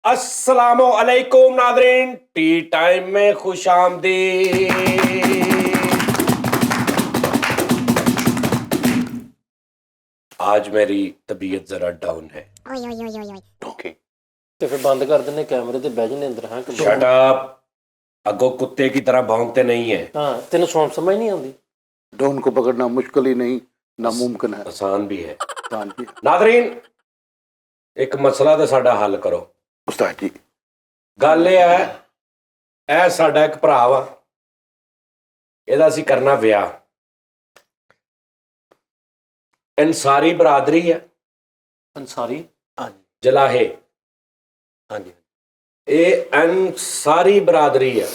अस्सलामुअलैकुम Nadreen, T time में खुश आमदीद। आज मेरी तबीयत जरा डाउन है। ओके ਤੇ ਫਿਰ ਬੰਦ ਕਰ ਦਿੰਨੇ ਕੈਮਰੇ ਤੇ ਬਹਿ ਜਨੇ ਅੰਦਰ। ਹਾਂ शट अप, अगो कुत्ते की तरह भौंकते नहीं है। ਹਾਂ ਤੈਨੂੰ ਸੁਣ ਸਮਝ ਨਹੀਂ ਆਉਂਦੀ। डॉन को पकड़ना मुश्किल ही नहीं नामुमकिन है, आसान भी है। आसान भी है। नादरीन, एक मसला तो साडा हल करो। उस्ताद जी गल ये है, ਇਹ ਸਾਡਾ ਇੱਕ ਭਰਾ ਵਾ, ਇਹਦਾ ਅਸੀਂ ਕਰਨਾ ਵਿਆਹ। ਅੰਸਾਰੀ ਬਰਾਦਰੀ ਹੈ, ਅੰਸਾਰੀ। ਹਾਂਜੀ ਜਲਾਹੇ। ਹਾਂਜੀ ਇਹ ਅੰਸਾਰੀ ਬਰਾਦਰੀ ਹੈ।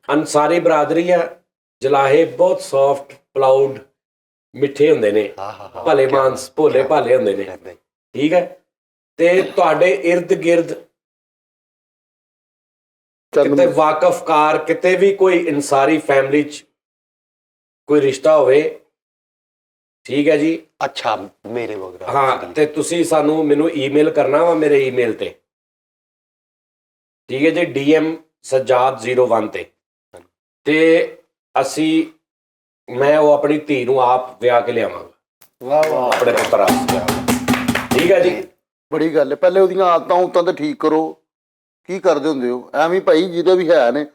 ਅੰਸਾਰੀ ਬਰਾਦਰੀ ਹੈ। ਜਲਾਹੇ ਬਹੁਤ ਸੌਫਟ, ਪਲਾਉਡ, ਮਿੱਠੇ ਹੁੰਦੇ ਨੇ, ਭਲੇ ਮਾਨਸ, ਭੋਲੇ ਭਾਲੇ ਹੁੰਦੇ ਨੇ। ਠੀਕ ਹੈ। ਤੇ ਤੁਹਾਡੇ ਇਰਦ ਗਿਰਦ ਕਿਤੇ ਵਾਕਫਕਾਰ, ਕਿਤੇ ਵੀ ਕੋਈ ਅੰਸਾਰੀ ਫੈਮਿਲੀ ਚ ਕੋਈ ਰਿਸ਼ਤਾ ਹੋਵੇ, ਠੀਕ ਹੈ ਜੀ। ਅੱਛਾ ਮੇਰੇ ਵਗਰਾ। ਹਾਂ, ਤੇ ਤੁਸੀਂ ਸਾਨੂੰ ਮੈਨੂੰ ਈਮੇਲ ਕਰਨਾ ਵਾ ਮੇਰੇ ਈਮੇਲ ਤੇ, ਠੀਕ ਹੈ ਜੀ, DM sajjad01 ਤੇ ਅਸੀਂ ਮੈਂ ਉਹ ਆਪਣੀ ਧੀ ਨੂੰ ਆਪ ਵਿਆਹ ਕੇ ਲਿਆਵਾਂਗਾ। ਵਾਹ ਵਾਹ, ਆਪਣੇ ਪੁੱਤਰ ਆਪ। ਠੀਕ ਹੈ ਜੀ। ਬੜੀ ਗੱਲ ਹੈ। ਪਹਿਲੇ ਉਹਦੀਆਂ ਆਦਤਾਂ ਉਤਾਂ ਤੇ ਠੀਕ ਕਰੋ। ਕੀ ਕਰਦੇ ਹੁੰਦੇ ਹੋ ਐਵੇਂ ਭਾਈ? ਜਿਹਦੇ ਵੀ ਹੈ ਨੇ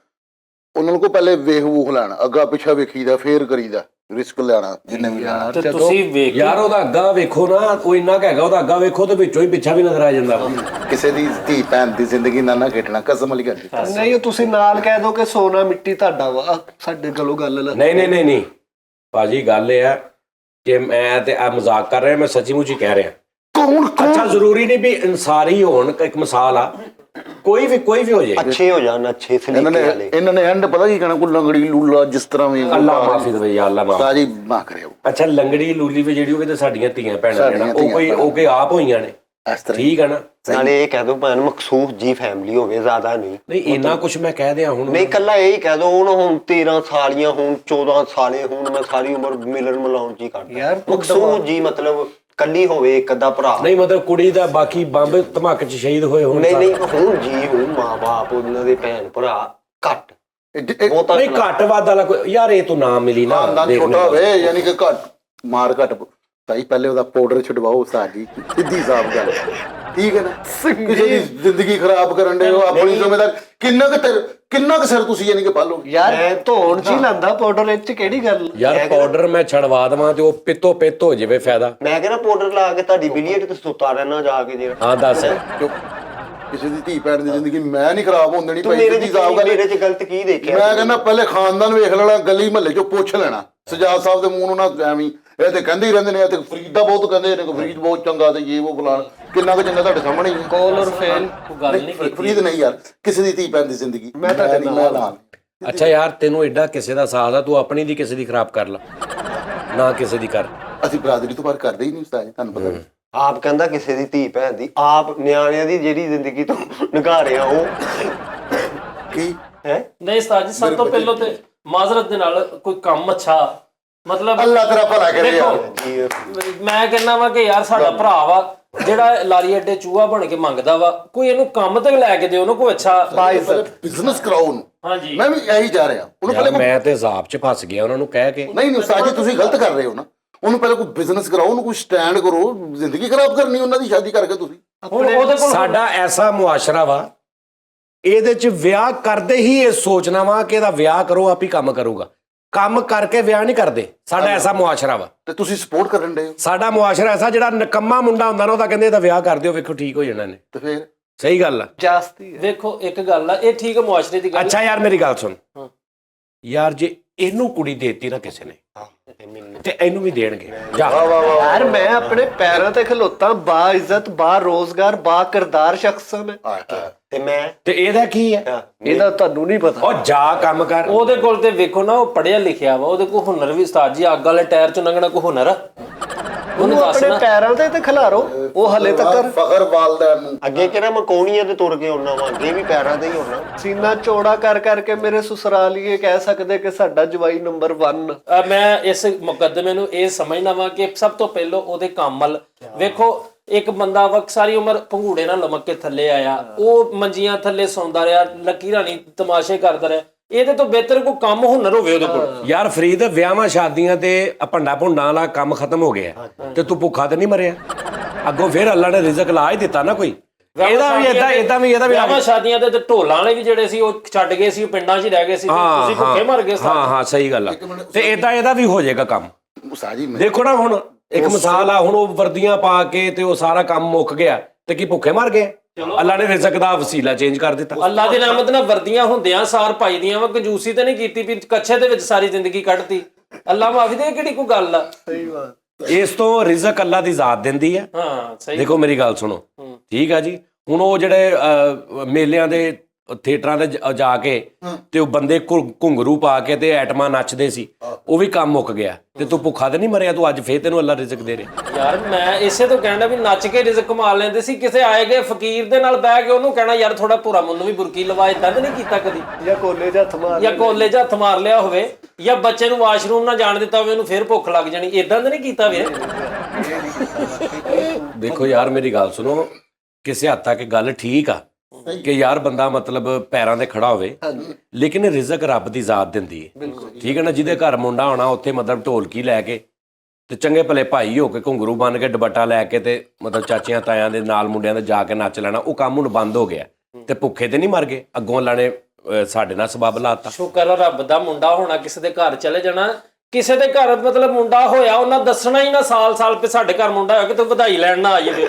ਉਹਨਾਂ ਨੂੰ ਪਹਿਲੇ ਵੇਖ ਵੂਖ ਲੈਣਾ, ਅੱਗਾ ਪਿੱਛਾ ਵੇਖੀਦਾ, ਫੇਰ ਕਰੀਦਾ, ਰਿਸਕ ਲੈਣਾ ਜਿੰਨੇ ਵੀ ਲੈਣਾ। ਤੇ ਤੁਸੀਂ ਵੇਖ ਯਾਰ ਉਹਦਾ ਅੱਗਾ ਵੇਖੋ ਨਾ, ਉਹ ਇੰਨਾ ਕੁ ਹੈਗਾ, ਉਹਦਾ ਅੱਗਾ ਵੇਖੋ ਤੇ ਵਿੱਚੋਂ ਹੀ ਪਿੱਛਾ ਵੀ ਨਜ਼ਰ ਆ ਜਾਂਦਾ ਵਾ। ਕਿਸੇ ਦੀ ਧੀ ਭੈਣ ਦੀ ਜ਼ਿੰਦਗੀ ਨਾ ਖੇਡਣਾ, ਕਸਮ ਵਾਲੀ ਗੱਲ। ਨਹੀਂ ਤੁਸੀਂ ਨਾਲ ਕਹਿ ਦੋ ਕਿ ਸੋਨਾ ਮਿੱਟੀ ਤੁਹਾਡਾ ਵਾ, ਸਾਡੇ ਗਲੋਂ ਗੱਲ ਲਾ। ਨਹੀਂ ਭਾਜੀ, ਗੱਲ ਇਹ ਹੈ ਕਿ ਮੈਂ ਤੇ ਆ ਮਜ਼ਾਕ ਕਰ ਰਿਹਾ, ਮੈਂ ਸੱਚੀ ਮੁੱਚੀ ਕਹਿ ਰਿਹਾ। ਅੱਛਾ, ਜ਼ਰੂਰੀ ਨਹੀਂ ਵੀ ਅੰਸਾਰੀ ਹੋਣ, ਇੱਕ ਮਿਸਾਲ ਆ, ਕੋਈ ਵੀ ਹੋ ਜਾਏ, ਅੱਛੇ ਹੋ ਜਾਣ, ਅੱਛੇ ਇਹਨਾਂ ਨੇ ਐਂਡ ਪਤਾ ਕੀ ਕਹਿਣਾ, ਕੋਈ ਲੰਗੜੀ ਲੂਲਾ ਜਿਸ ਤਰ੍ਹਾਂ ਵੀ। ਅੱਲਾ ਮਾਫੀ ਦੇਵੇ ਯਾ ਅੱਲਾ ਮਾਫੀ। ਤਾਜੀ ਨਾ ਕਰਿਓ। ਅੱਛਾ, ਲੰਗੜੀ ਲੂਲੀ ਵੀ ਜਿਹੜੀ ਉਹ ਤੇ ਸਾਡੀਆਂ ਧੀਆਂ ਭੈਣਾਂ ਨੇ, ਉਹ ਕੋਈ ਆਪ ਹੋਈਆਂ ਨੇ, ਇਸ ਤਰ੍ਹਾਂ ਠੀਕ ਹੈ ਨਾ। ਨਾਲੇ ਇਹ ਕਹਿ ਦੋ ਭਾਵੇਂ ਮਖਸੂਸ ਜੀ ਫੈਮਿਲੀ ਹੋਵੇ, ਜ਼ਿਆਦਾ ਨਹੀਂ। ਨਹੀਂ ਇੰਨਾ ਕੁਛ ਮੈਂ ਕਹਿ ਦਿਆਂ ਹੁਣ। ਨਹੀਂ ਕੱਲਾ ਇਹ ਕਹਿ ਦੋ ਹੁਣ 13 ਸਾਲੀਆਂ ਹੁਣ 14 ਸਾਲੇ ਹੁਣ, ਮੈਂ ਸਾਰੀ ਉਮਰ ਮਿਲਣ ਮਿਲਾਉਣ ਜੀ ਕਰਦਾ ਯਾਰ ਮਖਸੂਸ ਜੀ, ਮਤਲਬ ਕੱਲੀ ਹੋਵੇ ਇੱਕ ਅੱਧਾ ਭਰਾ। ਨਹੀਂ ਮਤਲਬ ਕੁੜੀ ਦਾ ਬਾਕੀ ਬੰਬ ਧਮਾਕੇ ਚ ਸ਼ਹੀਦ ਹੋਏ ਹੋਣ। ਨਹੀਂ ਹੁਣ ਜੀ ਹੁਣ ਮਾਂ ਬਾਪ ਉਹਨਾਂ ਦੇ ਭੈਣ ਭਰਾ ਘੱਟ ਨਹੀਂ, ਘੱਟ ਵੱਧ ਵਾਲਾ ਕੋਈ ਯਾਰ, ਇਹ ਤੂੰ ਨਾਮ ਮਿਲੀ ਨਾ, ਛੋਟਾ ਹੋਵੇ ਯਾਨੀ ਕਿ ਘੱਟ ਮਾਰ ਘੱਟ ਭਾਈ। ਪਹਿਲੇ ਉਹਦਾ ਪਾਊਡਰ ਛਡਵਾਓ ਉਸਤਾਦ ਜੀ, ਸਿੱਧੀ ਸਾਫ਼ ਗੱਲ, ਠੀਕ ਹੈ ਨਾ। ਕਿਸੇ ਦੀ ਜ਼ਿੰਦਗੀ ਖਰਾਬ ਕਰਨ ਦੇ ਹੋ, ਆਪਣੀ ਜ਼ਿੰਮੇਵਾਰੀ। ਕਿੰਨਾ ਕੁ ਸਿਰ ਤੁਸੀਂ ਯਾਨੀ ਕਿ ਪਾਲੋਗੇ ਯਾਰ? ਧੋਣ ਚ ਹੀ ਲਾਂਦਾ ਪਾਊਡਰ, ਇਹ ਚ ਕਿਹੜੀ ਗੱਲ ਯਾਰ? ਪਾਊਡਰ ਮੈਂ ਛਡਵਾ ਦੇਵਾਂ ਤੇ ਉਹ ਪਿੱਤੋ ਪਿੱਤ ਹੋ ਜਾਵੇ, ਫਾਇਦਾ। ਮੈਂ ਕਹਿੰਦਾ ਪਾਊਡਰ ਲਾ ਕੇ ਤੁਹਾਡੀ ਬਿਲੀਅਟ ਤੇ ਸੁੱਤਾ ਰਹਿਣਾ ਜਾ ਕੇ ਜਿਹੜਾ। ਹਾਂ ਦੱਸ। ਕਿਸੇ ਦੀ ਧੀ ਭੈਣ ਦੀ ਜ਼ਿੰਦਗੀ ਮੈਂ ਨਹੀਂ ਖਰਾਬ ਹੋਣ ਦੇਣੀ ਭਾਈ। ਮੇਰੇ ਚ ਗਲਤ ਕੀ ਦੇਖਿਆ? ਮੈਂ ਕਹਿੰਦਾ ਪਹਿਲੇ ਖਾਨਦਾਨ ਵੇਖ ਲੈਣਾ, ਗਲੀ ਮਹੱਲੇ ਚੋਂ ਪੁੱਛ ਲੈਣਾ। ਸਜਾਦ ਸਾਹਿਬ ਦੇ ਮੂੰਹ ਨੂੰ ਨਾ ਐਵੇਂ, ਇਹ ਤੇ ਕਹਿੰਦੇ ਹੀ ਰਹਿੰਦੇ ਨੇ, ਇਹ ਤੇ ਫਰੀਦ ਦਾ ਬਹੁਤ ਕਹਿੰਦੇ ਨੇ, ਫਰੀਦ ਬਹੁਤ ਚੰਗਾ ਤੇ ਇਹ ਉਹ ਫਲਾਣ। ਕਿੰਨਾ ਕੁ ਚੰਗਾ ਤੁਹਾਡੇ ਸਾਹਮਣੇ ਹੀ ਹੈ। ਕੋਲ ਔਰ ਫੇਲ ਗੱਲ ਨਹੀਂ ਕੀਤੀ। ਫਰੀਦ ਨਹੀਂ ਯਾਰ, ਕਿਸੇ ਦੀ ਧੀ ਭੈਣ ਦੀ ਜ਼ਿੰਦਗੀ ਮੈਂ ਤੁਹਾਡੇ ਨਾਲ। ਅੱਛਾ ਯਾਰ, ਤੈਨੂੰ ਐਡਾ ਕਿਸੇ ਦਾ ਸਾਥ ਆ, ਤੂੰ ਆਪਣੀ ਦੀ ਕਿਸੇ ਦੀ ਖਰਾਬ ਕਰ ਲਾ ਨਾ, ਕਿਸੇ ਦੀ ਕਰ। ਅਸੀਂ ਬਰਾਦਰੀ ਤੋਂ ਬਾਹਰ ਕਰਦੇ ਹੀ ਨਹੀਂ ਉਸਤਾਦ ਜੀ, ਤੁਹਾਨੂੰ ਪਤਾ। ਆਪ ਕਹਿੰਦਾ ਕਿਸੇ ਦੀ ਧੀ ਭੈਣ ਦੀ, ਆਪ ਨਿਆਣਿਆਂ ਦੀ ਜਿਹੜੀ ਜ਼ਿੰਦਗੀ ਤੋਂ ਨਿਗਾਹ ਰਿਹਾ ਉਹ ਕੀ ਹੈ। ਨਹੀਂ ਉਸਤਾਦ ਜੀ, ਸਭ ਤੋਂ ਪਹਿਲਾਂ ਤੇ ਮਾਜ਼ਰਤ ਦੇ ਨਾਲ ਕੋਈ ਕੰਮ ਅੱਛਾ, ਮਤਲਬ ਅੱਲਾ ਤੇਰਾ ਭਲਾ ਕਰੇ ਯਾਰ। ਮੈਂ ਕਹਿੰਦਾ ਵਾ ਕਿ ਯਾਰ ਸਾਡਾ ਭਰਾ ਵਾ ਜਿਹੜਾ ਲਾਰੀ ਅੱਡੇ ਚੂਹਾ ਬਣ ਕੇ ਮੰਗਦਾ ਵਾ, ਕੋਈ ਇਹਨੂੰ ਕੰਮ ਤੇ ਲੈ ਕੇ ਦਿਓ ਨਾ, ਕੋਈ ਅੱਛਾ ਬਿਜ਼ਨਸ ਕਰਾਓ ਉਹਨੂੰ। ਹਾਂਜੀ, ਮੈਂ ਵੀ ਇਹੀ ਜਾ ਰਿਹਾ ਉਹਨੂੰ। ਯਾਰ ਪਹਿਲੇ ਮੈਂ ਤੇ ਜ਼ਾਬ ਚ ਫਸ ਗਿਆ ਉਹਨਾਂ ਨੂੰ ਕਹਿ ਕੇ। ਨਹੀਂ ਉਸਤਾਦ ਜੀ, ਤੁਸੀਂ ਗਲਤ ਕਰ ਰਹੇ ਹੋ ਨਾ। ਉਹਨੂੰ ਪਹਿਲੇ ਕੋਈ ਬਿਜ਼ਨਸ ਕਰਾਓ, ਉਹਨੂੰ ਕੋਈ ਸਟੈਂਡ ਕਰੋ। ਜ਼ਿੰਦਗੀ ਖਰਾਬ ਕਰਨੀ ਉਹਨਾਂ ਦੀ ਸ਼ਾਦੀ ਕਰਕੇ ਤੁਸੀਂ। ਹੁਣ ਉਹਦੇ ਕੋਲ ਸਾਡਾ ਐਸਾ ਮੁਆਸ਼ਰਾ ਵਾ, ਇਹਦੇ ਚ ਵਿਆਹ ਕਰਦੇ ਹੀ ਇਹ ਸੋਚਣਾ ਵਾ ਕਿ ਇਹਦਾ ਵਿਆਹ ਕਰੋ, ਆਪ ਹੀ ਕੰਮ ਕਰੂਗਾ। ਕੰਮ ਕਰਕੇ ਵਿਆਹ ਨਹੀਂ ਕਰਦੇ। ਸਾਡਾ ਐਸਾ ਮੁਆਸ਼ਰਾ ਵਾ, ਤੇ ਤੁਸੀਂ ਸਪੋਰਟ ਕਰਨ ਦੇ ਹੋ। ਸਾਡਾ ਮੁਆਸ਼ਰਾ ਐਸਾ, ਜਿਹੜਾ ਨਕੰਮਾ ਮੁੰਡਾ ਹੁੰਦਾ ਨਾ, ਉਹਦਾ ਕਹਿੰਦੇ ਇਹਦਾ ਵਿਆਹ ਕਰ ਦਿਓ, ਵੇਖੋ ਠੀਕ ਹੋ ਜਾਣਾ ਨੇ। ਤੇ ਫਿਰ ਸਹੀ ਗੱਲ ਆ। ਜਾਸਤੀ ਵੇਖੋ ਇੱਕ ਗੱਲ ਆ, ਇਹ ਠੀਕ ਹੈ ਮੁਆਸ਼ਰੇ ਦੀ ਗੱਲ। ਅੱਛਾ ਯਾਰ ਮੇਰੀ ਗੱਲ ਸੁਣ ਯਾਰ, ਜੇ ਇਹਨੂੰ ਕੁੜੀ ਦੇਤੀ ਨਾ ਕਿਸੇ ਨੇ ਤੇ ਇਹਨੂੰ ਵੀ ਦੇਣਗੇ। ਜਾ ਯਾਰ, ਮੈਂ ਆਪਣੇ ਪੈਰਾਂ ਤੇ ਖਲੋਤਾ, ਬਾ ਇੱਜ਼ਤ, ਬਾ ਰੋਜ਼ਗਾਰ, ਬਾ ਕਿਰਦਾਰ ਸ਼ਖਸ ਮੈਂ। ਤੇ ਮੈਂ ਤੇ ਇਹਦਾ ਕੀ ਹੈ? ਇਹਦਾ ਤੁਹਾਨੂੰ ਨਹੀਂ ਪਤਾ। ਉਹ ਜਾ ਕੰਮ ਕਰ। ਉਹਦੇ ਕੋਲ ਤੇ ਵੇਖੋ ਨਾ, ਉਹ ਪੜ੍ਹਿਆ ਲਿਖਿਆ ਵਾ, ਉਹਦੇ ਕੋਲ ਹੁਨਰ ਵੀ ਉਸਤਾਦ ਜੀ, ਅੱਗ ਵਾਲੇ ਟਾਇਰ ਚੋਂ ਲੰਘਣਾ ਕੋਈ ਹੁਨਰ ਆ? ਉਹਨੂੰ ਉਹਨੂੰ ਆਪਣੇ ਦੱਸਣਾ ਪੈਰਾਂ ਤੇ ਖਿਲਾਰੋ, ਉਹ ਹਲੇ ਤੱਕ ਫਖਰ ਵਾਲਦਾ ਨੂੰ ਅੱਗੇ ਕਿਹੜਾ ਮਕੌਣੀਆਂ ਤੇ ਤੁਰ ਕੇ ਆਉਣਾ ਵਾ, ਅੱਗੇ ਵੀ ਪੈਰਾਂ ਤੇ ਹੀ ਆਉਣਾ। ਸੀਨਾ ਚੌੜਾ ਕਰ ਕਰਕੇ ਮੇਰੇ ਸਸੁਰਾਲੀਏ ਕਹਿ ਸਕਦੇ ਕਿ ਸਾਡਾ ਜਵਾਈ ਨੰਬਰ 1। ਮੈਂ ਇਸ ਮੁਕੱਦਮੇ ਨੂੰ ਇਹ ਸਮਝਦਾ ਵਾਂ ਕਿ ਸਭ ਤੋਂ ਪਹਿਲਾਂ ਉਹਦੇ ਕੰਮ ਵੱਲ ਵੇਖੋ। ਇੱਕ ਬੰਦਾ ਵਾ ਸਾਰੀ ਉਮਰ ਭੰਗੂੜੇ ਨਾਲ ਲਮਕ ਕੇ ਥੱਲੇ ਆਇਆ, ਉਹ ਮੰਜੀਆਂ ਥੱਲੇ ਸੌਂਦਾ ਰਿਹਾ, ਲੱਕੀ ਰਾਣੀ ਤਮਾਸ਼ੇ ਕਰਦਾ ਰਿਹਾ। ਇਹਦੇ ਤੋਂ ਬਿਹਤਰ ਕੋਈ ਕੰਮ ਹੁਨਰ ਹੋਵੇ ਉਹਦੇ ਕੋਲ। ਯਾਰ ਫਰੀਦ, ਵਿਆਹਾਂ ਸ਼ਾਦੀਆਂ ਤੇ ਭੰਡਾ ਭੁੰਡਾ ਵਾਲਾ ਕੰਮ ਖਤਮ ਹੋ ਗਿਆ ਤੇ ਤੂੰ ਭੁੱਖਾ ਤੇ ਨਹੀਂ ਮਰਿਆ। ਅੱਗੋਂ ਫਿਰ ਅੱਲਾ ਨੇ ਰਿਜ਼ਕ ਲਾ ਹੀ ਦਿੱਤਾ ਨਾ ਕੋਈ। ਇਹਦਾ ਵੀ ਵਿਆਹਾਂ ਸ਼ਾਦੀਆਂ ਦੇ ਤੇ ਢੋਲਾਂ ਵਾਲੇ ਵੀ ਜਿਹੜੇ ਸੀ ਉਹ ਛੱਡ ਗਏ ਸੀ, ਉਹ ਪਿੰਡਾਂ 'ਚ ਹੀ ਰਹਿ ਗਏ ਸੀ, ਤੁਸੀਂ ਭੁੱਖੇ ਮਰ ਗਏ। ਹਾਂ ਸਹੀ ਗੱਲ ਆ। ਤੇ ਇਹਦਾ ਵੀ ਹੋ ਜਾਏਗਾ ਕੰਮ। ਸਾਜੀ ਦੇਖੋ ਨਾ, ਹੁਣ ਇੱਕ ਮਿਸਾਲ ਆ, ਹੁਣ ਉਹ ਵਰਦੀਆਂ ਪਾ ਕੇ ਤੇ ਉਹ ਸਾਰਾ ਕੰਮ ਮੁੱਕ ਗਿਆ ਤੇ ਕੀ ਭੁੱਖੇ ਮਰ ਗਏ? ਅੱਲਾ ਨੇ ਰਿਜ਼ਕ ਦਾ ਵਸੀਲਾ ਚੇਂਜ ਕਰ ਦਿੱਤਾ। ਅੱਲਾ ਦੀ ਰਹਿਮਤ ਨਾਲ ਵਰਦੀਆਂ ਹੁੰਦਿਆਂ ਸਾਰ ਪਾਈ ਦੀਆਂ ਵਾ, ਕੰਜੂਸੀ ਤੇ ਨਹੀਂ ਕੀਤੀ ਵੀ ਕੱਛੇ ਦੇ ਵਿੱਚ ਸਾਰੀ ਜ਼ਿੰਦਗੀ ਕੱਢਤੀ। ਅੱਲਾ ਮਾਫੀ ਦੇ, ਕਿਹੜੀ ਕੋਈ ਗੱਲ ਆ? ਸਹੀ ਬਾਤ। ਇਸ ਤੋਂ ਰਿਜ਼ਕ ਅੱਲਾ ਦੀ ਜ਼ਾਤ ਦਿੰਦੀ ਆ। ਹਾਂ ਸਹੀ। ਦੇਖੋ ਮੇਰੀ ਗੱਲ ਸੁਣੋ, ਠੀਕ ਆ ਜੀ। ਹੁਣ ਉਹ ਜਿਹੜੇ ਮੇਲਿਆਂ ਦੇ ਥੀਏਟਰਾਂ ਦੇ ਜਾ ਕੇ ਤੇ ਉਹ ਬੰਦੇ ਘੁੰਗਰੂ ਪਾ ਕੇ ਤੇ ਐਟਮਾਂ ਨੱਚਦੇ ਸੀ, ਉਹ ਵੀ ਕੰਮ ਮੁੱਕ ਗਿਆ ਤੇ ਤੂੰ ਭੁੱਖਾ ਤੇ ਨਹੀਂ ਮਰਿਆ। ਤੂੰ ਅੱਜ ਫੇਰ ਤੈਨੂੰ ਅੱਲਾ ਰਿਜ਼ਕ ਦੇ ਰਿਹਾ। ਯਾਰ ਮੈਂ ਇਸੇ ਤੋਂ ਕਹਿਣਾ ਵੀ ਨੱਚ ਕੇ ਰਿਜ਼ਕ ਕਮਾ ਲੈਂਦੇ ਸੀ। ਕਿਸੇ ਆਏ ਗਏ ਫਕੀਰ ਦੇ ਨਾਲ ਬਹਿ ਕੇ ਉਹਨੂੰ ਕਹਿਣਾ ਯਾਰ ਥੋੜਾ ਭੁਰਾ ਮੈਨੂੰ ਵੀ ਬੁਰਕੀ ਲਵਾ, ਏਦਾਂ ਤਾਂ ਨਹੀਂ ਕੀਤਾ ਕਦੀ? ਜਾਂ ਕੋਲੇ 'ਚ ਹੱਥ ਮਾਰ ਜਾਂ ਕੋਲੇ 'ਚ ਹੱਥ ਮਾਰ ਲਿਆ ਹੋਵੇ, ਜਾਂ ਬੱਚੇ ਨੂੰ ਵਾਸ਼ਰੂਮ ਨਾ ਜਾਣ ਦਿੱਤਾ ਹੋਵੇ, ਉਹਨੂੰ ਫੇਰ ਭੁੱਖ ਲੱਗ ਜਾਣੀ, ਏਦਾਂ ਤਾਂ ਨਹੀਂ ਕੀਤਾ ਵੀਰੇ? ਦੇਖੋ ਯਾਰ ਮੇਰੀ ਗੱਲ ਸੁਣੋ, ਕਿਸੇ ਹੱਦ ਤੱਕ ਗੱਲ ਠੀਕ ਆ ਕਿ ਯਾਰ ਬੰਦਾ ਮਤਲਬ ਪੈਰਾਂ ਤੇ ਖੜਾ ਹੋਵੇ, ਲੇਕਿਨ ਰਿਜ਼ਕ ਰੱਬ ਦੀ ਜ਼ਾਤ ਦਿੰਦੀ ਹੈ। ਠੀਕ ਹੈ ਨਾ? ਜਿਹਦੇ ਘਰ ਮੁੰਡਾ ਹੋਣਾ ਉੱਥੇ ਮਤਲਬ ਢੋਲਕੀ ਲੈ ਕੇ ਤੇ ਚੰਗੇ ਭਲੇ ਭਾਈ ਹੋ ਕੇ ਘੁੰਗਰੂ ਬੰਨ ਕੇ ਦੁਪੱਟਾ ਲੈ ਕੇ ਤੇ ਮਤਲਬ ਚਾਚਿਆਂ ਤਾਇਆਂ ਦੇ ਨਾਲ ਮੁੰਡਿਆਂ ਦੇ ਜਾ ਕੇ ਨੱਚ ਲੈਣਾ। ਉਹ ਕੰਮ ਹੁਣ ਬੰਦ ਹੋ ਗਿਆ ਤੇ ਭੁੱਖੇ ਤੇ ਨਹੀਂ ਮਰ ਗਏ। ਅੱਗੋਂ ਅੱਲਾ ਨੇ ਸਾਡੇ ਨਾਲ ਸਬਬ ਲਾਤਾ। ਸ਼ੁਕਰ ਆ ਰੱਬ ਦਾ, ਮੁੰਡਾ ਹੋਣਾ, ਕਿਸੇ ਦੇ ਘਰ ਚਲੇ ਜਾਣਾ। ਕਿਸੇ ਦੇ ਘਰ ਮਤਲਬ ਮੁੰਡਾ ਹੋਇਆ, ਉਹਨਾਂ ਦੱਸਣਾ ਹੀ ਨਾ ਸਾਲ ਪੇ ਸਾਡੇ ਘਰ ਮੁੰਡਾ ਹੋਇਆ, ਕਿਤੇ ਵਧਾਈ ਲੈਣ ਨਾ ਆ ਜਾਵੇ।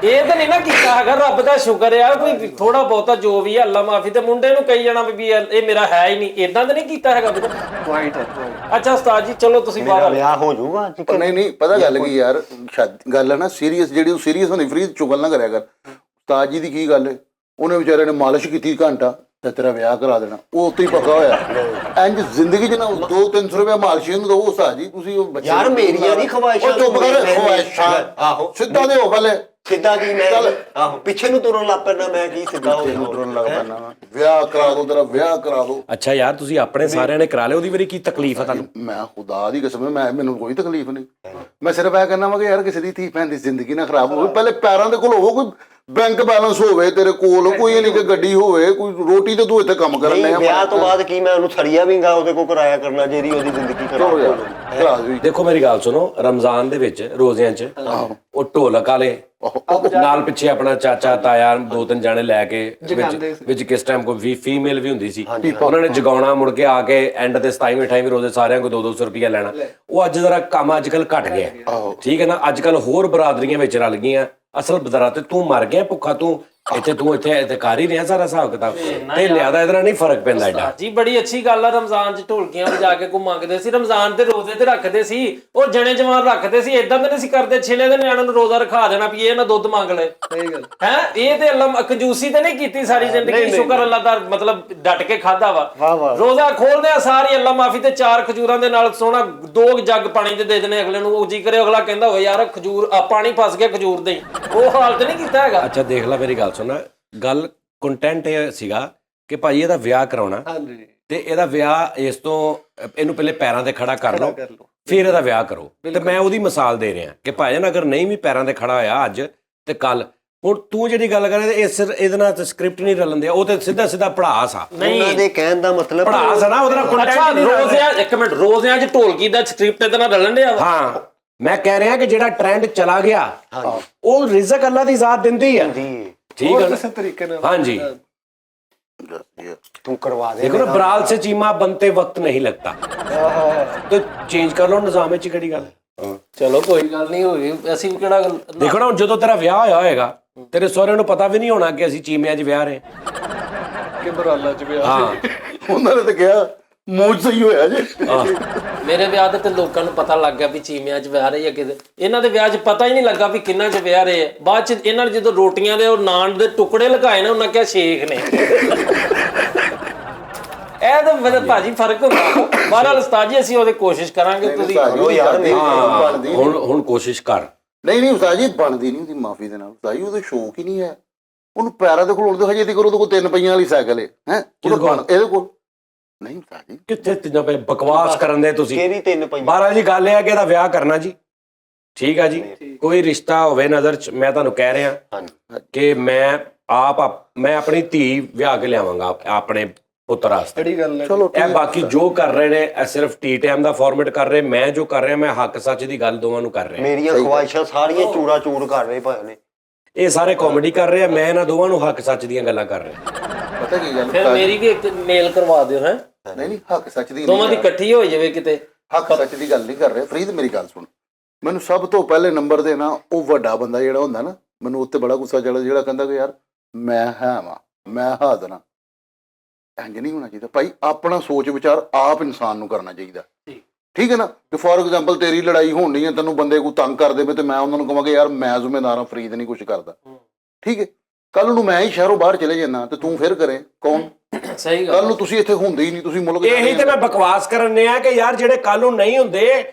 ਇਹ ਤਾਂ ਨਹੀਂ ਨਾ ਕੀਤਾ ਹੈਗਾ। ਰੱਬ ਦਾ ਸ਼ੁਕਰ ਆ, ਕੋਈ ਥੋੜਾ ਬਹੁਤਾ ਜੋ ਵੀ ਹੈ ਅੱਲਾ ਮਾਫੀ। ਤੇ ਮੁੰਡੇ ਨੂੰ ਕਹੀ ਜਾਣਾ ਵੀ ਇਹ ਮੇਰਾ ਹੈ ਹੀ ਨਹੀਂ, ਏਦਾਂ ਤਾਂ ਨਹੀਂ ਕੀਤਾ ਹੈਗਾ। ਅੱਛਾ ਉਸਤਾਦ ਜੀ, ਚਲੋ ਤੁਸੀਂ ਬਾਹਰ। ਵਿਆਹ ਹੋ ਜਾਊਗਾ ਅੱਜ? ਨਹੀਂ ਪਤਾ ਗੱਲ ਕੀ ਯਾਰ, ਗੱਲ ਹੈ ਨਾ ਸੀਰੀਅਸ, ਜਿਹੜੀ ਉਹ ਸੀਰੀਅਸ ਹੁੰਦੀ ਫਰੀਦ ਚੁਗਲ ਨਾ ਕਰਿਆ ਕਰ। ਉਸਤਾਦ ਜੀ ਦੀ ਕੀ ਗੱਲ ਹੈ, ਉਹਨੇ ਵਿਚਾਰੇ ਨੇ ਮਾਲਿਸ਼ ਕੀਤੀ ਘੰਟਾ ਤੇ ਤੇਰਾ ਵਿਆਹ ਕਰਾ ਦੇਣਾ, ਉਹ ਉੱਤੇ ਹੀ ਪੱਕਾ ਹੋਇਆ। ਇੰਜ ਜ਼ਿੰਦਗੀ 'ਚ ਨਾ 200-300 ਰੁਪਏ ਮਾਲਿਸ਼ ਨੂੰ ਦੋ। ਉਸਤਾਦ ਜੀ ਤੁਸੀਂ ਉਹ ਬੱਚੇ ਯਾਰ ਮੇਰੀਆਂ ਨਹੀਂ ਖਵਾਇਸ਼ਾਂ। ਉਹ ਚੁੱਪ ਕਰ, ਖਵਾਇਸ਼ਾਂ ਆਹੋ ਸਿੱਧਾ ਦੇ ਹੋ ਪਹਿਲੇ। ਸਿੱਧਾ ਕੀ ਮੈਂ ਆਹੋ ਪਿੱਛੇ ਨੂੰ ਤੁਰਨ ਲੱਗ ਪੈਣਾ, ਮੈਂ ਕੀ ਸਿੱਧਾ ਹੋ ਤੁਰਨ ਲੱਗ ਪੈਣਾ। ਵਿਆਹ ਕਰਾ ਦੋ, ਤੇਰਾ ਵਿਆਹ ਕਰਾ ਦੋ। ਅੱਛਾ ਯਾਰ ਤੁਸੀਂ ਆਪਣੇ ਸਾਰਿਆਂ ਨੇ ਕਰਾ ਲਿਆ, ਉਹਦੀ ਵਾਰੀ ਕੀ ਤਕਲੀਫ ਆ ਤੁਹਾਨੂੰ? ਮੈਂ ਖੁਦਾ ਦੀ ਕਸਮ, ਮੈਨੂੰ ਕੋਈ ਤਕਲੀਫ ਨਹੀਂ। ਮੈਂ ਸਿਰਫ ਇਹ ਕਹਿਣਾ ਵਾ ਕਿ ਯਾਰ ਕਿਸੇ ਦੀ ਧੀ ਭੈਣ ਦੀ ਜ਼ਿੰਦਗੀ ਨਾ ਖਰਾਬ ਹੋਵੇ। ਪਹਿਲੇ ਪੈਰਾਂ ਦੇ ਕੋਲ ਹੋਵੋ, ਕੋਈ ਬੈਂਕ ਬੈਲੈਂਸ ਹੋਵੇ ਤੇਰੇ ਕੋਲ, ਕੋਈ ਨਹੀਂ ਕਿ ਗੱਡੀ ਹੋਵੇ, ਕੋਈ ਰੋਟੀ ਤੇ ਤੂੰ ਇੱਥੇ ਕੰਮ ਕਰਨ ਨਹੀਂ। ਵਿਆਹ ਤੋਂ ਬਾਅਦ ਕੀ ਮੈਂ ਉਹਨੂੰ ਥੜੀਆ ਵੀਂਗਾ ਉਹਦੇ ਕੋਲ ਕਰਾਇਆ ਕਰਨਾ ਜਿਹੜੀ ਉਹਦੀ ਜ਼ਿੰਦਗੀ ਕਰਾ ਦੇ। ਦੇਖੋ ਮੇਰੀ ਗੱਲ ਸੁਣੋ, ਰਮਜ਼ਾਨ ਦੇ ਵਿੱਚ ਰੋਜ਼ਿਆਂ 'ਚ ਉਹ ਢੋਲਕ ਵਾਲੇ ਨਾਲ ਪਿੱਛੇ ਆਪਣਾ ਚਾਚਾ ਤਾਇਆ 2-3 ਜਾਣੇ ਲੈ ਕੇ ਵਿੱਚ ਕਿਸ ਟਾਈਮ ਕੋਈ ਫੀਮੇਲ ਵੀ ਹੁੰਦੀ ਸੀ, ਉਹਨਾਂ ਨੇ ਜਗਾਉਣਾ, ਮੁੜ ਕੇ ਆ ਕੇ ਐਂਡ ਤੇ 27ਵੇਂ ਰੋਜ਼ੇ ਸਾਰਿਆਂ ਕੋਲ 200 ਰੁਪਇਆ ਲੈਣਾ। ਉਹ ਅੱਜ ਜ਼ਰਾ ਕੰਮ ਅੱਜ ਕੱਲ ਘਟ ਗਿਆ, ਠੀਕ ਹੈ ਨਾ? ਅੱਜ ਕੱਲ ਹੋਰ ਬਰਾਦਰੀਆਂ ਵਿੱਚ ਰਲ ਗਈਆਂ। ਅਸਲ ਬਦਰਾ ਤੇ ਤੂੰ ਮਰ ਗਿਆ ਭੁੱਖਾ, ਤੂੰ ਇੱਥੇ ਕਰ ਹੀ ਰਿਹਾ ਸਾਰਾ ਹਿਸਾਬ ਕਿਤਾਬ ਤੇ ਲਿਆਦਾ। ਇਹਦੇ ਨਾਲ ਨਹੀਂ ਫਰਕ ਪੈਂਦਾ ਏਡਾ ਜੀ। ਬੜੀ ਅੱਛੀ ਗੱਲ ਆ, ਰਮਜ਼ਾਨ 'ਚ ਢੋਲਕੀਆਂ ਵਜਾ ਕੇ ਕੋ ਮੰਗਦੇ ਸੀ, ਰਮਜ਼ਾਨ ਦੇ ਰੋਜ਼ੇ ਤੇ ਰੱਖਦੇ ਸੀ, ਉਹ ਜਣੇ ਜਵਾਨ ਰੱਖਦੇ ਸੀ। ਏਦਾਂ ਤਾਂ ਨਹੀਂ ਸੀ ਕਰਦੇ ਛਿਲੇ ਦੇ ਨਿਆਣਿਆਂ ਨੂੰ ਰੋਜ਼ਾ ਰਖਾ ਦੇਣਾ ਵੀ ਇਹ ਨਾ ਦੁੱਧ ਮੰਗ ਲੈ। ਸਹੀ ਗੱਲ ਹੈ ਇਹ ਤੇ ਅੱਲਾ ਕੰਜੂਸੀ ਤੇ ਨਹੀਂ ਕੀਤੀ ਸਾਰੀ ਜ਼ਿੰਦਗੀ। ਸ਼ੁਕਰ ਅੱਲਾ ਦਾ, ਮਤਲਬ ਡਟ ਕੇ ਖਾਦਾ ਵਾ। ਰੋਜ਼ਾ ਖੋਲਦੇ ਆ ਸਾਰੀ ਅੱਲਾ ਮਾਫੀ ਤੇ 4 ਖਜੂਰਾਂ ਦੇ ਨਾਲ ਸੋਹਣਾ 2 ਜੱਗ ਪਾਣੀ ਦੇ ਦੇਣੇ ਅਗਲੇ ਨੂੰ। ਉਹ ਜੀ ਕਰੇ ਅਗਲਾ ਕਹਿੰਦਾ ਹੋਵੇ ਯਾਰ ਖਜੂਰ ਪਾਣੀ ਫਸ ਗਿਆ ਖਜੂਰ ਦੇ, ਉਹ ਹਾਲਤ ਨਹੀਂ ਕੀਤਾ ਹੈਗਾ। ਅੱਛਾ ਦੇਖ ਲੈ ਮੇਰੀ ਗੱਲ ਸੁਣ, ਗੱਲ ਕੰਟੈਂਟ ਇਹ ਸੀਗਾ ਕਿ ਭਾਈ ਇਹਦਾ ਵਿਆਹ ਕਰਾਉਣਾ ਤੇ ਇਹਦਾ ਵਿਆਹ ਇਸ ਤੋਂ ਇਹਨੂੰ ਪਹਿਲੇ ਪੈਰਾਂ ਤੇ ਖੜਾ ਕਰ ਲਓ, ਫਿਰ ਇਹਦਾ ਵਿਆਹ ਕਰੋ। ਤੇ ਮੈਂ ਉਹਦੀ ਮਿਸਾਲ ਦੇ ਰਿਹਾ ਕਿ ਭਾਈਜਾਨ ਅਗਰ ਨਹੀਂ ਵੀ ਪੈਰਾਂ ਤੇ ਖੜਾ ਹੋਇਆ ਅੱਜ ਤੇ ਕੱਲ, ਹੁਣ ਤੂੰ ਜਿਹੜੀ ਗੱਲ ਕਰ ਰਿਹਾ ਇਹਦੇ ਨਾਲ ਸਕ੍ਰਿਪਟ ਨਹੀਂ ਰਲਣ ਦਿਆ। ਉਹ ਤੇ ਸਿੱਧਾ ਪੜਾਸ ਆ। ਉਹਨਾਂ ਦੇ ਕਹਿਣ ਦਾ ਮਤਲਬ ਪੜਾਸ ਆ ਨਾ, ਉਹਦੇ ਨਾਲ ਕੰਟੈਂਟ ਰੋਜ਼ਿਆਂ 1 ਮਿੰਟ ਰੋਜ਼ਿਆਂ 'ਚ ਢੋਲਕੀ ਦਾ ਸਕ੍ਰਿਪਟ ਇਹਦੇ ਨਾਲ ਰਲਣ ਡਿਆ। ਹਾਂ ਮੈਂ ਕਹਿ ਰਿਹਾ ਕਿ ਜਿਹੜਾ ਟ੍ਰੈਂਡ ਚਲਾ ਗਿਆ ਉਹ ਰਿਜ਼ਕ ਅੱਲਾ ਦੀ ਜ਼ਾਤ ਦਿੰਦੀ ਹੈ, ਠੀਕ ਹੈ ਕਿਸੇ ਤਰੀਕੇ ਨਾਲ। ਹਾਂਜੀ ਤੂੰ ਕਰਵਾ ਦੇ। देखो ना, बराल से चीमा बनते वक्त नहीं लगता, तो चेंज कर लो निजाम ਵਿੱਚ ਕਿਹੜੀ ਗੱਲ। ਚਲੋ ਕੋਈ ਗੱਲ ਨਹੀਂ ਹੋਈ, ਅਸੀਂ ਕਿਹੜਾ ਦੇਖੋ ਨਾ, ਜਦੋਂ ਤੇਰਾ ਵਿਆਹ ਹੋਇਆ ਹੋਏਗਾ ਤੇਰੇ ਸਹੁਰੇ ਨੂੰ ਪਤਾ ਵੀ ਨਹੀਂ ਹੋਣਾ ਕਿ ਅਸੀਂ ਚੀਮਿਆਂ 'ਚ ਵਿਆਹ ਰਹੇ ਕਿ ਬਰਾਲਾ 'ਚ ਵਿਆਹ। ਹਾਂ ਉਹਨਾਂ ਨੇ ਤਾਂ ਕਿਹਾ ਮੂੰਹ ਸਹੀ ਹੋਇਆ ਜੀ। ਮੇਰੇ ਵਿਆਹ ਤੇ ਲੋਕਾਂ ਨੂੰ ਪਤਾ ਲੱਗ ਗਿਆ ਵੀ ਚੀਮਿਆਂ 'ਚ ਵਿਆਹ ਰਹੇ ਆ ਕਿਤੇ। ਇਹਨਾਂ ਦੇ ਵਿਆਹ 'ਚ ਪਤਾ ਹੀ ਨਹੀਂ ਲੱਗਾ ਵੀ ਕਿੰਨਾਂ 'ਚ ਵਿਆਹ ਰਹੇ ਆ। ਬਾਅਦ 'ਚ ਇਹਨਾਂ ਨੇ ਜਦੋਂ ਰੋਟੀਆਂ ਦੇ ਉਹ ਨਾਨ ਦੇ ਟੁਕੜੇ ਲਗਾਏ ਨਾ, ਉਹਨਾਂ ਕਿਹਾ ਸ਼ੇਖ ਨੇ। ਇਹ ਤਾਂ ਮਤਲਬ ਭਾਜੀ ਫਰਕ ਹੁੰਦਾ। ਬਹਰਾਲ ਉਸਤਾਦ ਜੀ ਅਸੀਂ ਉਹਦੇ ਕੋਸ਼ਿਸ਼ ਕਰਾਂਗੇ। ਤੁਸੀਂ ਉਹ ਯਾਰ ਮੇਰੀ ਬਣਦੀ ਹੁਣ ਕੋਸ਼ਿਸ਼ ਕਰ। ਨਹੀਂ ਉਸਤਾਦ ਜੀ ਬਣਦੀ ਨਹੀਂ ਉਹਦੀ ਮਾਫੀ ਦੇ ਨਾਲ। ਉਸਤਾਦ ਜੀ ਉਹਦੇ ਸ਼ੌਕ ਹੀ ਨਹੀਂ ਹੈ ਉਹਨੂੰ ਪੈਰਾਂ ਦੇ ਖਲੋਣ ਦੇ। ਹਜੇ ਤੇ ਕਰੋ ਉਹਦੇ ਕੋਲ 3 ਪਹੀਆਂ ਵਾਲੀ ਸਾਈਕਲ ਹੈ ਇਹਦੇ ਕੋਲ ਨਹੀਂ ਉਸਤਾਦ ਜੀ। ਕਿੱਥੇ ਤਿੰਨਾਂ ਪਏ ਬਕਵਾਸ ਕਰਨ ਦੇ ਤੁਸੀਂ। ਕਿਹੜੀ 3 ਪਈ? ਬਾਰਾ ਜੀ ਗੱਲ ਇਹ ਹੈ ਕਿ ਇਹਦਾ ਵਿਆਹ ਕਰਨਾ ਜੀ, ਠੀਕ ਆ ਜੀ। ਕੋਈ ਰਿਸ਼ਤਾ ਹੋਵੇ ਨਜ਼ਰ 'ਚ, ਮੈਂ ਤੁਹਾਨੂੰ ਕਹਿ ਰਿਹਾ ਕਿ ਮੈਂ ਆਪਣੀ ਧੀ ਵਿਆਹ ਕੇ ਲਿਆਵਾਂਗਾ ਆਪਣੇ ਪੁੱਤਰ ਵਾਸਤੇ। ਕਿਹੜੀ ਗੱਲ ਹੈ? ਚਲੋ ਇਹ ਬਾਕੀ ਜੋ ਕਰ ਰਹੇ ਨੇ ਇਹ ਸਿਰਫ ਟੀ ਟਾਈਮ ਦਾ ਫਾਰਮੈਟ ਕਰ ਰਹੇ। ਮੈਂ ਜੋ ਕਰ ਰਿਹਾ ਮੈਂ ਹੱਕ ਸੱਚ ਦੀ ਗੱਲ ਦੋਵਾਂ ਨੂੰ ਕਰ ਰਿਹਾ। ਮੇਰੀਆਂ ਖਵਾਇਸ਼ਾਂ ਸਾਰੀਆਂ ਚੂੜਾ ਚੂੜ ਕਰ ਰਹੇ ਭਾਈ ਨੇ। ਇਹ ਸਾਰੇ ਕਾਮੇਡੀ ਕਰ ਰਹੇ ਆ, ਮੈਂ ਇਹਨਾਂ ਦੋਵਾਂ ਨੂੰ ਹੱਕ ਸੱਚ ਦੀਆਂ ਗੱਲਾਂ ਕਰ ਰਿਹਾ। ਪਤਾ ਕੀ ਗੱਲ ਫਿਰ ਮੇਰੀ ਵੀ ਇੱਕ ਮੇਲ ਕਰਵਾ ਦਿਓ ਹੈ, ਨਹੀਂ ਹੱਕ ਸੱਚ ਦੀ ਦੋਵਾਂ ਦੀ ਇਕੱਠੀ ਹੋ ਜਾਵੇ ਕਿਤੇ। ਹੱਕ ਸੱਚ ਦੀ ਗੱਲ ਨਹੀਂ ਕਰ ਰਹੇ ਫਰੀਦ। ਮੇਰੀ ਗੱਲ ਸੁਣ, ਮੈਨੂੰ ਸਭ ਤੋਂ ਪਹਿਲੇ ਨੰਬਰ ਤੇ ਨਾ ਉਹ ਵੱਡਾ ਬੰਦਾ ਜਿਹੜਾ ਹੁੰਦਾ ਨਾ, ਮੈਨੂੰ ਉੱਤੇ ਬੜਾ ਗੁੱਸਾ ਚੜਦਾ ਜਿਹੜਾ ਕਹਿੰਦਾ ਕਿ ਯਾਰ ਮੈਂ ਮੈਂ ਹਾਦਨਾ। ਇੰਜ ਨਹੀਂ ਹੋਣਾ ਚਾਹੀਦਾ ਭਾਈ। ਆਪਣਾ ਸੋਚ ਵਿਚਾਰ ਆਪ ਇਨਸਾਨ ਨੂੰ ਕਰਨਾ ਚਾਹੀਦਾ, ਠੀਕ ਹੈ ਨਾ। ਕਿ ਫੋਰ ਐਗਜ਼ਾਮਪਲ ਤੇਰੀ ਲੜਾਈ ਹੋਣੀ ਹੈ, ਤੈਨੂੰ ਬੰਦੇ ਕੋਈ ਤੰਗ ਕਰ ਦੇਵੇ ਤੇ ਮੈਂ ਉਹਨਾਂ ਨੂੰ ਕਹਾਂਗਾ ਯਾਰ ਮੈਂ ਜ਼ਿੰਮੇਦਾਰ ਹਾਂ, ਫਰੀਦ ਨਹੀਂ ਕੁਝ ਕਰਦਾ, ਠੀਕ ਹੈ। ਕੱਲ ਨੂੰ ਮੈਂ ਹੀ ਸ਼ਹਿਰੋਂ ਬਾਹਰ ਚਲੇ ਜਾਣਾ ਤੇ ਤੂੰ ਫਿਰ ਕਰੇ ਕੌਣ? ਸਹੀ ਗੱਲ। ਕੱਲ ਨੂੰ ਤੁਸੀਂ ਇੱਥੇ ਹੁੰਦੇ ਹੀ ਨਹੀਂ, ਤੁਸੀਂ ਮੁਲਕ ਇਹੀ ਤੇ ਮੈਂ ਬਕਵਾਸ ਕਰਨੇ ਆ ਕਿ ਯਾਰ ਜਿਹੜੇ ਕੱਲ ਨੂੰ ਨਹੀਂ ਹੁੰਦੇ,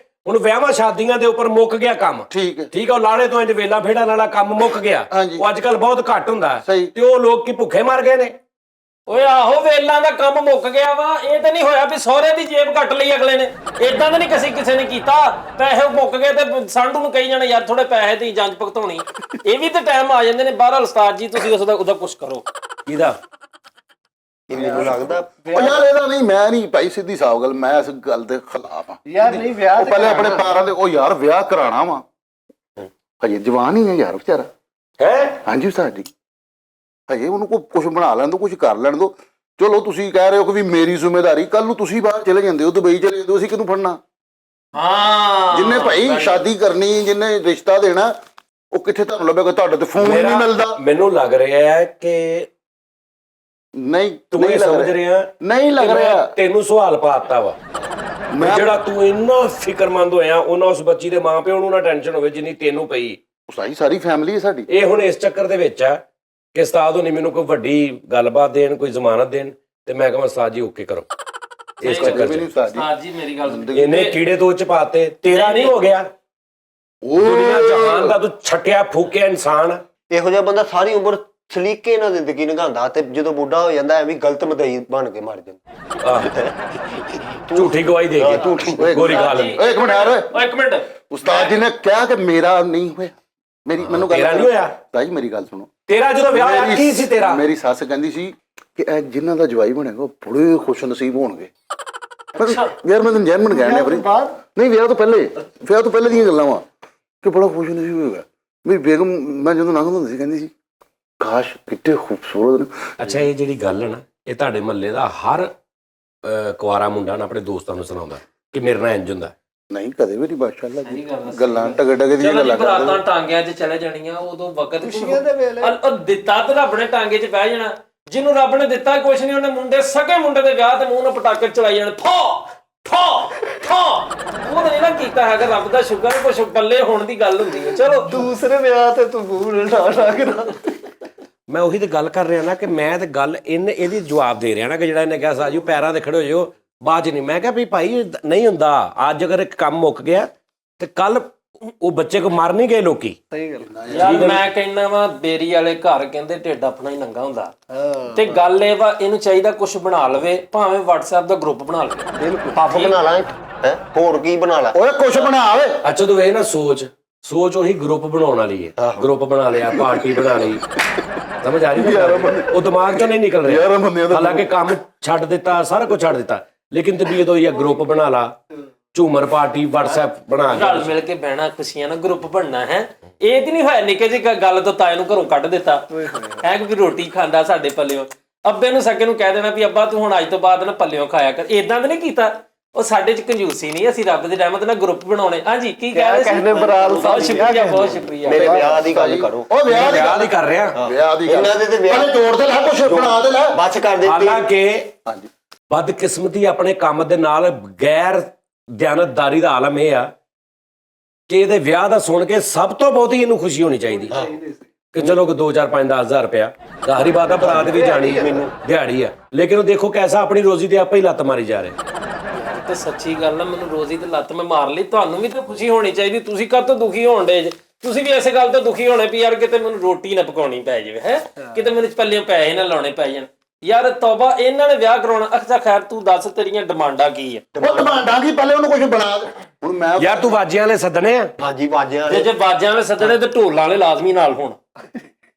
ਹੁਣ ਵਿਆਹਾਂ ਸ਼ਾਦੀਆਂ ਦੇ ਉੱਪਰ ਮੁੱਕ ਗਿਆ ਕੰਮ, ਠੀਕ ਹੈ। ਠੀਕ ਆ। ਉਹ ਲਾੜੇ ਤੋਂ ਇੰਜ ਵੇਲਾ ਫੇੜਾਂ ਵਾਲਾ ਕੰਮ ਮੁੱਕ ਗਿਆ। ਹਾਂਜੀ। ਉਹ ਅੱਜ ਕੱਲ ਬਹੁਤ ਘੱਟ ਹੁੰਦਾ ਸਹੀ। ਤੇ ਉਹ ਲੋਕ ਕੀ ਭੁੱਖੇ ਮਰ ਗਏ ਨੇ? ਓਏ ਆਹੋ ਵੇਲਾਂ ਦਾ ਕੰਮ ਮੁੱਕ ਗਿਆ ਵਾ। ਇਹ ਤਾਂ ਨਹੀਂ ਹੋਇਆ ਵੀ ਸਹੁਰੇ ਦੀ ਜੇਬ ਕੱਟ ਲਈ ਅਗਲੇ ਨੇ। ਏਦਾਂ ਤਾਂ ਨਹੀਂ ਕਿਸੇ ਨੇ ਕੀਤਾ। ਪੈਸੇ ਮੁੱਕ ਗਏ ਤੇ ਸੰਧੂ ਨੂੰ ਕਹੀ ਜਾਣਾ ਯਾਰ ਥੋੜੇ ਪੈਸੇ ਦੀ ਜੰਜ ਭੁਗਤਾਉਣੀ। ਇਹ ਵੀ ਤਾਂ ਟਾਈਮ ਆ ਜਾਂਦੇ ਨੇ। ਬਹਰਾਲ ਉਸਤਾਦ ਜੀ ਤੁਸੀਂ ਉਹਦਾ ਕੁਝ ਕਰੋ। ਕਿਹਦਾ? ਮੈਨੂੰ ਲੱਗਦਾ ਉਹ ਯਾਰ ਇਹਦਾ ਨਹੀਂ, ਮੈਂ ਨਹੀਂ ਭਾਈ ਸਿੱਧੀ ਸਾਫ਼ ਗੱਲ, ਮੈਂ ਇਸ ਗੱਲ ਦੇ ਖਿਲਾਫ ਆ। ਯਾਰ ਨਹੀਂ ਵਿਆਹ ਉਹ ਪਹਿਲੇ ਆਪਣੇ ਪੈਰਾਂ ਦੇ ਉਹ ਯਾਰ ਵਿਆਹ ਕਰਾਣਾ ਵਾ। ਹਜੇ ਜਵਾਨ ਹੀ ਹੈ ਯਾਰ ਵਿਚਾਰਾ। ਹੈ ਹਾਂਜੀ ਉਸਤਾਦ ਜੀ, ਹਜੇ ਉਹਨੂੰ ਕੁਝ ਬਣਾ ਲੈਣ ਦੋ, ਕੁਝ ਕਰ ਲੈਣ ਦੋ। ਚਲੋ ਤੁਸੀਂ ਕਹਿ ਰਹੇ ਹੋ ਕਿ ਵੀ ਮੇਰੀ ਜ਼ਿੰਮੇਵਾਰੀ, ਕੱਲ ਨੂੰ ਤੁਸੀਂ ਬਾਹਰ ਚਲੇ ਜਾਂਦੇ ਹੋ, ਦੁਬਈ ਚਲੇ ਜਾਂਦੇ ਹੋ, ਅਸੀਂ ਕਿਹਨੂੰ ਫੜਨਾ? ਹਾਂ, ਜਿੰਨੇ ਭਾਈ ਸ਼ਾਦੀ ਕਰਨੀ, ਜਿੰਨੇ ਰਿਸ਼ਤਾ ਦੇਣਾ, ਉਹ ਕਿੱਥੇ ਤੁਹਾਨੂੰ ਲੱਭੇਗਾ? ਤੁਹਾਡੇ ਤੇ ਫੋਨ ਹੀ ਨਹੀਂ ਮਿਲਦਾ। ਮੈਨੂੰ ਲੱਗ ਰਿਹਾ ਹੈ ਕਿ ਨਹੀਂ ਤੂੰ ਨਹੀਂ ਇਹ ਲੱਗ ਸਮਝ ਰਿਹਾ, ਰਿਹਾ ਨਹੀਂ ਲੱਗ ਰਿਹਾ। ਤੈਨੂੰ ਸਵਾਲ ਪਾਤਾ ਵਾ ਜਿਹੜਾ ਤੂੰ ਇੰਨਾ ਫਿਕਰਮੰਦ ਹੋਇਆ ਉਹਨਾਂ ਉਸ ਬੱਚੀ ਦੇ ਮਾਂ ਪਿਓ ਨੂੰ ਨਾ ਟੈਨਸ਼ਨ ਹੋਵੇ ਜਿੰਨੀ ਤੈਨੂੰ ਪਈ। ਸਾਰੀ ਫੈਮਿਲੀ ਹੈ ਸਾਡੀ। ਇਹ ਹੁਣ ਇਸ ਚੱਕਰ ਦੇ ਵਿੱਚ ਆ ਕਿ ਉਸਤਾਦ ਹੋਣੀ ਮੈਨੂੰ ਕੋਈ ਵੱਡੀ ਗੱਲਬਾਤ ਦੇਣ, ਕੋਈ ਜ਼ਮਾਨਤ ਦੇਣ ਤੇ ਮੈਂ ਕਹਾਂ ਉਸਤਾਦ ਜੀ ਓਕੇ ਕਰੋ। ਇਸ ਚੱਕਰ ਵੀ ਨਹੀਂ ਚ ਉਸਤਾਦ ਜੀ। ਹਾਂ ਜੀ ਮੇਰੀ ਗੱਲ ਸੁਣ। ਇਹਨੇ ਕੀੜੇ ਤੋਂ ਚ ਪਾਤੇ। ਤੇਰਾ ਨਹੀਂ ਹੋ ਗਿਆ। ਉਹ ਦੁਨੀਆ ਜਹਾਨ ਦਾ ਤੂੰ ਛੱਟਿਆ ਫੂਕਿਆ ਇਨਸਾਨ। ਇਹੋ ਜਿਹਾ ਬੰਦਾ ਸਾਰੀ ਉਮਰ ਸਲੀਕੇ ਨਾਲ ਜ਼ਿੰਦਗੀ ਨਿਭਾਉਂਦਾ ਤੇ ਜਦੋਂ ਬੁੱਢਾ ਹੋ ਜਾਂਦਾ ਐਵੇਂ ਗਲਤ ਮਦਈ ਬਣ ਕੇ ਮਰ ਜਾਂਦਾ। ਝੂਠੀ ਗਵਾਹੀ ਦੇ ਕੇ ਗੋਰੀ ਖਾ ਲੈਂਦੀ। ਓਏ ਇੱਕ ਮਿੰਟ ਯਾਰ, ਓਏ ਇੱਕ ਮਿੰਟ। ਉਸਤਾਦ ਜੀ ਨੇ ਕਿਹਾ ਕਿ ਮੇਰਾ ਨਹੀਂ ਹੋਇਆ। ਮੈਨੂੰ ਗੱਲ ਤੇਰਾ ਨਹੀਂ ਹੋਇਆ? ਭਾਈ ਮੇਰੀ ਗੱਲ ਸੁਣੋ। ਤੇਰਾ ਜਦੋਂ ਵਿਆਹ ਹੋਇਆ ਕੀ ਸੀ ਤੇਰਾ? ਮੇਰੀ ਸੱਸ ਕਹਿੰਦੀ ਸੀ ਕਿ ਇਹ ਜਿਨ੍ਹਾਂ ਦਾ ਜਵਾਈ ਬਣੇਗਾ ਉਹ ਬੜੇ ਖੁਸ਼ ਨਸੀਬ ਹੋਣਗੇ। ਪਰ ਯਾਰ ਮੈਂ ਤੈਨੂੰ ਜੈਨੂਇਨ ਕਹਿਣ ਡਿਆ ਫਰੀਦ। ਨਹੀਂ ਵਿਆਹ ਤੋਂ ਪਹਿਲੇ ਦੀਆਂ ਗੱਲਾਂ ਵਾ ਕਿ ਬੜਾ ਖੁਸ਼ ਨਸੀਬ ਹੋਏਗਾ। ਮੇਰੀ ਬੇਗਮ ਮੈਂ ਜਦੋਂ ਲੰਘਦਾ ਹੁੰਦਾ ਸੀ ਕਹਿੰਦੀ ਸੀ ਕਾਸ਼ ਕਿੱਡੇ ਖੂਬਸੂਰਤ ਨੇ। ਅੱਛਾ, ਇਹ ਜਿਹੜੀ ਗੱਲ ਹੈ ਨਾ, ਇਹ ਤੁਹਾਡੇ ਮਹੱਲੇ ਦਾ ਹਰ ਕੁਆਰਾ ਮੁੰਡਾ ਨਾ ਆਪਣੇ ਦੋਸਤਾਂ ਨੂੰ ਸੁਣਾਉਂਦਾ ਕਿ ਮੇਰੇ ਨਾਲ ਇੰਜ ਹੁੰਦਾ। ਨਹੀਂ ਕਦੇ ਵੀ ਨਹੀਂ ਮਾਸ਼ਾਅੱਲਾ ਜੀ। ਗੱਲਾਂ ਟਗੇ ਦੀਆਂ ਚਲੋ ਜੀ ਗੱਲਾਂ ਬਰਾਤਾਂ ਕਰਦੇ। ਟਾਂਗਿਆਂ 'ਚ ਚਲੇ ਜਾਣੀਆਂ ਉਦੋਂ ਵਕਤ ਖੁਸ਼ੀਆਂ ਦੇ ਵੇਲੇ। ਉਹ ਦਿੱਤਾ ਤੇ ਰੱਬ ਨੇ ਟਾਂਗੇ 'ਚ ਬਹਿ ਜਾਣਾ। ਜਿਹਨੂੰ ਰੱਬ ਨੇ ਦਿੱਤਾ ਕੁਛ ਨਹੀਂ, ਉਹਨੇ ਮੁੰਡੇ ਸਕੇ ਮੁੰਡੇ ਦੇ ਵਿਆਹ ਤੇ ਮੂੰਹ ਨਾਲ ਪਟਾਕੇ ਚਲਾਈ ਜਾਣੇ। ਉਹ ਨਹੀਂ ਨਾ ਕੀਤਾ ਹੈਗਾ। ਰੱਬ ਦਾ ਸ਼ੁਕਰ ਹੈ ਕੁਛ ਬੱਲੇ ਹੋਣ ਦੀ ਗੱਲ ਹੁੰਦੀ ਹੈ। ਚਲੋ ਦੂਸਰੇ ਵਿਆਹ ਤੇ ਤੂੰ ਬੂਰ ਢਾ ਕਰਾ। ਮੈਂ ਉਹੀ ਤੇ ਗੱਲ ਕਰ ਰਿਹਾ ਨਾ ਕਿ ਮੈਂ ਤੇ ਗੱਲ ਇਹਦੀ ਜਵਾਬ ਦੇ ਰਿਹਾ ਨਾ ਕਿ ਜਿਹੜਾ ਇਹਨੇ ਕਿਹਾ ਸਾਜੂ ਪੈਰਾਂ ਤੇ ਖੜੇ ਹੋ ਜਾਓ ਬਾਅਦ ਚ ਨਹੀਂ। ਮੈਂ ਕਿਹਾ ਵੀ ਭਾਈ ਨਹੀਂ ਹੁੰਦਾ। ਅੱਜ ਅਗਰ ਇੱਕ ਕੰਮ ਮੁੱਕ ਗਿਆ ਤੇ ਕੱਲ ਉਹ ਬੱਚੇ ਕੋ ਮਰ ਨਹੀਂ ਗਏ ਲੋਕੀ। ਸਹੀ ਗੱਲ। ਯਾਰ ਮੈਂ ਕਹਿੰਦਾ ਵਾ ਬੇਰੀ ਵਾਲੇ ਘਰ ਕਹਿੰਦੇ ਢਿੱਡ ਆਪਣਾ ਹੀ ਨੰਗਾ ਹੁੰਦਾ। ਤੇ ਗੱਲ ਇਹ ਵਾ ਇਹਨੂੰ ਚਾਹੀਦਾ ਕੁਝ ਬਣਾ ਲਵੇ, ਭਾਵੇਂ WhatsApp ਦਾ ਗਰੁੱਪ ਬਣਾ ਲਵੇ। ਬਿਲਕੁਲ ਪੱਪ ਬਣਾ ਲਾ ਹੈ, ਹੋਰ ਕੀ ਬਣਾ ਲਾ। ਓਏ ਕੁਛ ਬਣਾ ਓਏ। ਅੱਛਾ ਤੂੰ ਵੇਖ ਨਾ, ਸੋਚ ਉਹੀ ਗਰੁੱਪ ਬਣਾਉਣ ਵਾਲੀ ਹੈ। ਗਰੁੱਪ ਬਣਾ ਲਿਆ, ਪਾਰਟੀ ਬਣਾ ਲਈ, ਸਮਝ ਆ ਰਹੀ ਹੈ? ਉਹ ਦਿਮਾਗ ਚੋਂ ਨਹੀਂ ਨਿਕਲ ਰਿਹਾ। ਹਾਲਾਂਕਿ ਕੰਮ ਛੱਡ ਦਿੱਤਾ, ਸਾਰਾ ਕੁਝ ਛੱਡ ਦਿੱਤਾ, ਲੇਕਿਨ ਤਬੀਅਤ ਹੋਈ ਹੈ ਗਰੁੱਪ ਬਣਾ ਲਾ, ਝੂਮਰ ਪਾਰਟੀ WhatsApp ਬਣਾ ਰਲ ਮਿਲ ਕੇ ਬਹਿਣਾ, ਖੁਸ਼ੀਆਂ ਨਾਲ ਗਰੁੱਪ ਬਣਨਾ ਹੈ। ਇਹ ਤੇ ਨਹੀਂ ਹੋਇਆ ਨਿੱਕੇ ਜਿਹੀ ਗੱਲ ਤੋਂ ਤਾਏ ਨੂੰ ਘਰੋਂ ਕੱਢ ਦਿੱਤਾ ਹੈ ਕਿ ਰੋਟੀ ਖਾਂਦਾ ਸਾਡੇ ਪੱਲਿਓ। ਅੱਬੇ ਨੂੰ ਸਕੇ ਨੂੰ ਕਹਿ ਦੇਣਾ ਵੀ ਅੱਬਾ ਤੂੰ ਹੁਣ ਅੱਜ ਤੋਂ ਬਾਅਦ ਨਾ ਪੱਲਿਓ ਖਾਇਆ ਕਰ। ਇਦਾਂ ਤਾਂ ਨਹੀਂ ਕੀਤਾ। ਉਹ ਸਾਡੇ ਚ ਕੰਜੂਸੀ ਨਹੀਂ। ਅਸੀਂ ਰੱਬ ਦੀ ਰਹਿਮਤ ਨਾਲ ਗਰੁੱਪ ਬਣਾਉਣੇ। ਹਾਂਜੀ ਕੀ ਕਹਿ ਰਹੇ ਸੀ? ਕਹਿੰਦੇ ਬਰਾਲ ਬਹੁਤ ਸ਼ੁਕਰੀਆ, ਬਹੁਤ ਸ਼ੁਕਰੀਆ। ਮੇਰੇ ਵਿਆਹ ਦੀ ਗੱਲ ਕਰੋ। ਉਹ ਵਿਆਹ ਦੀ ਕਰ ਰਿਹਾ। ਵਿਆਹ ਦੀ ਇਹਨਾਂ ਦੇ ਤੇ ਵਿਆਹ ਜੋੜ ਦੇ ਲੈ, ਕੁਛ ਬਣਾ ਦੇ ਲੈ। ਬਚ ਕਰ ਦਿੱਤੀ। ਹਾਲਾਂਕਿ ਹਾਂਜੀ ਬਦਕਿਸਮਤੀ ਆਪਣੇ ਕੰਮ ਦੇ ਨਾਲ ਗੈਰ ਦਿਆਨਤਦਾਰੀ ਦਾ ਆਲਮ ਇਹ ਆ ਕਿ ਇਹਦੇ ਵਿਆਹ ਦਾ ਸੁਣ ਕੇ ਸਭ ਤੋਂ ਬਹੁਤੀ ਇਹਨੂੰ ਖੁਸ਼ੀ ਹੋਣੀ ਚਾਹੀਦੀ। ਕਿ ਚਲੋ 2 4 5 10 ਹਜ਼ਾਰ ਰੁਪਇਆ ਜ਼ਾਹਰੀ ਬਾਤ ਆ ਬਰਾਤ ਵੀ ਜਾਣੀ ਹੈ ਦਿਹਾੜੀ ਆ ਲੇਕਿਨ ਉਹ ਦੇਖੋ ਕੈਸਾ ਆਪਣੀ ਰੋਜ਼ੀ ਤੇ ਆਪੇ ਹੀ ਲੱਤ ਮਾਰੀ ਜਾ ਰਹੇ ਤੇ ਸੱਚੀ ਗੱਲ ਆ ਮੈਨੂੰ ਰੋਜ਼ੀ ਤੇ ਲੱਤ ਮੈਂ ਮਾਰ ਲਈ ਤੁਹਾਨੂੰ ਵੀ ਤਾਂ ਖੁਸ਼ੀ ਹੋਣੀ ਚਾਹੀਦੀ ਤੁਸੀਂ ਕਦ ਤੋਂ ਦੁਖੀ ਹੋਣ ਡੇ ਤੁਸੀਂ ਵੀ ਐਸੇ ਗੱਲ ਤੋਂ ਦੁਖੀ ਹੋਣੇ ਵੀ ਯਾਰ ਕਿਤੇ ਮੈਨੂੰ ਰੋਟੀ ਨਾ ਪਕਾਉਣੀ ਪੈ ਜਾਵੇ ਹੈ ਕਿਤੇ ਮੈਨੂੰ ਪੱਲਿਓਂ ਪੈਸੇ ਨਾ ਲਾਉਣੇ ਪੈ ਜਾਣ ਯਾਰ ਤੌਬਾ ਇਹਨਾਂ ਨੇ ਵਿਆਹ ਕਰਾਉਣਾ ਅੱਛਾ ਖੈਰ ਤੂੰ ਦੱਸ ਤੇਰੀਆਂ ਡਿਮਾਂਡਾਂ ਕੀ ਆ ਉਹ ਡਿਮਾਂਡਾਂ ਕੀ ਪਹਿਲੇ ਉਹਨੂੰ ਕੁਝ ਬਣਾ ਦੇ ਹੁਣ ਮੈਂ ਯਾਰ ਤੂੰ ਵਾਜਿਆਂ ਵਾਲੇ ਸੱਦਣੇ ਆ ਹਾਂਜੀ ਬਾਜਿਆਂ ਤੇ ਵਾਲੇ ਜੇ ਬਾਜਾਂ ਵਾਲੇ ਸੱਦਣੇ ਤੇ ਢੋਲਾਂ ਵਾਲੇ ਲਾਜ਼ਮੀ ਨਾਲ ਹੋਣ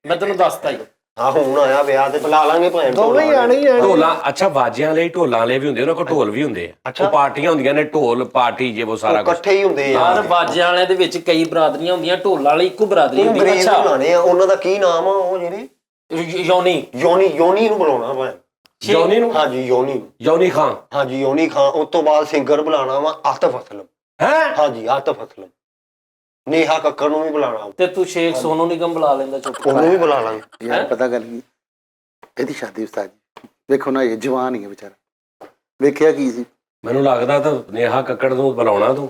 ਮੈਂ ਤੈਨੂੰ ਦੱਸਤਾ ਹੀ ਹਾਂ ਹੁਣ ਆਇਆ ਵਿਆਹ ਤੇ ਬੁਲਾ ਲਾਂਗੇ ਭਾਵੇਂ ਦੋਵੇਂ ਹੀ ਆਣੇ ਹੀ ਆਣੇ ਢੋਲਾਂ ਅੱਛਾ ਵਾਜਿਆਂ ਵਾਲੇ ਢੋਲਾਂ ਵਾਲੇ ਵੀ ਹੁੰਦੇ ਉਹਨਾਂ ਕੋਲ ਢੋਲ ਵੀ ਹੁੰਦੇ ਆ ਉਹ ਪਾਰਟੀਆਂ ਹੁੰਦੀਆਂ ਨੇ ਢੋਲ ਪਾਰਟੀ ਜੇ ਉਹ ਸਾਰਾ ਕੁਝ ਇਕੱਠੇ ਹੀ ਹੁੰਦੇ ਆ ਯਾਰ ਬਾਜਾਂ ਵਾਲੇ ਦੇ ਵਿੱਚ ਕਈ ਬਰਾਦਰੀਆਂ ਹੁੰਦੀਆਂ ਢੋਲਾਂ ਵਾਲੀ ਇੱਕੋ ਬਰਾਦਰੀ ਹੁੰਦੀ ਅੰਗਰੇਜ਼ ਅੱਛਾ ਬੁਲਾਣੇ ਆ ਉਹਨਾਂ ਦਾ ਕੀ ਨਾਮ ਆ ਉਹ ਜਿਹੜੇ ਯੋਨੀ ਯੋਨੀ ਨੂੰ ਬੁਲਾਉਣਾ ਭਾਵੇਂ ਯੋਨੀ ਨੂੰ ਹਾਂਜੀ ਯੋਨੀ ਯੋਨੀ ਖਾਨ ਹਾਂਜੀ ਯੋਨੀ ਖਾਨ ਉਸ ਤੋਂ ਬਾਅਦ ਸਿੰਗਰ ਬੁਲਾਣਾ ਵਾ ਆਤਫ ਅਸਲਮ ਹੈ ਹਾਂਜੀ ਆਤਫ ਅਸਲਮ ਨੇਹਾ ਕੱਕਰ ਨੂੰ ਵੀ ਬੁਲਾਣਾ ਤੇ ਤੂੰ ਸ਼ੇਖ ਸੋਨੂ ਨਿਗਮ ਬੁਲਾ ਲੈਂਦਾ ਚੁੱਪ ਉਹਨੂੰ ਵੀ ਬੁਲਾ ਲਾਂਗੇ ਯਾਰ ਪਤਾ ਗੱਲ ਕੀ ਇਹਦੀ ਸ਼ਾਦੀ ਉਸਤਾਦ ਜੀ ਵੇਖੋ ਨਾ ਇਹ ਜਵਾਨ ਹੀ ਹੈ ਵਿਚਾਰਾ ਵੇਖਿਆ ਕੀ ਸੀ ਮੈਨੂੰ ਲੱਗਦਾ ਤਾਂ ਨੇਹਾ ਕੱਕੜ ਨੂੰ ਬੁਲਾਉਣਾ ਤੂੰ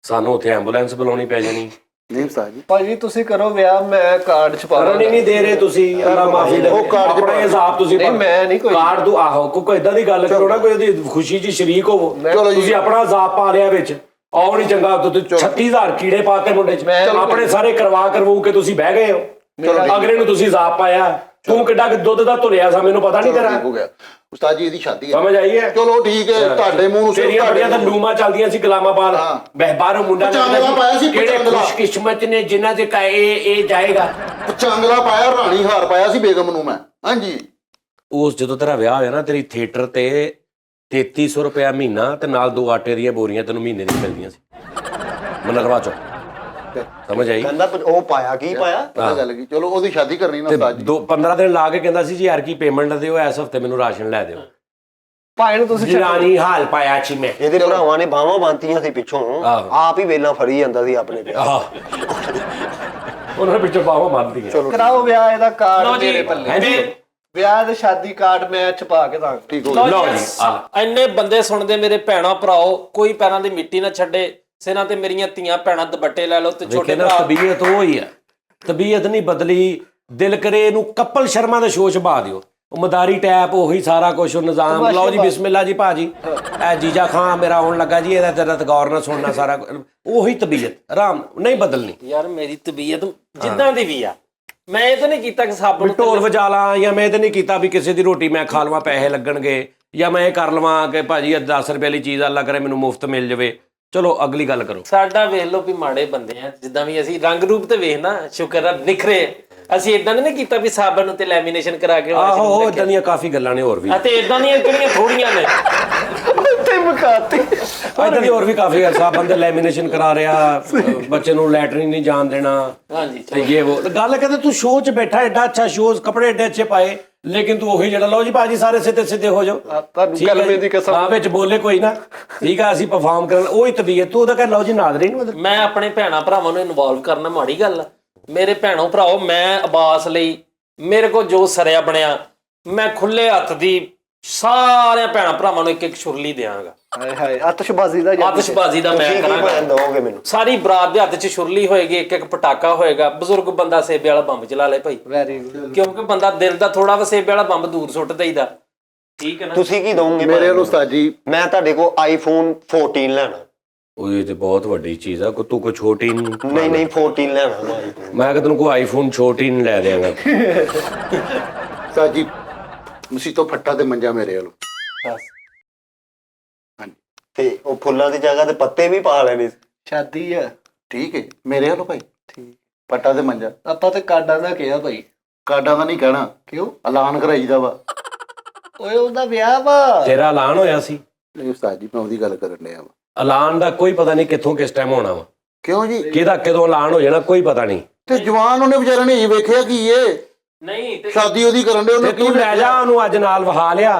ਸਾਨੂੰ ਉੱਥੇ ਐਂਬੂਲੈਂਸ ਬੁਲਾਉਣੀ ਪੈ ਜਾਣੀ ਨਹੀਂ ਉਸਤਾਦ ਜੀ ਭਾਜੀ ਤੁਸੀਂ ਕਰੋ ਵਿਆਹ ਮੈਂ ਕਾਰਡ ਛਪਾ ਕਰਨ ਹੀ ਨਹੀਂ ਦੇ ਰਹੇ ਤੁਸੀਂ ਅੱਲਾ ਮਾਫੀ ਦੇ ਉਹ ਕਾਰਡ ਚ ਆਪਣਾ ਹਿਸਾਬ ਤੁਸੀਂ ਨਹੀਂ, ਮੈਂ ਨਹੀਂ ਕੋਈ- ਕਾਰਡ ਤੋਂ ਆਹੋ ਕੋਈ ਇਦਾਂ ਦੀ ਗੱਲ ਕਰੋ ਨਾ ਕੋਈ ਉਹਦੀ ਖੁਸ਼ੀ 'ਚ ਸ਼ਰੀਕ ਹੋਵੋ ਚਲੋ ਜੀ। ਤੁਸੀਂ ਆਪਣਾ ਹਿਸਾਬ ਪਾ ਲਿਆ ਵਿੱਚ ਆਉ ਨਹੀਂ ਚੰਗਾ ਤੁਸੀਂ 36000 ਕੀੜੇ ਪਾਤੇ ਮੁੰਡੇ 'ਚ ਆਪਣੇ ਸਾਰੇ ਕਰਵਾਉ ਕੇ ਤੁਸੀਂ ਬਹਿ ਗਏ ਹੋ ਅਗਲੇ ਨੂੰ ਤੁਸੀਂ ਹਿਸਾਬ ਪਾਇਆ ਤੂੰ ਕਿੱਡਾ ਕੁ ਦੁੱਧ ਦਾ ਧੁਲਿਆ ਸਾ ਮੈਨੂੰ ਪਤਾ ਨਹੀਂ ਤੇਰਾ ਠੀਕ ਹੋ ਗਿਆ ਉਸਤਾਦ ਜੀ ਇਹਦੀ ਸ਼ਾਦੀ ਹੈ ਸਮਝ ਆਈ ਹੈ ਚਲੋ ਠੀਕ ਹੈ ਤੁਹਾਡੇ ਮੂੰਹ ਨੂੰ ਸਿਰਫ ਤੇਰੀਆਂ ਤੁਹਾਡੇ ਬੜੀਆਂ ਤਾਂ ਲੂਮਾਂ ਚੱਲਦੀਆਂ ਸੀ ਗੁਲਾਮਾਬਾਦ ਹਾਂ। ਬਾਹਰੋਂ ਮੁੰਡਾ ਪਚਾਂਗਲਾ ਪਾਇਆ ਸੀ, ਕਿਹੜੇ ਪਚਾਂਗਲਾ। ਖੁਸ਼ਕਿਸਮਤ ਨੇ ਜਿਨ੍ਹਾਂ ਦੇ ਕਹੇ ਇਹ ਜਾਏਗਾ ਚਾਂਗਲਾ ਪਾਇਆ ਰਾਣੀ ਹਾਰ ਪਾਇਆ ਸੀ ਬੇਗਮ ਨੂੰ ਮੈਂ ਹਾਂਜੀ ਉਸ ਜਦੋਂ ਤੇਰਾ ਵਿਆਹ ਹੋਇਆ ਨਾ ਤੇਰੀ ਥੀਏਟਰ ਤੇ 3300 ਰੁਪਇਆ ਮਹੀਨਾ ਤੇ ਨਾਲ 2 ਆਟੇ ਦੀਆਂ ਬੋਰੀਆਂ ਤੈਨੂੰ ਮਹੀਨੇ ਦੀ ਮਿਲਦੀਆਂ ਸੀ ਮਨਰਵਾ ਚੋਂ ਸਮਝ ਆਈ ਕਹਿੰਦਾ ਉਹ ਪਾਇਆ ਕੀ ਪਾਇਆ ਪਤਾ ਗੱਲ ਕੀ ਚਲੋ ਉਹਦੀ ਸ਼ਾਦੀ ਕਰਨੀ ਨਾ ਤੇ ਉਸਤਾਦ ਜੀ 15 ਦਿਨ ਲਾ ਕੇ ਕਹਿੰਦਾ ਸੀ ਜੀ ਯਾਰ ਕੀ ਪੇਮੈਂਟ ਦਿਓ ਇਸ ਹਫਤੇ ਮੈਨੂੰ ਰਾਸ਼ਨ ਲੈ ਦਿਓ ਭਾਈ ਨੂੰ ਤੁਸੀਂ ਜਨਾਨੀ ਹਾਲ ਪਾਇਆ ਚੀ ਮੈਂ ਇਹਦੇ ਭਰਾਵਾਂ ਨੇ ਬਾਹਾਂ ਬੰਨਤੀਆਂ ਸੀ ਪਿੱਛੋਂ ਆਹੋ। ਆਪ ਹੀ ਵੇਲਾਂ ਫੜੀ ਜਾਂਦਾ ਸੀ ਆਪਣੇ ਤੇ ਆਹ ਉਹਨਾਂ ਨੇ ਪਿੱਛੇ ਬਾਹਾਂ ਮਾਰਦੀਆਂ ਕਰਾਓ ਵਿਆਹ ਇਹਦਾ ਲਓ ਕਾਰਡ ਜੀ, ਮੇਰੇ ਪੱਲੇ ਹਾਂਜੀ ਵਿਆਹ ਦੇ ਸ਼ਾਦੀ ਕਾਰਡ ਮੈਂ ਛਪਾ ਕੇ ਦਾਂਗਾ ਠੀਕ ਹੋ ਲਓ ਗਿਆ ਲਓ ਜੀ, ਆ ਇੰਨੇ ਬੰਦੇ ਸੁਣਦੇ ਮੇਰੇ ਭੈਣਾਂ ਭਰਾਓ ਕੋਈ ਪੈਰਾਂ ਦੀ ਮਿੱਟੀ ਨਾ ਛੱਡੇ ਸਿਰਾਂ ਤੇ ਮੇਰੀਆਂ ਧੀਆਂ ਭੈਣਾਂ ਦੁਪੱਟੇ ਲੈ ਲਓ ਤੇ ਛੋਟੇ ਵੇਖੇ ਨਾ ਭਰਾ ਤਬੀਅਤ ਉਹ ਹੀ ਆ ਤਬੀਅਤ ਨਹੀਂ ਬਦਲੀ ਦਿਲ ਕਰੇ ਇਹਨੂੰ ਕਪਲ ਸ਼ਰਮਾ ਦਾ ਸ਼ੋਅ ਛਪਾ ਦਿਓ ਉਹ ਮਦਾਰੀ ਟੈਪ ਉਹੀ ਸਾਰਾ ਕੁਝ ਨਿਜ਼ਾਮ ਲਓ ਜੀ ਬਿਸਮਿਲ੍ਲਾ ਜੀ ਭਾਜੀ ਇਹ ਜੀਜਾ ਖਾਨ ਮੇਰਾ ਆਉਣ ਲੱਗਾ ਜੀ ਇਹਦਾ ਤੇਰਾ ਗੌਰ ਨਾਲ ਸੁਣਨਾ ਸਾਰਾ ਉਹੀ ਤਬੀਅਤ ਆਰਾਮ ਨਹੀਂ ਬਦਲਣੀ ਯਾਰ ਮੇਰੀ ਤਬੀਅਤ ਜਿੱਦਾਂ ਦੀ ਵੀ ਆ ਮੈਂ ਇਹ ਤਾਂ ਨਹੀਂ ਕੀਤਾ ਕਿ ਸਭ ਨੂੰ ਢੋਲ ਵਜਾ ਲਾਂ ਜਾਂ ਮੈਂ ਇਹ ਤਾਂ ਨਹੀਂ ਕੀਤਾ ਵੀ ਕਿਸੇ ਦੀ ਰੋਟੀ ਮੈਂ ਖਾ ਲਵਾਂ ਪੈਸੇ ਲੱਗਣਗੇ ਜਾਂ ਮੈਂ ਇਹ ਕਰ ਲਵਾਂ ਕਿ ਭਾਜੀ 10 ਰੁਪਏ ਵਾਲੀ ਚੀਜ਼ ਅੱਲਾ ਕਰੇ ਮੈਨੂੰ ਮੁਫਤ ਮਿਲ ਜਾਵੇ ਚਲੋ ਅਗਲੀ ਗੱਲ ਕਰੋ ਸਾਡਾ ਵੇਖ ਲਓ ਵੀ ਮਾੜੇ ਬੰਦੇ ਆ ਜਿੱਦਾਂ ਵੀ ਅਸੀਂ ਰੰਗ ਰੂਪ ਤੇ ਵੇਖਣਾ ਸ਼ੁਕਰ ਆ ਨਿਖਰੇ ਅਸੀਂ ਇਦਾਂ ਨਹੀਂ ਕੀਤਾ ਵੀ ਸਾਬਣ ਉੱਤੇ ਲੈਮੀਨੇਸ਼ਨ ਕਰਾ ਕੇ ਆਹੋ ਉਹ ਇਦਾਂ ਦੀਆਂ ਕਾਫੀ ਗੱਲਾਂ ਨੇ ਹੋਰ ਵੀ ਅਤੇ ਇਦਾਂ ਦੀਆਂ ਕਿਹੜੀਆਂ ਥੋੜੀਆਂ ਨੇ ਤੇ ਮੁਕਾਤੀ ਇਦਾਂ ਦੀ ਹੋਰ ਵੀ ਕਾਫੀ ਹੈ ਸਾਬਣ ਦੇ ਲੈਮੀਨੇਸ਼ਨ ਕਰਾ ਰਿਹਾ ਬੱਚੇ ਨੂੰ ਲੈਟਰਿਨ ਨਹੀਂ ਜਾਣ ਦੇਣਾ ਹਾਂਜੀ ਤੇ ਇਹ ਉਹ ਗੱਲ ਕਹਿੰਦੇ ਤੂੰ ਸ਼ੋਅ 'ਚ ਬੈਠਾ ਐਡਾ ਅੱਛਾ ਸ਼ੋਅ ਕੱਪੜੇ ਐਡੇ ਅੱਛੇ ਪਾਏ ਲੇਕਿਨ ਤੂੰ ਉਹੀ ਜਿਹੜਾ ਲਓ ਜੀ ਭਾਜੀ ਸਾਰੇ ਸਿੱਧੇ ਸਿੱਧੇ ਹੋ ਜਾਓ ਤੁਹਾਨੂੰ ਠੀਕ ਹੈ ਕਲਮੇ ਜੀ। ਦੀ ਕਸਮ ਹਾਂ ਵਿੱਚ ਬੋਲੇ ਕੋਈ ਨਾ ਠੀਕ ਆ ਅਸੀਂ ਪਰਫਾਰਮ ਕਰਨ ਉਹੀ ਤਬੀਅਤ ਤੂੰ ਉਹਦਾ ਕਹਿ ਲਓ ਜੀ ਨਾਜ਼ਰੀਨ ਮਤਲਬ ਮੈਂ ਆਪਣੇ ਭੈਣਾਂ ਭਰਾਵਾਂ ਨੂੰ ਇਨਵੋਲਵ ਕਰਨਾ ਮਾੜੀ ਗੱਲ ਆ ਮੇਰੇ ਭੈਣੋ ਭਰਾਓ ਮੈਂ ਅਬਾਸ ਲਈ ਮੇਰੇ ਕੋਲ ਜੋ ਸਰਿਆ ਬਣਿਆ ਮੈਂ ਖੁੱਲੇ ਹੱਥ ਦੀ ਸਾਰਿਆਂ ਭੈਣਾਂ ਭਰਾਵਾਂ ਨੂੰ ਇੱਕ ਇੱਕ ਛੁਰਲੀ ਦਿਆਂਗਾ ਹਾਏ ਹਾਏ ਆਤਿਸ਼ਬਾਜ਼ੀ ਦਾ ਆਤਿਸ਼ਬਾਜ਼ੀ ਦਾ ਮੈਂ ਤੁਸੀਂ ਕੀ ਕਰਾਂਗਾ ਭੈਣ ਦਓਗੇ ਮੈਨੂੰ ਸਾਰੀ ਬਰਾਤ ਦੇ ਹੱਥ 'ਚ ਛੁਰਲੀ ਹੋਏਗੀ ਇੱਕ ਇੱਕ ਪਟਾਕਾ ਹੋਏਗਾ ਬਜ਼ੁਰਗ ਬੰਦਾ ਸੇਬੇ ਵਾਲਾ ਬੰਬ ਚਲਾ ਲੇ ਭਾਈ ਵੈਰੀ ਗੁੱਡ ਕਿਉਂਕਿ ਬੰਦਾ ਦਿਲ ਦਾ ਥੋੜਾ ਵਸੇਬੇ ਵਾਲਾ ਬੰਬ ਦੂਰ ਸੁੱਟ ਦੇਈਦਾ ਠੀਕ ਹੈ ਨਾ ਤੁਸੀਂ ਕੀ ਦਓਗੇ ਮੇਰੇ ਵੱਲੋਂ ਉਸਤਾਦ ਜੀ ਮੈਂ ਤੁਹਾਡੇ ਕੋਲ ਆਈਫੋਨ 14 ਲੈਣਾ ਉਹ ਇਹ ਤੇ ਬਹੁਤ ਵੱਡੀ ਚੀਜ਼ ਆ ਤੂੰ ਕੋਈ ਛੋਟੀ ਨਹੀਂ ਨਹੀਂ 14 ਲੈਣਾ ਮੈਂ iPhone। ਮੈਂ ਕਿ ਤੈਨੂੰ ਕੋਈ ਆਈਫੋਨ ਛੋਟੀ ਨਹੀਂ ਲੈ ਦੇਵਾਂਗਾ ਉਸਤਾਦ ਜੀ ਮੁਸੀ ਤੋਂ ਫੱਟਾ ਤੇ ਮੰਜਾ ਮੇਰੇ ਵੱਲੋਂ ਹਾਂਜੀ ਤੇ ਉਹ ਫੁੱਲਾਂ ਦੀ ਜਗ੍ਹਾ ਤੇ ਪੱਤੇ ਵੀ ਪਾ ਲੈਣੇ ਸੀ ਸ਼ਾਦੀ ਆ ਠੀਕ ਹੈ ਮੇਰੇ ਵੱਲੋਂ ਭਾਈ ਠੀਕ ਫੱਟਾ ਤੇ ਮੰਜਾ ਆਪਾਂ ਤੇ ਕਾਰਡਾਂ ਦਾ ਕਿਹਾ ਭਾਈ ਕਾਰਡਾਂ ਦਾ ਨਹੀਂ ਕਹਿਣਾ ਕਿਉਂ ਐਲਾਨ ਕਰਾਈਦਾ ਵਾ ਓਏ ਉਹਦਾ ਵਿਆਹ ਵਾ ਤੇਰਾ ਐਲਾਨ ਹੋਇਆ ਸੀ ਨਹੀਂ ਉਸਤਾਦ ਜੀ ਮੈਂ ਉਹਦੀ ਗੱਲ ਕਰਨ ਡਿਆ ਵਾ ਐਲਾਨ ਦਾ ਕੋਈ ਪਤਾ ਨਹੀਂ ਕਿੱਥੋਂ ਕਿਸ ਟਾਈਮ ਹੋਣਾ ਵਾ ਕਿਉਂ ਜੀ ਕਿਹਦਾ ਕਦੋਂ ਐਲਾਨ ਹੋ ਜਾਣਾ ਕੋਈ ਪਤਾ ਨਹੀਂ ਤੇ ਜਵਾਨ ਉਹਨੇ ਵਿਚਾਰੇ ਨੇ ਇਹ ਵੇਖਿਆ ਕੀ ਏ ਨਹੀਂ ਤੇ ਸ਼ਾਦੀ ਉਹਦੀ ਕਰਨ ਦੇ ਤੇ ਉਹਨੇ ਤੂੰ ਲੈ ਜਾ ਉਹਨੂੰ ਅੱਜ ਨਾਲ ਵਹਾ ਲਿਆ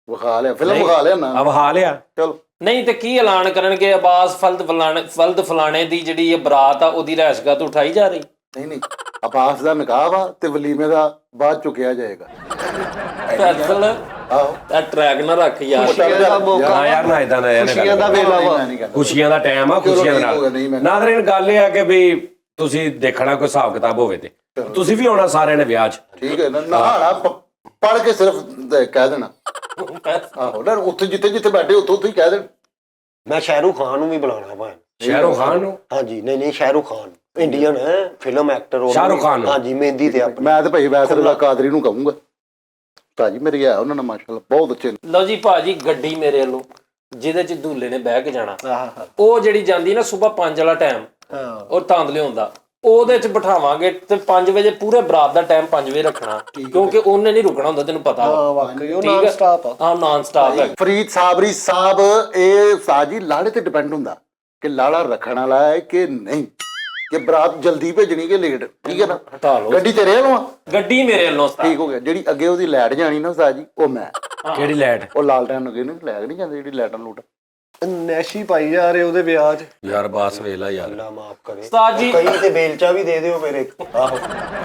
ਵਿਖਾ ਲਿਆ ਫਿਲਮ ਵਿਖਾ ਲਿਆ ਨਾ ਆ ਵਹਾ ਲਿਆ ਚਲੋ ਨਹੀਂ ਤੇ ਕੀ ਐਲਾਨ ਕਰਨਗੇ ਅਬਾਸ ਫਲਦ ਫਲਾਣੇ ਦੀ ਜਿਹੜੀ ਇਹ ਬਰਾਤ ਆ ਉਹਦੀ ਰਹਿਸ਼ਗਾ ਤੋਂ ਉਠਾਈ ਜਾ ਰਹੀ ਨਹੀਂ ਅਬਾਸ ਦਾ ਨਿਕਾਹ ਵਾ ਤੇ ਵਲੀਮੇ ਦਾ ਬਾਅਦ ਚੁੱਕਿਆ ਜਾਏਗਾ ਫੈਸਲ ਆਹੋ ਤਾਂ ਟਰੈਕ ਨਾ ਰੱਖ ਯਾਰ ਖੁਸ਼ੀਆਂ ਦਾ ਮੌਕਾ ਨਾ ਯਾਰ ਨਾ ਇਦਾਂ ਦਾ ਯਾਰ ਖੁਸ਼ੀਆਂ ਦਾ ਵੇਲਾ ਵਾ ਮੈਂ ਨਹੀਂ ਕਰਦਾ ਖੁਸ਼ੀਆਂ ਦਾ ਟਾਈਮ ਆ ਖੁਸ਼ੀਆਂ ਦੇ ਠੀਕ ਹੋ ਗਿਆ, ਨਹੀਂ ਨਾਲ ਮੈਂ- ਨਾਜ਼ਰੀਨ ਗੱਲ ਇਹ ਆ ਕਿ ਵੀ ਤੁਸੀਂ ਦੇਖਣਾ ਕੋਈ ਹਿਸਾਬ ਕਿਤਾਬ ਹੋਵੇ ਤੇ ਤੁਸੀਂ ਵੀ ਆਉਣਾ ਸਾਰਿਆਂ ਨੇ ਵਿਆਹ 'ਚ। ਠੀਕ ਹੈ ਨਾ, ਨਹਾਣਾ ਪੜ ਕੇ ਸਿਰਫ ਕਹਿ ਦੇਣਾ। ਆਹੋ ਨਾ, ਉੱਥੇ ਜਿੱਥੇ ਜਿੱਥੇ ਬੈਠੇ ਉੱਥੇ ਹੀ ਕਹਿ ਦੇਣ। ਮੈਂ ਸ਼ਾਹਰੁਖ ਖਾਨ ਨੂੰ ਵੀ ਬੁਲਾਣਾ ਭਾਵੇਂ। ਸ਼ਾਹਰੁਖ ਖਾਨ ਨੂੰ? ਹਾਂਜੀ, ਨਹੀਂ ਸ਼ਾਹਰੁਖ ਖਾਨ ਇੰਡੀਅਨ ਹੈ, ਫਿਲਮ ਐਕਟਰ। ਸ਼ਾਹਰੁਖ ਖਾਨ ਨੂੰ? ਹਾਂਜੀ, ਮਹਿੰਦੀ ਤੇ ਆਪਣੀ। ਮੈਂ ਤਾਂ ਭਾਈ ਵੈਸੇ ਕਾਦਰੀ ਨੂੰ ਕਹੂੰਗਾ। ਭਾਜੀ ਮੇਰੇ ਆ ਉਹਨਾਂ ਨੇ ਮਾਸ਼ਾਅੱਲਾ ਬਹੁਤ ਅੱਛੇ ਨੇ। ਲਓ ਜੀ ਭਾਜੀ, ਗੱਡੀ ਮੇਰੇ ਵੱਲੋਂ ਜਿਹਦੇ ਚ ਦੂਲੇ ਨੇ ਬਹਿ ਕੇ ਜਾਣਾ, ਉਹ ਜਿਹੜੀ ਜਾਂਦੀ ਨਾ ਸਵੇਰ 5 ਵਾਲਾ ਟਾਈਮ, ਔਰ ਤਾਂਦ ਲਿਆਉਂਦਾ, ਉਹਦੇ ਚ ਬਿਠਾਵਾਂਗੇ ਤੇ 5 ਵਜੇ ਪੂਰੇ ਬਰਾਤ ਦਾ ਟਾਈਮ 5 ਵਜੇ ਰੱਖਣਾ, ਕਿਉਂਕਿ ਉਹਨੇ ਨਹੀਂ ਰੁਕਣਾ ਹੁੰਦਾ, ਤੈਨੂੰ ਪਤਾ ਵਾ। ਵਾਕਈ ਉਹ ਨਾਨ ਸਟਾਪ ਆ। ਹਾਂ, ਨਾਨ ਸਟਾਪ ਹੈ। ਫਰੀਦ ਸਾਬਰੀ ਸਾਹਿਬ, ਇਹ ਸਾਜੀ ਲਾੜੇ ਤੇ ਡਿਪੈਂਡ ਹੁੰਦਾ ਕਿ ਲਾੜਾ ਰੱਖਣ ਵਾਲਾ ਹੈ ਕਿ ਨਹੀਂ, ਕਿ ਬਰਾਤ ਜਲਦੀ ਭੇਜਣੀ ਕਿ ਲੇਟ। ਠੀਕ ਹੈ ਨਾ, ਹਟਾ ਲਓ ਗੱਡੀ ਤੇਰੇ ਵੱਲੋਂ ਆ? ਗੱਡੀ ਮੇਰੇ ਵੱਲੋਂ ਉਸਤਾਦ। ਠੀਕ ਹੋ ਗਿਆ। ਜਿਹੜੀ ਅੱਗੇ ਉਹਦੀ ਲਾਈਟ ਜਾਣੀ ਨਾ ਸਾਜੀ, ਉਹ ਮੈਂ। ਕਿਹੜੀ ਲਾਈਟ? ਉਹ ਲਾਲ ਟਾਈਮ ਅੱਗੇ ਨੂੰ ਲੈ ਕੇ ਨਹੀਂ ਜਾਂਦੇ, ਜਿਹੜੀ ਲਾਈਟਾਂ ਲੂਟ। ਨੈਸ਼ੀ ਪਾਈ ਜਾ ਰਹੇ ਉਹਦੇ ਵਿਆਹ 'ਚ। ਯਾਰ ਬਾਸ ਵੇਲਾ ਯਾਰ, ਅੱਲਾ ਮਾਫ ਕਰੇ ਉਸਤਾਦ ਜੀ, ਕਈ ਤੇ ਬੇਲਚਾ ਵੀ ਦੇ ਦਿਓ ਮੇਰੇ। ਆਹੋ,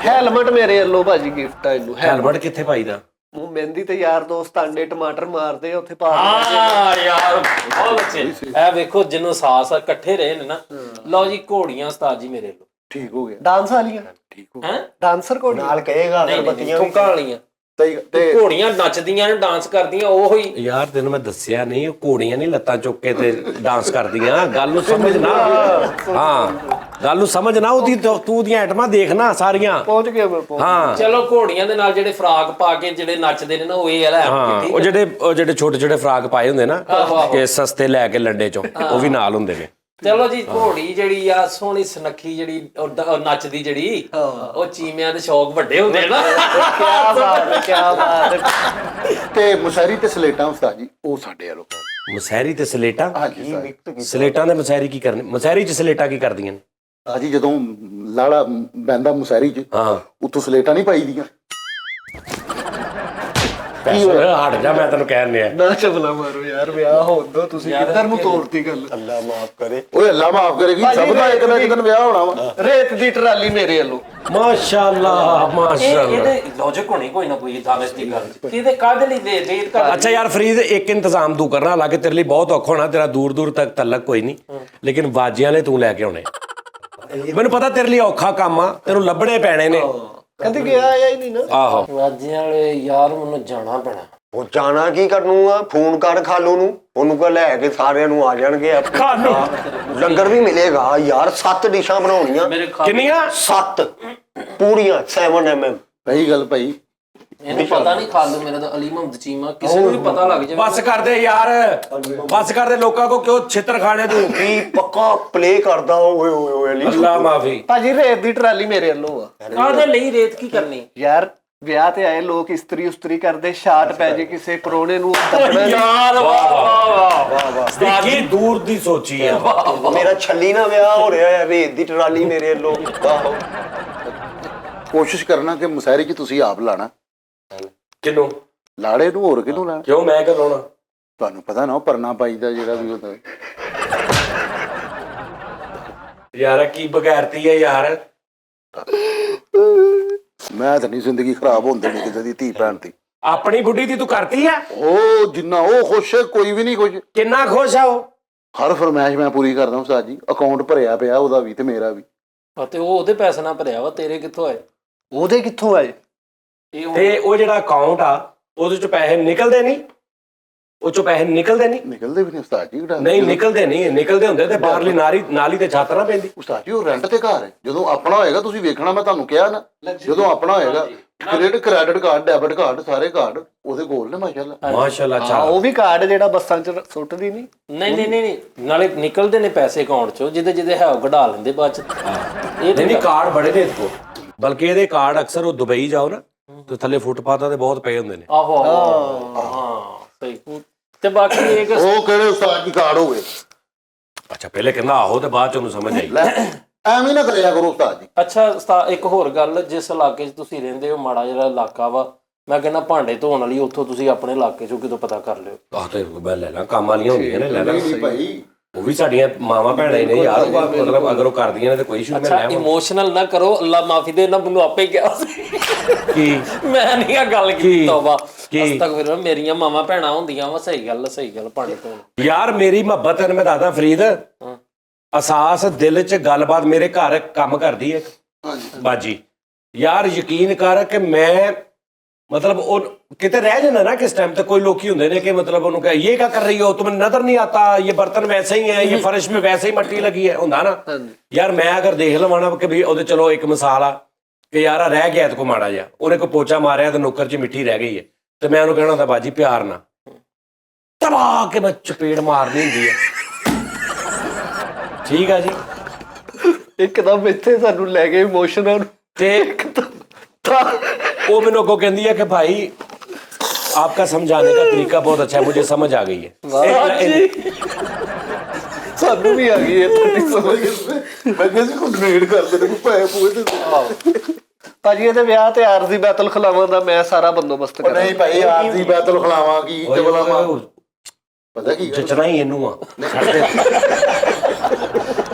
ਹੈਲਮਟ ਮੇਰੇ ਵੱਲੋਂ ਭਾਜੀ ਗਿਫਟ ਆ ਇਹਨੂੰ। ਹੈਲਮਟ ਕਿੱਥੇ ਪਾਈਦਾ? ਉਹ ਮਹਿੰਦੀ ਤੇ ਯਾਰ ਦੋਸਤ ਆਂਡੇ ਟਮਾਟਰ ਮਾਰਦੇ ਆ ਉੱਥੇ ਪਾ ਹਾਂ ਯਾਰ ਬਹੁਤ ਅੱਛੇ। ਇਹ ਵੇਖੋ ਜਿਹਨੂੰ ਸਾਸ ਇਕੱਠੇ ਰਹੇ ਨੇ ਨਾ। ਲਓ ਜੀ, ਘੋੜੀਆਂ ਉਸਤਾਦ ਜੀ ਮੇਰੇ ਵੱਲੋਂ। ਠੀਕ ਹੋ ਗਿਆ। ਡਾਂਸ ਵਾਲੀਆਂ। ਠੀਕ ਹੋ ਗਿਆ। ਹੈ ਡਾਂਸਰ ਕੋਲ ਨਾਲ ਕਹੇਗਾ ਅਗਰਬੱਤੀਆਂ ਵੀ। ਠੁੱਕਾਂ ਵਾਲੀਆਂ ਤੇ ਘੋੜੀਆਂ ਨੱਚਦੀਆਂ ਨੇ, ਡਾਂਸ ਕਰਦੀਆਂ, ਉਹ ਹੀ। ਯਾਰ ਤੈਨੂੰ ਮੈਂ ਦੱਸਿਆ ਨਹੀਂ, ਉਹ ਘੋੜੀਆਂ ਨਹੀਂ ਲੱਤਾਂ ਚੁੱਕ ਕੇ ਤੇ ਡਾਂਸ ਕਰਦੀਆਂ। ਗੱਲ ਨੂੰ ਸਮਝ ਨਾ। ਹਾਂ, ਗੱਲ ਨੂੰ ਸਮਝ ਨਾ। ਉਹਦੀ ਤੂੰ ਉਹਦੀਆਂ ਆਈਟਮਾਂ ਦੇਖਣਾ ਸਾਰੀਆਂ। ਪਹੁੰਚ ਗਿਆ ਮੈਂ ਪਹੁੰਚ। ਹਾਂ ਚਲੋ, ਘੋੜੀਆਂ ਦੇ ਨਾਲ ਜਿਹੜੇ ਫਰਾਕ ਪਾ ਕੇ ਜਿਹੜੇ ਨੱਚਦੇ ਨੇ ਨਾ, ਉਹ ਇਹ ਵਾਲਾ ਹਾਂ, ਉਹ ਜਿਹੜੇ ਛੋਟੇ ਛੋਟੇ ਫਰਾਕ ਪਾਏ ਹੁੰਦੇ ਨਾ, ਕਿ ਸਸਤੇ ਲੈ ਕੇ ਲੰਡੇ ਚੋਂ, ਉਹ ਵੀ ਨਾਲ ਹੁੰਦੇ ਨੇ। ਚਲੋ ਜੀ, ਘੋੜੀ ਜਿਹੜੀ ਆ ਸੋਹਣੀ ਸੁਨੱਖੀ, ਜਿਹੜੀ ਉਹ ਨੱਚਦੀ, ਜਿਹੜੀ ਉਹ ਚੀਮਿਆਂ ਦੇ ਸ਼ੌਕ ਵੱਡੇ ਹੁੰਦੇ ਨਾ। ਕਿਆ ਬਾਤ ਹੈ, ਕਿਆ ਬਾਤ ਹੈ। ਤੇ ਮੁਸ਼ਾਇਰੀ ਤੇ ਸਲੇਟਾਂ ਉਸਤਾਦ ਜੀ, ਉਹ ਸਾਡੇ ਵੱਲੋਂ। ਮੁਸਹਿਰੀ ਤੇ ਸਲੇਟਾਂ? ਹਾਂਜੀ ਉਸਤਾਦ। ਸਲੇਟਾਂ ਦੇ ਮੁਸਹਿਰੀ ਕੀ ਕਰਨੀ? ਮੁਸਹਿਰੀ ਚ ਸਲੇਟਾਂ ਕੀ ਕਰਦੀਆਂ ਨੇ? ਹਾਂਜੀ, ਜਦੋਂ ਲਾੜਾ ਬੈਂਦਾ ਮੁਸ਼ਾਇਰੀ 'ਚ, ਹਾਂ, ਉੱਥੋਂ ਸਲੇਟਾਂ ਨਹੀਂ ਪਾਈਦੀਆਂ। ਹਟ ਜਾ, ਮੈਂ ਤੈਨੂੰ ਕਹਿਣ ਲਿਆ। ਨਾ ਚਵਲਾ ਮਾਰੋ ਯਾਰ, ਵਿਆਹ ਹੋਣ ਦੋ। ਤੁਸੀਂ ਕਿੱਧਰ ਨੂੰ ਤੋੜਤੀ ਗੱਲ। ਅੱਲਾ ਮਾਫ ਕਰੇ। ਓਏ ਅੱਲਾ ਮਾਫ ਕਰੇਗੀ, ਸਭ ਦਾ ਇੱਕ ਨਾ ਇੱਕ ਦਿਨ ਵਿਆਹ ਹੋਣਾ ਵਾ। ਰੇਤ ਦੀ ਟਰਾਲੀ ਮੇਰੇ ਵੱਲੋਂ। ਮਾਸ਼ਾਅੱਲਾ, ਮਾਸ਼ਾਅੱਲਾ। ਇਹਦੇ ਲੌਜਿਕ ਹੋਣੀ ਕੋਈ ਨਾ ਕੋਈ ਦਾਨਿਸ਼ ਦੀ ਗੱਲ। ਇਹਦੇ ਕਾਹਦੇ ਲਈ ਵੇਟ ਕਰ। ਅੱਛਾ ਯਾਰ ਫਰੀਦ, ਇੱਕ ਇੰਤਜ਼ਾਮ ਤੂੰ ਕਰਨਾ, ਹਾਲਾਂਕਿ ਤੇਰੇ ਲਈ ਬਹੁਤ ਔਖਾ ਹੋਣਾ, ਤੇਰਾ ਦੂਰ ਦੂਰ ਤੱਕ ਤਲਕ ਕੋਈ ਨਹੀਂ, ਲੇਕਿਨ ਬਾਜੀਆਂ ਨੇ ਤੂੰ ਲੈ ਕੇ ਆਉਣੇ। ਮੈਨੂੰ ਪਤਾ ਤੇਰੇ ਲਈ ਔਖਾ ਕੰਮ ਆ, ਤੈਨੂੰ ਲੱਭਣੇ ਪੈਣੇ ਨੇ। ਕਹਿੰਦੇ ਗਿਆ ਆਇਆ ਹੀ ਨਹੀਂ ਨਾ। ਆਹੋ, ਵਾਜਿਆਂ ਵਾਲੇ ਯਾਰ, ਮੈਨੂੰ ਜਾਣਾ ਪੈਣਾ। ਉਹ ਜਾਣਾ ਕੀ ਕਰਨੂਗਾ? ਫੋਨ ਕਰ ਖਾਲੂ ਨੂੰ, ਉਹਨੂੰ ਕਹ ਲੈ ਕੇ ਸਾਰਿਆਂ ਨੂੰ ਆ ਜਾਣਗੇ। ਖਾਲੂ ਲੰਗਰ ਵੀ ਮਿਲੇਗਾ ਯਾਰ। 7 ਡਿਸ਼ਾਂ ਬਣਾਉਣੀਆਂ। ਮੇਰੇ ਕਿੰਨੀਆਂ? 7 ਪੂਰੀਆਂ 7 mm। ਸਹੀ ਗੱਲ ਭਾਈ। ਇਹਨੂੰ ਪਤਾ ਨਹੀਂ, ਖਾਲੂ ਮੇਰੇ ਦਾ ਅਲੀ ਮੁਹੰਮਦ ਚੀਮਾ, ਕਿਸੇ ਨੂੰ ਵੀ ਪਤਾ ਲੱਗ ਜਾਵੇ। ਬਸ ਕਰਦੇ ਯਾਰ, ਬਸ ਕਰਦੇ। ਲੋਕਾਂ ਕੋ ਕਿਉਂ ਛਿੱਤਰ ਖਾਣੇ ਤੂੰ? ਕੀ ਪੱਕਾ ਪਲੇ ਕਰਦਾ। ਓਏ ਓਏ ਓਏ ਅਲੀ। ਅੱਲਾ ਮਾਫੀ। ਭਾਜੀ, ਰੇਤ ਦੀ ਟਰਾਲੀ ਮੇਰੇ ਵੱਲੋਂ ਆ। ਕਾਹਦੇ ਲਈ ਰੇਤ ਕੀ ਕਰਨੀ? ਯਾਰ ਵਿਆਹ ਤੇ ਆਏ ਲੋਕ ਇਸਤਰੀ ਉਸਤਰੀ ਕਰਦੇ, ਸ਼ਾਟ ਪੈ ਜੇ ਕਿਸੇ ਪਰੋਣੇ ਨੂੰ, ਦੱਬਣਾ ਨੀ। ਯਾਰ ਵਾਹ ਵਾਹ ਵਾਹ। ਦੇਖੀ ਦੂਰ ਦੀ ਸੋਚੀ ਆ। ਮੇਰਾ ਛੱਲੀ ਨਾ ਵਿਆਹ ਹੋ ਰਿਹਾ ਹੈ, ਰੇਤ ਦੀ ਟਰਾਲੀ ਮੇਰੇ ਵੱਲੋਂ। ਆਹੋ, ਕੋਸ਼ਿਸ਼ ਕਰਨਾ ਕਿ ਮੁਸ਼ਾਇਰੀ 'ਚ ਤੁਸੀਂ ਆਪ ਲਾਣਾ ਕਿਨੂੰ? ਲਾੜੇ ਨੂੰ। ਹੋਰ ਕਿਹਨੂੰ ਲਾਣਾ? ਕਿਉਂ ਮੈਂ ਕਿਉਂ ਲਾਉਣਾ? ਤੁਹਾਨੂੰ ਪਤਾ ਨਾ, ਉਹ ਪਰਨਾ ਪਾਈ ਦਾ ਜਿਹੜਾ ਵੀ ਹੁੰਦਾ। ਯਾਰ ਕੀ ਬਗੈਰਤੀ ਹੈ ਯਾਰ। ਮੈਂ ਤਾਂ ਨਹੀਂ ਜ਼ਿੰਦਗੀ ਖਰਾਬ ਹੋਣ ਦੇਣੀ ਕਿਸੇ ਦੀ ਧੀ ਭੈਣ ਦੀ। ਆਪਣੀ ਬੁੱਢੀ ਦੀ ਤੂੰ ਕਰਤੀ ਆ? ਉਹ ਜਿੰਨਾ ਉਹ ਖੁਸ਼ ਹੈ, ਕੋਈ ਵੀ ਨਹੀਂ ਖੁਸ਼। ਕਿੰਨਾ ਖੁਸ਼ ਆ ਉਹ? ਹਰ ਫਰਮਾਇਸ਼ ਮੈਂ ਪੂਰੀ ਕਰਦਾ ਉਸਤਾਦ ਜੀ। ਅਕਾਊਂਟ ਭਰਿਆ ਪਿਆ ਉਹਦਾ ਵੀ ਤੇ ਮੇਰਾ ਵੀ। ਤੇ ਉਹ ਉਹਦੇ ਪੈਸੇ ਨਾਲ ਭਰਿਆ ਵਾ, ਤੇਰੇ ਕਿੱਥੋਂ ਆਏ? ਉਹਦੇ ਕਿੱਥੋਂ ਆਏ? ਤੇ ਉਹ ਜਿਹੜਾ ਅਕਾਊਂਟ ਆ, ਉਹਦੇ ਚੋਂ ਪੈਸੇ ਨਿਕਲਦੇ ਨਹੀਂ? ਉਹ ਚੋਂ ਪੈਸੇ ਨਿਕਲਦੇ ਨਹੀਂ? ਨਿਕਲਦੇ ਵੀ ਨਹੀਂ ਉਸਤਾਦ ਜੀ। ਨਹੀਂ ਨਿਕਲਦੇ ਨਹੀਂ। ਨਿਕਲਦੇ ਹੁੰਦੇ ਤੇ ਬਾਹਰਲੀ ਨਾਲੀ ਤੇ ਛੱਤ ਨਾ ਪੈਂਦੀ। ਉਸਤਾਦ ਜੀ, ਉਹ ਰੈਂਟ ਤੇ ਘਰ ਹੈ। ਜਦੋਂ ਆਪਣਾ ਹੋਏਗਾ ਤੁਸੀਂ ਵੇਖਣਾ, ਮੈਂ ਤੁਹਾਨੂੰ ਕਿਹਾ ਨਾ, ਜਦੋਂ ਆਪਣਾ ਹੋਏਗਾ ਕ੍ਰੈਡਿਟ ਕਾਰਡ, ਡੈਬਿਟ ਕਾਰਡ, ਸਾਰੇ ਕਾਰਡ ਉਹਦੇ ਕੋਲ ਨੇ ਮਾਸ਼ਾਅੱਲਾ। ਮਾਸ਼ਾਅੱਲਾ। ਹਾਂ, ਅੱਛਾ, ਉਹ ਵੀ ਕਾਰਡ ਜਿਹੜਾ ਬੱਸਾਂ 'ਚ ਸੁੱਟਦੀ ਨਹੀਂ। ਨਹੀਂ, ਨਾਲੇ ਨਿਕਲਦੇ ਨੇ ਪੈਸੇ ਅਕਾਊਂਟ ਚੋਂ, ਜਿਹਦੇ ਹੈ ਉਹ ਕਢਾ ਲੈਂਦੇ ਬਾਅਦ ਚ। ਇਹ ਨਹੀਂ ਕਾਰਡ ਬੜੇ ਨੇ ਇਹਦੇ ਕੋਲ, ਬਲਕਿ ਇਹਦੇ ਕਾਰਡ ਅਕਸਰ ਉਹ ਦੁਬਈ ਜਾਓ ਨਾ ਤੇ ਥੱਲੇ ਫੁੱਟਪਾਥਾਂ ਤੇ ਬਹੁਤ ਪਏ ਹੁੰਦੇ ਨੇ। ਆਹੋ ਹਾਂ, ਸਹੀ। ਤੇ ਬਾਕੀ ਇੱਕ ਉਹ ਕਿਹੜੇ ਉਸਤਾਦ ਜੀ ਕਾਰਡ ਹੋਵੇ? ਅੱਛਾ, ਪਹਿਲੇ ਕਹਿੰਦਾ ਆਹੋ ਤੇ ਬਾਅਦ ਚ ਉਹਨੂੰ ਸਮਝ ਆਈ। ਲੈ ਐਵੇਂ ਨਾ ਕਰਿਆ ਕਰੋ ਉਸਤਾਦ ਜੀ। ਅੱਛਾ ਇੱਕ ਹੋਰ ਗੱਲ, ਜਿਸ ਇਲਾਕੇ 'ਚ ਤੁਸੀਂ ਰਹਿੰਦੇ ਹੋ, ਮਾੜਾ ਜਿਹੜਾ ਇਲਾਕਾ ਵਾ, ਮੈਂ ਕਹਿੰਦਾ ਭਾਂਡੇ ਧੋਣ ਵਾਲੀ, ਉੱਥੋਂ ਤੁਸੀਂ ਆਪਣੇ ਇਲਾਕੇ 'ਚੋਂ ਕਿਤੋਂ ਪਤਾ ਕਰ ਲਿਓ। ਆਹ ਤੇ ਮੈਂ ਲੈ ਲਾਂ, ਕੰਮ ਵਾਲੀਆਂ ਹੁੰਦੀਆਂ ਨੇ, ਲੈ ਲਾਂ। ਨਹੀਂ ਭਾਈ, ਉਹ ਵੀ ਸਾਡੀਆਂ ਮਾਵਾਂ ਭੈਣਾਂ ਨੇ ਯਾਰ, ਮਤਲਬ ਅਗਰ ਉਹ ਕਰਦੀਆਂ ਨੇ ਤੇ ਕੋਈ ਇਸ਼ੂ ਨਹੀਂ। ਅੱਛਾ, ਇਮੋਸ਼ਨਲ ਨਾ ਕਰੋ, ਅੱਲਾ ਮਾਫੀ ਦੇ। ਨਾ ਮੈਨੂੰ ਆਪੇ ਕਿਹਾ ਸੀ ਕੀ? ਮੈਂ ਨਹੀਂ ਆ ਗੱਲ ਕੀਤੀ। ਤੋਬਾ, ਕੀ? ਅਸਤਗਫਿਰ। ਮੇਰੀਆਂ ਮਾਵਾਂ ਭੈਣਾਂ ਹੁੰਦੀਆਂ ਵਾ। ਸਹੀ ਗੱਲ, ਭਾਂਡੇ ਧੋਣ। ਯਾਰ ਮੇਰੀ ਮੁਹੱਬਤ ਤੈਨੂੰ ਮੈਂ ਦੱਸਦਾ ਫਰੀਦ, ਅਹਿਸਾਸ ਦਿਲ 'ਚ ਗੱਲਬਾਤ। ਮੇਰੇ ਘਰ ਕੰਮ ਕਰਦੀ ਹੈ ਬਾਜੀ, ਯਾਰ ਯਕੀਨ ਕਰ ਕਿ ਮੈਂ मतलब वो कितने रह जाना ना किस टाइम तक कोई लोग ही होंगे ने कि मतलब उन्होंने ये क्या कर रही हो तुम्हें नजर नहीं आता ये बर्तन वैसे ही है ये फर्श में वैसे ही मट्टी लगी है होंदा ना यार मैं अगर देख लवाना कि भी ओदे चलो एक मिसाल आ कि यार रह गया तो माड़ा जा उन्हें कोई पोचा मारिया तो नुक्कर च मिट्टी रह गई है तो मैं उन्होंने कहना होंदा बाजी प्यार ना तबा के मैं चपेड़ मारनी होंदी है ठीक है जी ਇੱਕਦਮ ਇੱਥੇ ਸਾਨੂੰ ਲੈ ਗਏ ਇਮੋਸ਼ਨਲ ते वो मैंने को कहती है कि भाई आपका समझाने का तरीका बहुत अच्छा है मुझे समझ आ गई है ਸਾਨੂੰ ਵੀ ਆ ਗਈ ਇਹ ਤੁਹਾਡੀ ਸਮਝ ਮੈਂ ਕਿਹਾ ਸੀ ਕੋਈ ਡੋਨੇਟ ਕਰਦੇ ਨੇ ਕੋਈ ਪੈਸੇ ਪੂਏ ਤੇ ਭਾਜੀ ਇਹਦੇ ਵਿਆਹ ਤੇ ਆਰਜ਼ੀ ਬੈਤਲ ਖਲਾਵਾਂ ਦਾ ਮੈਂ ਸਾਰਾ ਬੰਦੋਬਸਤ ਕਰਾਂ ਨਹੀਂ ਭਾਈ ਆਰਜ਼ੀ ਬੈਤਲ ਖਲਾਵਾਂ ਕੀ ਤੇ ਬੁਲਾਵਾਂ ਪਤਾ ਕੀ जचना ही इनू आ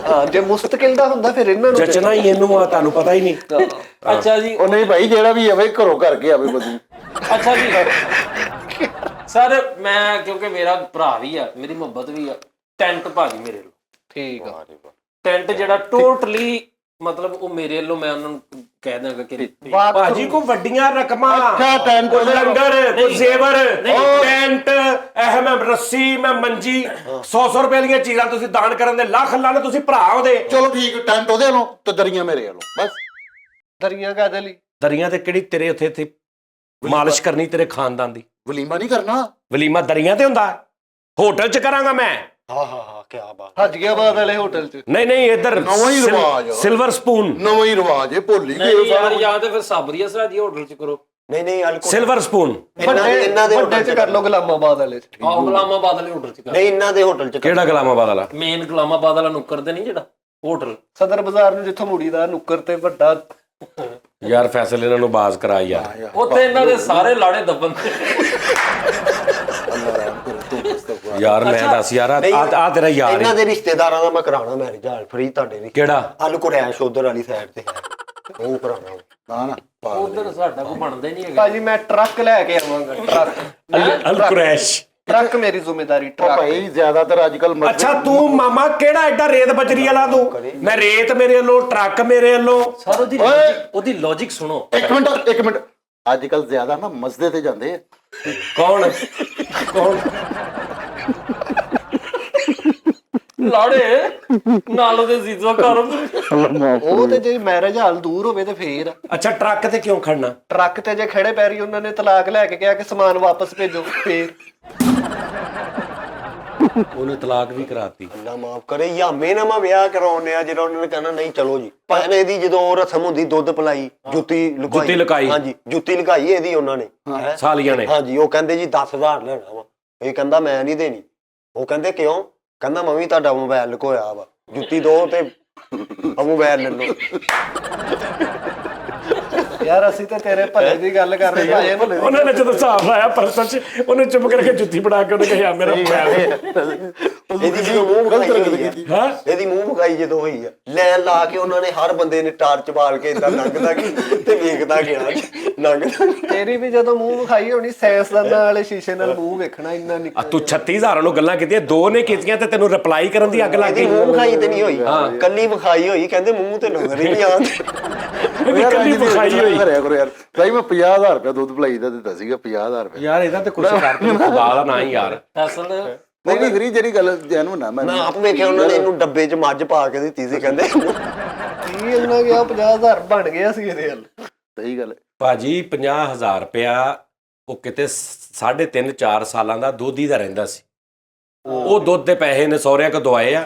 ਹਾਂ ਜੇ ਮੁਸਤਕਿਲ ਦਾ ਹੁੰਦਾ ਫਿਰ ਇਹਨਾਂ ਨੂੰ जचना ही इनू आ ਤੁਹਾਨੂੰ ਪਤਾ ਹੀ ਨਹੀਂ ਅੱਛਾ ਜੀ ਉਹ ਨਹੀਂ ਭਾਈ ਜਿਹੜਾ ਵੀ ਆਵੇ ਘਰੋਂ ਕਰਕੇ ਆਵੇ ਬਦੀ ਅੱਛਾ ਜੀ ਸਰ ਮੈਂ ਕਿਉਂਕਿ ਮੇਰਾ ਭਰਾ ਵੀ ਆ ਮੇਰੀ ਮੁਹੱਬਤ ਵੀ ਆ ਟੈਂਟ ਭਾਜੀ ਮੇਰੇ ਵੱਲੋਂ ਠੀਕ ਆ ਟੈਂਟ ਜਿਹੜਾ ਟੋਟਲੀ ਮਤਲਬ ਉਹ ਮੇਰੇ ਵੱਲੋਂ ਮੈਂ ਉਹਨਾਂ ਨੂੰ ਕਹਿ ਦਾਂਗਾ ਕਿ ਭਾਜੀ ਕੋ ਵੱਡੀਆਂ ਰਕਮਾਂ ਅੱਛਾ ਟੈਂਟ ਕੋਈ ਲੰਗਰ ਕੋਈ ਜ਼ੇਵਰ ਟੈਂਟ ਇਹ ਮੈਂ ਰੱਸੀ ਮੈਂ ਮੰਜੀ 100 ਰੁਪਏ ਦੀਆਂ ਚੀਜ਼ਾਂ ਤੁਸੀਂ ਦਾਨ ਕਰਨ ਦੇ ਲੱਖ ਲਾਣੇ ਤੁਸੀਂ ਭਰਾ ਉਹਦੇ ਚਲੋ ਠੀਕ ਟੈਂਟ ਉਹਦੇ ਵੱਲੋਂ ਤੇ ਦਰੀਆਂ ਮੇਰੇ ਵੱਲੋਂ ਬਸ ਦਰੀਆਂ ਕਾਦੇ ਲਈ ਦਰੀਆਂ ਤੇ ਕਿਹੜੀ ਤੇਰੇ ਉੱਥੇ ਮਾਲਿਸ਼ ਕਰਨੀ ਤੇਰੇ ਖਾਨਦਾਨ ਦੀ ਵਲੀਮਾ ਨਹੀਂ ਕਰਨਾ ਵਲੀਮਾ ਦਰੀਆਂ ਤੇ ਹੁੰਦਾ ਹੋਟਲ 'ਚ ਕਰਾਂਗਾ ਮੈਂ ਹਾਂ ਕੀ ਬਾਤ ਹਾਜੀਆਬਾਦ ਵਾਲੇ ਹੋਟਲ 'ਚ ਨਹੀਂ ਇੱਧਰ ਨਵਾਂ ਹੀ ਰਿਵਾਜ ਆ। ਸਿਲਵਰ ਸਪੂਨ ਨਵਾਂ ਹੀ ਰਿਵਾਜ ਇਹ ਭੁੱਲ ਹੀ ਨਹੀਂ ਗਏ ਯਾਰ ਜਾਂ ਤੇ ਫਿਰ ਸਾਬਰੀਆ ਸਰਾਜੀ ਹੋਟਲ 'ਚ ਕਰੋ ਨਹੀਂ ਸਿਲਵਰ ਸਪੂਨ ਇਹਨਾਂ ਦੇ ਵੱਡੇ 'ਚ ਕਰ ਲਓ ਗੁਲਾਮਾਬਾਦ ਵਾਲੇ 'ਚ ਆਹ ਗੁਲਾਮਾਬਾਦ ਵਾਲੇ ਹੋਟਲ 'ਚ ਕਰੋ ਨਹੀਂ ਇਹਨਾਂ ਦੇ ਹੋਟਲ ਚ ਕਿਹੜਾ ਗੁਲਾਮਾਬਾਦ ਵਾਲਾ ਮੇਨ ਗੁਲਾਮਾਬਾਦ ਵਾਲਾ ਨੁੱਕਰ ਤੇ ਨਹੀਂ ਜਿਹੜਾ ਹੋਟਲ ਸਦਰ ਬਾਜ਼ਾਰ ਨੂੰ ਜਿੱਥੋਂ ਮੁੜੀ ਦਾ ਨੁੱਕਰ ਤੇ ਵੱਡਾ ਯਾਰ ਫੈਸਲੇ ਇਹਨਾਂ ਨੂੰ ਬਾਜ਼ ਕਰਾ ਯਾਰ ਉੱਥੇ ਇਹਨਾਂ ਦੇ ਸਾਰੇ ਲਾੜੇ ਦੱਬਣ ਯਾਰ ਮੈਂ ਦੱਸ ਯਾਰ ਆ ਤੇਰਾ ਯਾਰ ਇਹਨਾਂ ਹੈ ਦੇ ਰਿਸ਼ਤੇਦਾਰਾਂ ਦਾ ਮੈਂ ਕਰਾਣਾ ਮੈਰਿਜ ਹਾਲ ਫਰੀ ਤੁਹਾਡੇ ਵੀ ਕਿਹੜਾ ਅਲ ਕੁਰੈਸ਼ ਉਧਰ ਵਾਲੀ ਸਾਈਡ ਤੇ ਹੈ ਉਹ ਕਰਾਣਾ ਨਾ ਨਾ ਉਧਰ ਸਾਡਾ ਕੋਈ ਬਣਦਾ ਹੀ ਨਹੀਂ ਹੈਗਾ ਭਾਜੀ ਮੈਂ ਟਰੱਕ ਲੈ ਕੇ ਆਵਾਂਗਾ ਟਰੱਕ ਅਲ ਕੁਰੈਸ਼ ਟਰੱਕ ਮੇਰੀ ਜ਼ਿੰਮੇਵਾਰੀ ਉਹ ਟਰੱਕ ਭਾਈ ਜ਼ਿਆਦਾਤਰ ਅੱਜ ਕੱਲ ਅੱਛਾ ਤੂੰ ਮਾਮਾ ਕਿਹੜਾ ਐਡਾ ਰੇਤ ਬਜਰੀ ਵਾਲਾ ਤੂੰ ਮੈਂ ਰੇਤ ਮੇਰੇ ਵੱਲੋਂ ਟਰੱਕ ਮੇਰੇ ਵੱਲੋਂ ਸਰ ਉਹਦੀ ਲੌਜੀਕ ਸੁਣੋ ਇੱਕ ਮਿੰਟ ਅੱਜ ਕੱਲ ਜ਼ਿਆਦਾ ਨਾ ਮਸਜਿਦ ਤੇ ਜਾਂਦੇ ਆ ਕੌਣ ਲਾੜੇ ਨਾਲ ਉਹਦੇ ਜ਼ੀਜ਼ੋ ਘਰ ਉਹ ਤੇ ਜੇ ਮੈਰਿਜ ਹਾਲ ਦੂਰ ਹੋਵੇ ਤੇ ਫੇਰ ਅੱਛਾ ਟਰੱਕ ਤੇ ਕਿਉਂ ਖੜਨਾ ਟਰੱਕ ਤੇ ਜੇ ਖੜੇ ਪੈਰੀ ਉਹਨਾਂ ਨੇ ਤਲਾਕ ਲੈ ਕੇ ਕਿਹਾ ਕਿ ਸਮਾਨ ਵਾਪਸ ਭੇਜੋ ਫੇਰ ਉਹਨੇ ਤਲਾਕ ਵੀ ਕਰਾਤੀ ਅੱਲਾ ਮਾਫ ਕਰੇ ਯਾਮੇ ਨਾ ਮੈਂ ਵਿਆਹ ਕਰਾਉਣੇ ਆ ਜਿਹੜਾ ਉਹਨਾਂ ਨੇ ਕਹਿਣਾ ਨਹੀਂ ਚਲੋ ਜੀ ਪਹਿਲੇ ਇਹਦੀ ਜਦੋਂ ਰਸਮ ਹੁੰਦੀ ਦੁੱਧ ਪਿਲਾਈ ਜੁੱਤੀ ਲੁਕਾਈ। ਹਾਂਜੀ ਜੁੱਤੀ ਲੁਕਾਈ ਇਹਦੀ ਉਹਨਾਂ ਨੇ ਹੈਂ? ਸਾਲੀਆਂ ਨੇ ਹਾਂਜੀ ਉਹ ਕਹਿੰਦੇ ਜੀ 10,000 ਲੈਣਾ ਵਾ ਇਹ ਕਹਿੰਦਾ ਮੈਂ ਨਹੀਂ ਦੇਣੀ ਉਹ ਕਹਿੰਦੇ ਕਿਉਂ ਕਹਿੰਦਾ ਮੰਮੀ ਤੁਹਾਡਾ ਮੋਬਾਈਲ ਲੁਕੋਇਆ ਵਾ ਜੁੱਤੀ ਦੋ ਤੇ ਮੋਬਾਈਲ ਲੈ ਲਓ ਯਾਰ ਅਸੀਂ ਤਾਂ ਤੇਰੇ ਭਲੇ ਦੀ ਗੱਲ ਕਰ ਰਹੇ ਭਾਈ ਭਲੇ ਉਹਨਾਂ ਨੇ ਜਦੋਂ ਹਿਸਾਬ ਲਾਇਆ ਪਰਸਨ ਚ ਉਹਨੇ ਚੁੱਪ ਕਰਕੇ ਜੁੱਤੀ ਫੜਾ ਕੇ ਉਹਨੇ ਕਿਹਾ ਮੇਰਾ ਮੋਬਾਈਲ ਇਹਦੀ ਜਦੋਂ ਮੂੰਹ ਵਿਖਾਈ ਹੋਈ ਆ ਹਾਂ ਇਹਦੀ ਮੂੰਹ ਵਿਖਾਈ ਜਦੋਂ ਹੋਈ ਆ ਲੈਣ ਲਾ ਕੇ ਉਹਨਾਂ ਨੇ ਹਰ ਬੰਦੇ ਨੇ ਟਾਰਚ ਬਾਲ ਕੇ ਇਦਾਂ ਲੰਘਦਾ ਕਿ ਤੇ ਵੇਖਦਾ ਗਿਆ ਲੰਘਦਾ ਤੇਰੀ ਵੀ ਜਦੋਂ ਮੂੰਹ ਵਿਖਾਈ ਹੋਣੀ ਸਾਇੰਸਦਾਨਾਂ ਵਾਲੇ ਸ਼ੀਸ਼ੇ ਨਾਲ ਮੂੰਹ ਵੇਖਣਾ ਇੰਨਾ ਆ ਨਿੱਕਾ ਤੂੰ 36000 ਨੂੰ ਗੱਲਾਂ ਕੀਤੀਆਂ ਦੋ ਨੇ ਕੀਤੀਆਂ ਤੇ ਤੈਨੂੰ ਰਿਪਲਾਈ ਕਰਨ ਦੀ ਅੱਗ ਲੱਗ ਇਹਦੀ ਗਈ ਮੂੰਹ ਵਿਖਾਈ ਤੇ ਨਹੀਂ ਹੋਈ ਕੱਲੀ ਵਿਖਾਈ ਹੋਈ ਕਹਿੰਦੇ ਮੂੰਹ ਤੇ ਨਜ਼ਰ ਹੀ ਨਹੀਂ ਆਉਂਦੀ ਇਹਦੀ ਕੱਲੀ ਵਿਖਾਈ ਹੋਈ ਕਰਿਆ ਕਰੋ ਯਾਰ ਭਾਈ ਮੈਂ 50000 ਰੁਪਏ ਦੁੱਧ ਭਲਾਈ ਦਾ ਦਿੱਤਾ ਸੀਗਾ 50000 ਰੁਪਏ ਯਾਰ ਇਹਦਾ ਤੇ ਕੁਛ ਕਰ ਤੂੰ ਖੁਦਾ ਦਾ ਨਾ ਹੀ ਯਾਰ ਅਸਲ ਨਹੀਂ ਵੀਰੀ ਜਿਹੜੀ ਗੱਲ ਜੈਨੂਨ ਨਾ ਮੈਂ ਆਪ ਵੇਖਿਆ ਉਹਨਾਂ ਨੇ ਇਹਨੂੰ ਡੱਬੇ 'ਚ ਮੱਝ ਪਾ ਕੇ ਦਿੱਤੀ ਸੀ ਕਹਿੰਦੇ ਕੀ ਇਹਨਾਂ ਗਿਆ 50,000 ਬਣ ਗਿਆ ਸੀ ਇਹਦੇ ਹੱਲ ਸਹੀ ਗੱਲ ਭਾਜੀ 50000 ਰੁਪਇਆ ਉਹ ਕਿਤੇ 3.5 4 ਸਾਲਾਂ ਦਾ ਦੋਧੀ ਦਾ ਰਹਿੰਦਾ ਸੀ ਉਹ ਦੁੱਧ ਦੇ ਪੈਸੇ ਨੇ ਸਹੁਰਿਆਂ ਕੋ ਦਵਾਏ ਆ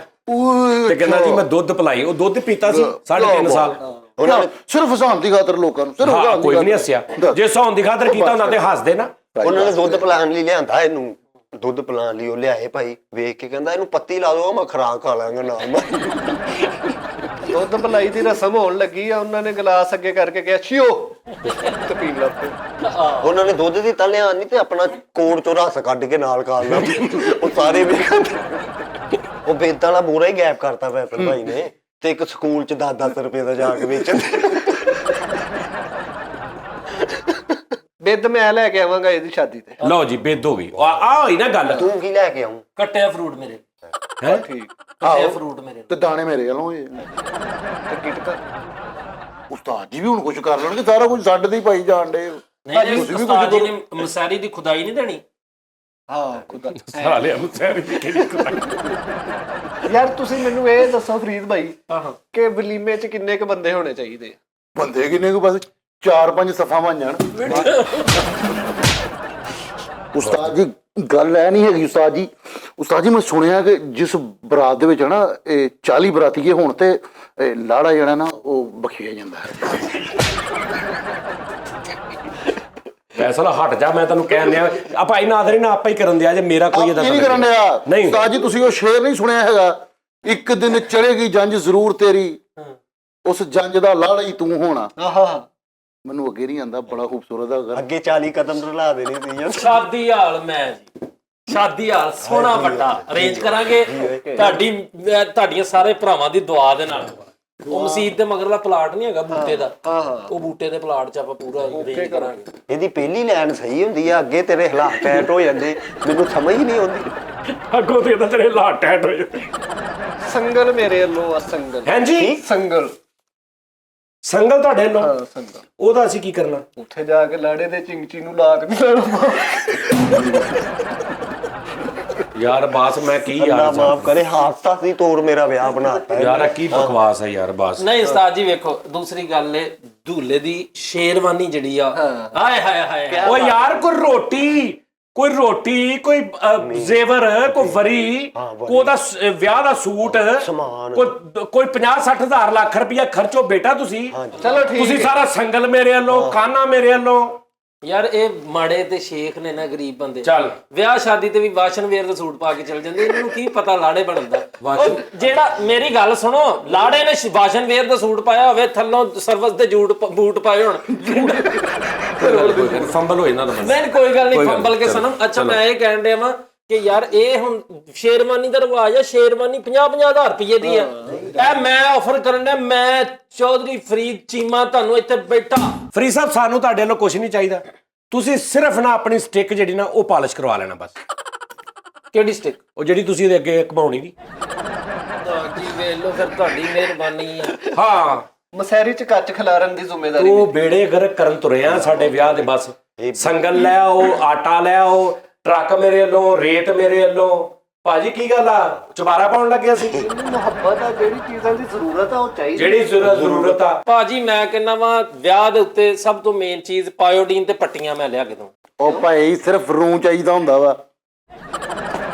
ਤੇ ਕਹਿੰਦਾ ਜੀ ਮੈਂ ਦੁੱਧ ਪਿਲਾਈ ਉਹ ਦੁੱਧ ਪੀਤਾ ਸੀ 3.5 ਸਾਲ ਉਹਨਾਂ ਨੇ ਸਿਰਫ ਹਸਾਨ ਦੀ ਖਾਤਰ ਲੋਕਾਂ ਨੂੰ ਸਿਰਫ ਹਾਂ ਹਸਾਨ ਦੀ ਕੋਈ ਵੀ ਨਹੀਂ ਖਾਤਰ। ਹੱਸਿਆ ਜੇ ਸੌਣ ਦੀ ਖਾਤਰ ਕੀਤਾ ਹੁੰਦਾ ਤੇ ਹੱਸਦੇ ਨਾ ਉਹਨਾਂ ਨੇ ਦੁੱਧ ਪਿਲਾਉਣ ਲਈ ਲਿਆਂਦਾ ਇਹਨੂੰ ਦੁੱਧ ਪਿਲਾਉਣ ਲਈ ਉਹ ਲਿਆਏ ਭਾਈ ਵੇਖ ਕੇ ਕਹਿੰਦਾ ਇਹਨੂੰ ਪੱਤੀ ਲਾ ਦਿਓ ਮੈਂ ਖੁਰਾਕ ਖਾ ਲਾਂਗਾ ਨਾਲ ਦੁੱਧ ਭਲਾਈ ਦੀ ਰਸਮ ਹੋਣ ਲੱਗੀ ਆ ਉਹਨਾਂ ਨੇ ਗਲਾਸ ਅੱਗੇ ਕਰਕੇ ਕਿਹਾ ਛਿਓ ਤੇ ਪੀਣ ਲੱਗ ਪਏ ਉਹਨਾਂ ਨੇ ਦੁੱਧ ਦਿੱਤਾ ਲਿਆਣ ਨਹੀਂ ਤੇ ਆਪਣਾ ਕੋਟ ਚੋਂ ਰਸ ਕੱਢ ਕੇ ਨਾਲ ਖਾ ਲਿਆ ਉਹ ਸਾਰੇ ਵੇਖਣ ਉਹ ਬੇਦਾਂ ਵਾਲਾ ਬੂਰਾ ਹੀ ਗੈਪ ਕਰਤਾ ਵੈਪਨ ਭਾਈ ਨੇ ਤੇ ਇੱਕ ਸਕੂਲ ਚ 10-10 ਰੁਪਏ ਦਾ ਜਾ ਕੇ ਵੇਚਣ ਬਿੱਦ ਮੈਂ ਲੈ ਕੇ ਆਵਾਂਗਾ ਇਹਦੀ ਸ਼ਾਦੀ ਤੇ ਲਓ ਜੀ ਬਿੱਦ ਹੋ ਗਈ ਆ ਹੋਈ ਨਾ ਗੱਲ ਤੂੰ ਕੀ ਲੈ ਕੇ ਆਉਂ ਕੱਟਿਆ ਫਰੂਟ ਮੇਰੇ ਹੈ ਠੀਕ ਕੱਟਿਆ ਫਰੂਟ ਮੇਰੇ ਤੇ ਦਾਣੇ ਮੇਰੇ ਵੱਲੋਂ ਤੇ ਗਿਟਕਾ ਉਸਤਾਦ ਜੀ ਵੀ ਹੁਣ ਕੁਝ ਕਰ ਲੈਣਗੇ, ਸਾਰਾ ਕੁਝ ਸਾਡੇ ਤੇ ਹੀ ਪਾਈ ਜਾਣ ਡੇ। ਨਹੀਂ ਉਸਤਾਦ ਜੀ ਨੇ ਮਸਾਰੀ ਦੀ ਖੁਦਾਈ ਨਹੀਂ ਦੇਣੀ। ਹਾਂ ਖੁਦਾ ਸਾਲਿਆ ਮਸੈਰੀ ਦੀ ਕਿਹੜੀ ਖੁਦਾਈ। ਯਾਰ ਤੁਸੀਂ ਮੈਨੂੰ ਇਹ ਦੱਸੋ ਫਰੀਦ ਭਾਈ ਕਿ ਵਲੀਮੇ 'ਚ ਕਿੰਨੇ ਕ ਬੰਦੇ ਹੋਣੇ ਚਾਹੀਦੇ? ਬੰਦੇ ਕਿੰਨੇ ਕੁ, ਬਸ 4-5 ਸਫਾ ਬਣ ਜਾਣ। ਉਸਤਾਦ ਜੀ ਗੱਲ ਐ ਨਹੀਂ ਹੈਗੀ ਉਸਤਾਦ ਜੀ। ਉਸਤਾਦ ਜੀ ਮੈਂ ਸੁਣਿਆ ਕਿ ਜਿਸ ਬਰਾਤ ਦੇ ਵਿੱਚ ਨਾ ਇਹ 40 ਬਰਾਤੀਏ ਹੋਣ ਤੇ ਲਾੜਾ ਜਿਹੜਾ ਨਾ ਉਹ ਬਖਸ਼ਿਆ ਜਾਂਦਾ ਹੈ। ਫੈਸਲਾ ਹਟ ਜਾ, ਮੈਂ ਤੈਨੂੰ ਕਹਿਣ ਦਿਆਂ ਆ ਭਾਈ ਨਾਦਰੀ ਨਾ ਆਪਾਂ ਹੀ ਕਰਨ ਦਿਆ ਜੇ ਮੇਰਾ ਕੋਈ ਇਹਦਾ ਇਹ ਨਹੀਂ ਕਰਨ ਡਿਆ। ਨਹੀਂ ਉਸਤਾਦ ਜੀ ਤੁਸੀਂ ਉਹ ਸ਼ੇਰ ਨਹੀਂ ਸੁਣਿਆ ਹੈਗਾ, ਇੱਕ ਦਿਨ ਚੜੇਗੀ ਜੰਜ ਜ਼ਰੂਰ ਤੇਰੀ, ਉਸ ਜੰਜ ਦਾ ਲਾੜਾ ਹੀ ਤੂੰ ਹੋਣਾ। ਆਹਾ ਮੈਨੂੰ ਅੱਗੇ ਨਹੀਂ ਆਂਦਾ, ਬੜਾ ਖੂਬਸੂਰਤ ਹੈ। ਅੱਗੇ 40 ਕਦਮ ਰਲਾ ਦੇਣੇ ਸੀ। ਸ਼ਾਦੀ ਹਾਲ ਮੈਂ ਜੀ, ਸ਼ਾਦੀ ਹਾਲ ਸੋਹਣਾ ਵੱਡਾ ਅਰੇਂਜ ਕਰਾਂਗੇ ਤੁਹਾਡੀਆਂ ਸਾਰੇ ਭਰਾਵਾਂ ਦੀ ਦੁਆ ਦੇ ਨਾਲ। ਉਹ ਮਸਜਿਦ ਦੇ ਮਗਰਲਾ ਪਲਾਟ ਨਹੀਂ ਹੈਗਾ ਬੂਟੇ ਦਾ, ਉਹ ਬੂਟੇ ਦੇ ਪਲਾਟ 'ਚ ਆਪਾਂ ਪੂਰਾ ਅਰੇਂਜ ਕਰਾਂਗੇ। ਇਹਦੀ ਪਹਿਲੀ ਲਾਈਨ ਸਹੀ ਹੁੰਦੀ ਆ, ਅੱਗੇ ਤੇਰੇ ਹਾਲਾਤ ਟੈਟ ਹੋ ਜਾਂਦੇ, ਮੈਨੂੰ ਸਮਝ ਹੀ ਨਹੀਂ ਆਉਂਦੀ। ਅੱਗੋਂ ਤੇ ਇਹਦਾ ਤੇਰੇ ਲਾਟ ਟੈਟ ਹੋ ਜਾਂਦੇ। ਸੰਗਲ ਮੇਰੇ ਵੱਲੋਂ ਆ, ਸੰਗਲ। ਹਾਂਜੀ ਸੰਗਲ ਸੰਗਲ ਤੁਹਾਡੇ ਵੱਲੋਂ? ਹਾਂ ਸੰਗਲ। ਉਹਦਾ ਅਸੀਂ ਕੀ ਕਰਨਾ? ਉੱਥੇ ਜਾ ਕੇ ਲਾੜੇ ਦੇ ਚਿੰਗਚੀ ਨੂੰ ਲਾ ਕੇ ਨਹੀਂ ਲੈਣਾ। ਯਾਰ ਬਾਸ ਮੈਂ ਕੀ ਅੱਲਾ ਯਾਰ ਮਾਫ ਕਰੇ, ਹਾਦਸਾ ਸੀ ਤੋੜ ਮੇਰਾ ਵਿਆਹ ਬਣਾਤਾ ਯਾਰ ਕੀ ਬਕਵਾਸ ਹੈ ਯਾਰ ਬਾਸ। ਨਹੀਂ ਉਸਤਾਦ ਜੀ ਵੇਖੋ, ਦੂਸਰੀ ਗੱਲ ਏ ਧੂਲੇ ਦੀ ਸ਼ੇਰਵਾਨੀ ਜਿਹੜੀ ਆ, ਹਾਏ ਹਾਏ ਹਾਏ, ਓ ਯਾਰ ਕੋਈ ਰੋਟੀ ਕੋਈ ਜ਼ੇਵਰ, ਕੋਈ ਵਰੀ, ਕੋਈ ਉਹਦਾ ਵਿਆਹ ਦਾ ਸੂਟ, ਸਮਾਨ, ਕੋਈ 50-60 ਹਜ਼ਾਰ ਲੱਖ ਰੁਪਇਆ ਖਰਚੋ ਬੇਟਾ ਤੁਸੀਂ। ਚਲੋ ਠੀਕ, ਤੁਸੀਂ ਸਾਰਾ ਸੰਗਲ ਮੇਰੇ ਵੱਲੋਂ, ਕਾਨਾ ਮੇਰੇ ਵੱਲੋਂ। ਯਾਰ ਇਹ ਮਾੜੇ ਤੇ ਸ਼ੇਖ ਨੇ ਨਾ, ਗਰੀਬ ਬੰਦੇ। ਚੱਲ ਵਿਆਹ ਸ਼ਾਦੀ ਤੇ ਵੀ ਵਾਸ਼ਨ ਵੇਅਰ ਦਾ ਸੂਟ ਪਾ ਕੇ ਚਲ ਜਾਂਦੇ, ਇਹਨਾਂ ਨੂੰ ਕੀ ਪਤਾ ਲਾੜੇ ਬਣਨ ਦਾ। ਉਹ ਜਿਹੜਾ ਮੇਰੀ ਗੱਲ ਸੁਣੋ, ਲਾੜੇ ਨੇ ਵਾਸ਼ਨ ਵੇਅਰ ਦਾ ਸੂਟ ਪਾਇਆ ਹੋਵੇ, ਥੱਲੋਂ ਸਰਵਿਸ ਦੇ ਬੂਟ ਪਾਏ ਹੋਣ, ਫੰਬਲ ਹੋ ਜਾਂਦਾ ਨਹੀਂ ਕੋਈ ਗੱਲ ਨਹੀਂ, ਫੰਬਲ ਕੇ ਸਨਮ। ਅੱਛਾ ਮੈਂ ਇਹ ਕਹਿਣ ਡਿਆ ਵਾਂ ਕਿ ਯਾਰ ਇਹ ਹੁਣ ਸ਼ੇਰਵਾਨੀ ਦਾ ਰਿਵਾਜ ਆ, ਸ਼ੇਰਵਾਨੀ 50-50 ਹਜ਼ਾਰ ਰੁਪਏ ਦੀ ਆ। ਇਹ ਮੈਂ ਆਫਰ ਕਰਨ ਡਿਆ, ਮੈਂ ਚੌਧਰੀ ਫਰੀਦ ਚੀਮਾ ਤੁਹਾਨੂੰ ਇੱਥੇ ਬੈਠਾ। ਫਰੀਦ ਸਾਹਿਬ ਸਾਨੂੰ ਤੁਹਾਡੇ ਵੱਲੋਂ ਕੁਝ ਨਹੀਂ ਚਾਹੀਦਾ, ਤੁਸੀਂ ਸਿਰਫ ਨਾ ਆਪਣੀ ਸਟਿਕ ਜਿਹੜੀ ਨਾ ਉਹ ਪਾਲਿਸ਼ ਕਰਵਾ ਲੈਣਾ ਬਸ। ਕਿਹੜੀ ਸਟਿਕ? ਉਹ ਜਿਹੜੀ ਤੁਸੀਂ ਇਹਦੇ ਅੱਗੇ ਘਮਾਉਣੀ ਦੀ। ਜੀ ਵੇਖ ਲਓ ਫਿਰ, ਤੁਹਾਡੀ ਮਿਹਰਬਾਨੀ ਆ। ਹਾਂ ਮਸੈਰੀ 'ਚ ਕੱਚ ਖਿਲਾਰਨ ਦੀ ਜ਼ਿੰਮੇਵਾਰੀ ਉਹ ਬੇੜੇ ਗਰਕ ਕਰਨ ਤੁਰੇ ਆ ਸਾਡੇ ਵਿਆਹ ਦੇ। ਬਸ ਸੰਗਲ ਲੈ ਆਓ, ਆਟਾ ਲੈ ਆਓ, ਟਰੱਕ ਮੇਰੇ ਵੱਲੋਂ, ਰੇਤ ਮੇਰੇ ਵੱਲੋਂ। ਭਾਜੀ ਕੀ ਗੱਲ ਆ, ਚੁਬਾਰਾ ਪਾਉਣ ਲੱਗਿਆ ਸੀ? ਮੁਹੱਬਤ ਆ, ਜਿਹੜੀ ਚੀਜ਼ਾਂ ਦੀ ਜ਼ਰੂਰਤ ਆ ਉਹ ਚਾਹੀਦੀ। ਜਿਹੜੀ ਜ਼ਰੂਰਤ ਆ ਭਾਜੀ ਮੈਂ ਕਹਿੰਦਾ ਵਾਂ, ਵਿਆਹ ਦੇ ਉੱਤੇ ਸਭ ਤੋਂ ਮੇਨ ਚੀਜ਼ ਪਾਇਓਡੀਨ ਤੇ ਪੱਟੀਆਂ ਮੈਂ ਲਿਆ ਕੇ ਦਊਂ। ਉਹ ਭਾਈ ਸਿਰਫ ਰੂੰ ਚਾਹੀਦਾ ਹੁੰਦਾ ਵਾ।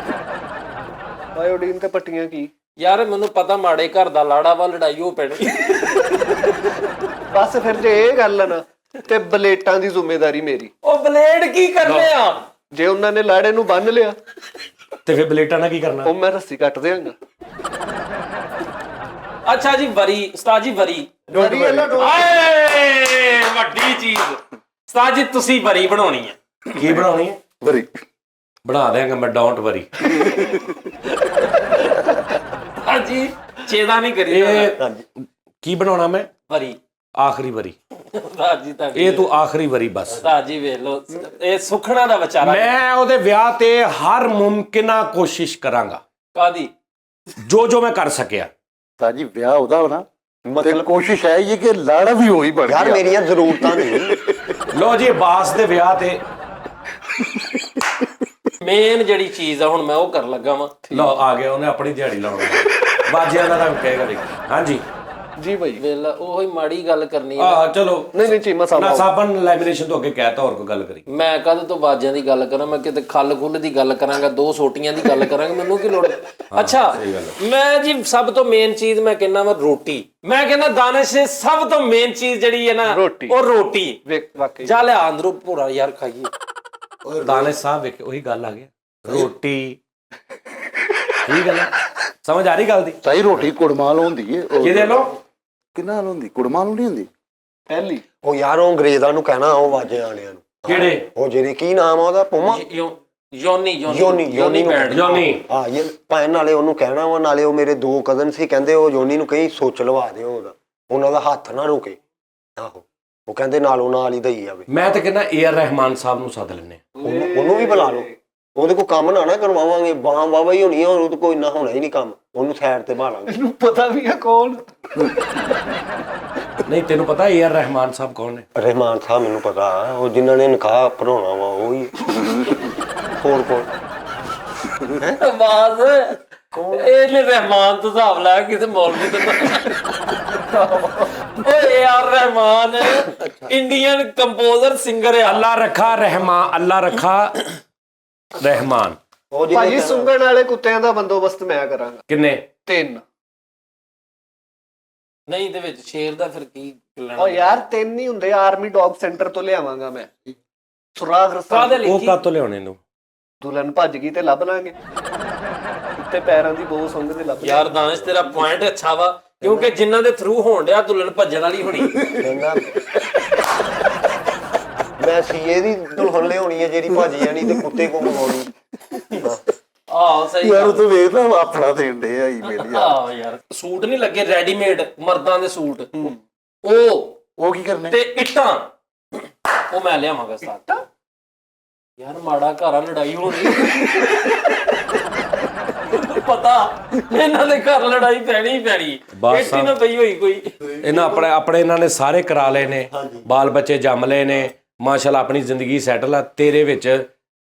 ਆਇਓਡੀਨ ਤੇ ਪੱਟੀਆਂ ਕੀ? ਯਾਰ ਮੈਨੂੰ ਪਤਾ ਮਾੜੇ ਘਰ ਦਾ ਲਾੜਾ ਵਾ, ਲੜਾਈ ਹੋ ਪੈਣੀ। ਬਸ ਫਿਰ ਜੇ ਇਹ ਗੱਲ ਆ ਨਾ, ਤੇ ਬਲੇਟਾਂ ਦੀ ਜ਼ਿੰਮੇਵਾਰੀ ਮੇਰੀ। ਉਹ ਬਲੇਡ ਕੀ ਕਰਨੇ ਆ? ਜੇ ਉਹਨਾਂ ਨੇ ਲਾੜੇ ਨੂੰ ਬੰਨ ਲਿਆ ਤੇ ਫਿਰ ਬਲੇਟਾਂ ਨਾਲ ਕੀ ਕਰਨਾ? ਉਹ ਮੈਂ ਰੱਸੀ ਕੱਟ ਦਿਆਂਗਾ। ਅੱਛਾ ਜੀ ਵਰੀ, ਉਸਤਾਦ ਜੀ ਵਰੀ। ਆਏ ਵੱਡੀ ਚੀਜ਼। ਉਸਤਾਦ ਜੀ ਤੁਸੀਂ ਵਰੀ ਬਣਾਉਣੀ ਹੈ। ਕੀ ਬਣਾਉਣੀ ਹੈ? ਵਰੀ ਬਣਾ ਦੇਵਾਂਗਾ ਮੈਂ, ਡੋਂਟ ਵਰੀ। ਹਾਂਜੀ ਚੇਦਾ ਨਹੀਂ ਕਰੀ ਇਹ ਕੀ ਬਣਾਉਣਾ ਮੈਂ? ਵਰੀ, ਆਖਰੀ ਵਰੀ। ਉਸਤਾਦ ਜੀ ਤੁਹਾਡੀ ਇਹ ਤੂੰ ਆਖਰੀ ਵਰੀ ਬਸ। ਉਸਤਾਦ ਜੀ ਵੇਖ ਲਓ, ਇਹ ਸੁਖਣਾ ਦਾ ਵਿਚਾਰਾ। ਮੈਂ ਉਹਦੇ ਵਿਆਹ ਤੇ ਹਰ ਮੁਮਕਿਨਾ ਕੋਸ਼ਿਸ਼ ਕਰਾਂਗਾ, ਕਾਦੀ ਜੋ ਮੈਂ ਕਰ ਸਕਿਆ। ਸਾਜੀ ਵਿਆਹ ਉਹਦਾ ਹੋਣਾ, ਮਤਲਬ ਕੋਸ਼ਿਸ਼ ਹੈ ਇਹ ਕਿ ਲਾੜਾ ਵੀ ਉਹੀ ਬਣ ਯਾਰ ਗਿਆ। ਮੇਰੀਆਂ ਜ਼ਰੂਰਤਾਂ ਨਹੀਂ। ਲੋ ਜੀ ਬਾਸ ਦੇ ਵਿਆਹ ਤੇ ਮੇਨ ਜਿਹੜੀ ਚੀਜ਼ ਆ ਹੁਣ ਮੈਂ ਉਹ ਕਰਨ ਲੱਗਾ ਵਾਂ। ਲੋ ਆ ਗਿਆ, ਉਹਨੇ ਆਪਣੀ ਦਿਹਾੜੀ ਲਾਉਣੀ। ਬਾਜਿਆਂ ਦਾ ਤਾਂ ਕਹੇਗਾ ਦੇਖ। ਹਾਂਜੀ ਜੀ ਭਾਈ ਵੇਲਾ ਉਹੀ ਮਾੜੀ ਗੱਲ ਕਰਨੀ ਆ ਚਲੋ। ਨਹੀਂ ਚੀਮਾ ਨਾ ਸਾਬਨ ਲੈਮੀਨੇਸ਼ਨ ਤੋਂ ਅੱਗੇ ਕਹਿਤਾ, ਹੋਰ ਕੋਈ ਗੱਲ ਕਰੀ। ਮੈਂ ਕਦ ਤੋਂ ਬਾਜਿਆਂ ਦੀ ਗੱਲ ਕਰਾਂ? ਮੈਂ ਕਿਤੇ ਖੱਲ ਖੁੱਲ ਦੀ ਗੱਲ ਕਰਾਂਗਾ, 2 ਸੋਟੀਆਂ ਦੀ ਗੱਲ ਕਰਾਂਗਾ, ਮੈਨੂੰ ਕੀ ਲੋੜ? ਅੱਛਾ ਮੈਂ ਜੀ ਸਭ ਤੋਂ ਮੇਨ ਚੀਜ਼ ਮੈਂ ਕਹਿੰਦਾ ਵਾ ਰੋਟੀ। ਮੈਂ ਕਹਿੰਦਾ ਦਾਨਿਸ਼ ਸਭ ਤੋਂ ਮੇਨ ਚੀਜ਼ ਜਿਹੜੀ ਹੈ ਨਾ ਉਹ ਰੋਟੀ। ਵਾਕਈ ਜਾ ਲਿਆ ਅੰਦਰੋਂ ਭੋਰਾ ਯਾਰ ਖਾਈਏ। ਦਾਨਿਸ਼ ਸਾਹਿਬ ਵੇਖ ਉਹੀ ਗੱਲ ਆ ਗਈ, ਰੋਟੀ। ਠੀਕ ਹੈ ਨਾ, ਸਮਝ ਆ ਰਹੀ ਗੱਲ ਦੀ? ਸਹੀ ਰੋਟੀ ਕੁੜਮਾਲ ਹੁੰਦੀ ਏ। ਕਿਹਦੇ ਵੱਲੋਂ? ਕਿੰਨਾ ਨਾਲ ਹੁੰਦੀ? ਕੁੜਮਾਲ ਨਹੀਂ ਹੁੰਦੀ ਪਹਿਲੀ। ਉਹ ਯਾਰ ਉਹ ਅੰਗਰੇਜ਼ਾਂ ਨੂੰ ਕਹਿਣਾ, ਉਹ ਵਾਜੇ ਵਾਲਿਆਂ ਨੂੰ। ਕਿਹੜੇ? ਉਹ ਜਿਹੜੇ ਕੀ ਨਾਮ ਆ ਉਹਦਾ, ਪੁਮਾ ਯੋਨੀ ਬੈਂਡ। ਯੋਨੀ। ਹਾਂ ਇਹ ਭੈਣ, ਨਾਲੇ ਉਹਨੂੰ ਕਹਿਣਾ ਵਾ, ਨਾਲੇ ਉਹ ਮੇਰੇ 2 ਕਜ਼ਨ ਸੀ, ਕਹਿੰਦੇ ਉਹ ਯੋਨੀ ਨੂੰ ਕਹੀਂ ਸੋਚ ਲਵਾ ਦਿਓ ਉਹਦਾ, ਉਹਨਾਂ ਦਾ ਹੱਥ ਨਾ ਰੁਕੇ। ਆਹੋ ਉਹ ਕਹਿੰਦੇ ਨਾਲੋਂ ਨਾਲ ਹੀ ਦਈ ਜਾਵੇ। ਮੈਂ ਤਾਂ ਕਹਿੰਦਾ ਏ ਆਰ ਰਹਿਮਾਨ ਸਾਹਿਬ ਨੂੰ ਸੱਦ ਲੈਣੇ। ਉਹਨੂੰ ਵੀ ਬੁਲਾ ਲਓ। ਉਹਦੇ ਕੋਲ ਕੰਮ ਨਾ ਕਰਵਾਵਾਂਗੇ, ਬਾਹਾਂ ਵਾਵਾ ਹੀ ਹੋਣੀ ਆ, ਉਹਦੇ ਕੋਲ ਇੰਨਾ ਹੋਣਾ ਹੀ ਨਹੀਂ ਕੰਮ, ਉਹਨੂੰ ਸਾਈਡ ਤੇ ਭਾਲਾਂਗੇ। ਇਹਨੂੰ ਪਤਾ ਵੀ ਆ ਕੌਣ। ਨਹੀਂ ਤੈਨੂੰ ਪਤਾ ਏ ਆਰ ਰਹਿਮਾਨ ਸਾਹਿਬ ਕੌਣ ਨੇ? ਰਹਿਮਾਨ ਸਾਹਿਬ ਮੈਨੂੰ ਪਤਾ, ਉਹ ਜਿਨ੍ਹਾਂ ਨੇ ਨਿਕਾਹ ਪੜਾਉਣਾ ਵਾ ਉਹ ਹੀ। ਹੋਰ ਕੌਣ? ਬਾਜ਼ ਇਹਨੇ ਰਹਿਮਾਨ ਤੋਂ ਹਿਸਾਬ ਲਾਇਆ ਕਿਸੇ ਮੌਲਵੀ ਤੋਂ। ਓਏ ਯਾਰ ਰਹਿਮਾਨ ਇੰਡੀਅਨ ਕੰਪੋਜ਼ਰ ਸਿੰਗਰ ਆ। ਅੱਲਾ ਰੱਖਾ ਰਹਿਮਾਨ, ਅੱਲਾ ਰੱਖਾ ਰਹਿਮਾਨ। ਉਹ ਭਾਜੀ ਜਿਹਨੇ ਸੁੰਘਣ ਵਾਲੇ ਕੁੱਤਿਆਂ ਦਾ ਬੰਦੋਬਸਤ ਮੈਂ ਕਰਾਂਗਾ। ਕਿੰਨੇ? 3। ਨਹੀਂ ਇਹਦੇ ਵਿੱਚ ਸ਼ੇਰ ਦਾ ਫਿਰ ਕੀ ਲੈਣਾ? ਓ ਯਾਰ 3 ਹੀ ਹੁੰਦੇ, ਆਰਮੀ ਡੌਗ ਸੈਂਟਰ ਤੋਂ ਲਿਆਵਾਂਗਾ ਮੈਂ। ਸੁਰਾਗ ਰਸਤਾ ਕਾਹਦੇ ਉਹ ਲਈ? ਕਾਤੋਂ ਲਿਆਉਣੇ ਨੂੰ? ਦੁਲਹਨ ਭੱਜ ਗਈ ਤੇ ਲੱਭ ਲਾਂਗੇ। ਉੱਤੇ ਪੈਰਾਂ ਦੀ ਬਹੁਤ ਸੁੰਘਦੇ ਲੱਭ ਲਾਂਗੇ। ਯਾਰ ਦਾਨਿਸ਼ ਤੇਰਾ ਪੁਆਇੰਟ ਅੱਛਾ ਵਾ, ਕਿਉਂਕਿ ਜਿਨ੍ਹਾਂ ਦੇ ਥਰੂ ਹੋਣ ਡਿਆ ਦੁਲਹਨ ਭੱਜਣ ਵਾਲੀ ਹੋਣੀ। ਕਹਿੰਦਾ ਮੈਂ ਸੀਏ ਦੀ ਦੁਲਹਨ ਲਿਆਉਣੀ ਹੈ ਜਿਹੜੀ ਭੱਜ ਜਾਣੀ ਤੇ ਕੁੱਤੇ ਕੋ ਮੰਗਾਉਣੀ। ਆਹ ਸਹੀ ਯਾਰ ਗੱਲ। ਉਹ ਤੋਂ ਵੇਖਦਾ ਆਪਣਾ ਦੇਣ ਦੇ ਆ ਈਮੇਲ ਯਾਰ। ਆਹ ਯਾਰ ਸੂਟ ਨਹੀਂ ਲੱਗੇ ਰੈਡੀਮੇਡ ਮਰਦਾਂ ਦੇ ਸੂਟ, ਉਹ ਕੀ ਕਰਨੇ? ਤੇ ਇੱਟਾਂ ਉਹ ਮੈਂ ਲਿਆਵਾਂਗਾ ਸਾਥ। ਯਾਰ ਮਾੜਾ ਘਰਾਂ ਲੜਾਈ ਹੋਣੀ, ਪਤਾ ਇਹਨਾਂ ਦੇ ਘਰ ਲੜਾਈ ਪੈਣੀ ਹੀ ਪੈਣੀ। ਬਸ ਇੱਟੀ ਨਾ ਪਈ ਹੋਈ ਕੋਈ। ਇਹਨਾਂ ਆਪਣੇ ਇਹਨਾਂ ਨੇ ਸਾਰੇ ਕਰਾ ਲਏ ਨੇ, ਬਾਲ ਬੱਚੇ ਜੰਮ ਲਏ ਨੇ, ਮਾਸ਼ਾਅੱਲਾ ਆਪਣੀ ਜ਼ਿੰਦਗੀ ਸੈਟਲ ਆ। ਤੇਰੇ ਵਿੱਚ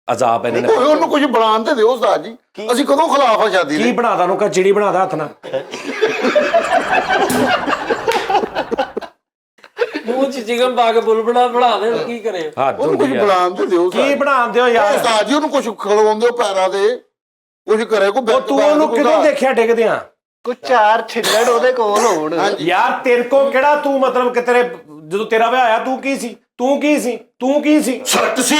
ਅਜ਼ਾਬ ਇਹਨਾਂ ਨੇ। ਉਹਨੂੰ ਕੁਝ ਬਣਾਉਣ ਤੇ ਦਿਓ ਉਸਤਾਦ ਜੀ, ਅਸੀਂ ਕਦੋਂ ਖਿਲਾਫ ਆ ਸ਼ਾਦੀ ਕੀ ਦੇ? ਬਣਾਦਾ ਨੂੰ? ਕਾ ਚਿੜੀ ਬਣਾਦਾ ਹੱਥ ਨਾਲ। ਮੂੰਹ ਚ ਜਿਗਮ ਪਾ ਕੇ ਬੁਲਬੁਲਾ ਬਣਾ ਦੇ, ਕੀ ਕਰੇ? ਹੱਥ ਉਹਨੂੰ ਕੁਝ ਹੁੰਦੀ ਆ। ਬਣਾਉਣ ਤੇ ਦਿਓ ਕੀ ਬਣਾਉਂਦੇ ਹੋ ਯਾਰ? ਉਸਤਾਦ ਜੀ ਉਹਨੂੰ ਕੁਝ ਖਿਲਾਉਂਦੇ ਹੋ ਪੈਰਾਂ ਦੇ, ਕੁਝ ਕਰੇ ਕੋ। ਉਹ ਤੂੰ ਉਹਨੂੰ ਕਿਦੋਂ ਦੇਖਿਆ ਡਿੱਗਦਿਆਂ? ਕੋਈ 4 ਛਿੱਲੜ ਉਹਦੇ ਕੋਲ ਹੋਣ। ਯਾਰ ਤੇਰੇ ਕੋ ਕਿਹੜਾ, ਤੂੰ ਮਤਲਬ ਕਿ ਤੇਰੇ ਜਦੋਂ ਤੇਰਾ ਵਿਆਹ ਹੋਇਆ ਤੂੰ ਕੀ ਸੀ? ਤੂੰ ਕੀ ਸੀ? ਤੂੰ ਕੀ ਸੀ? ਸੱਟ ਸੀ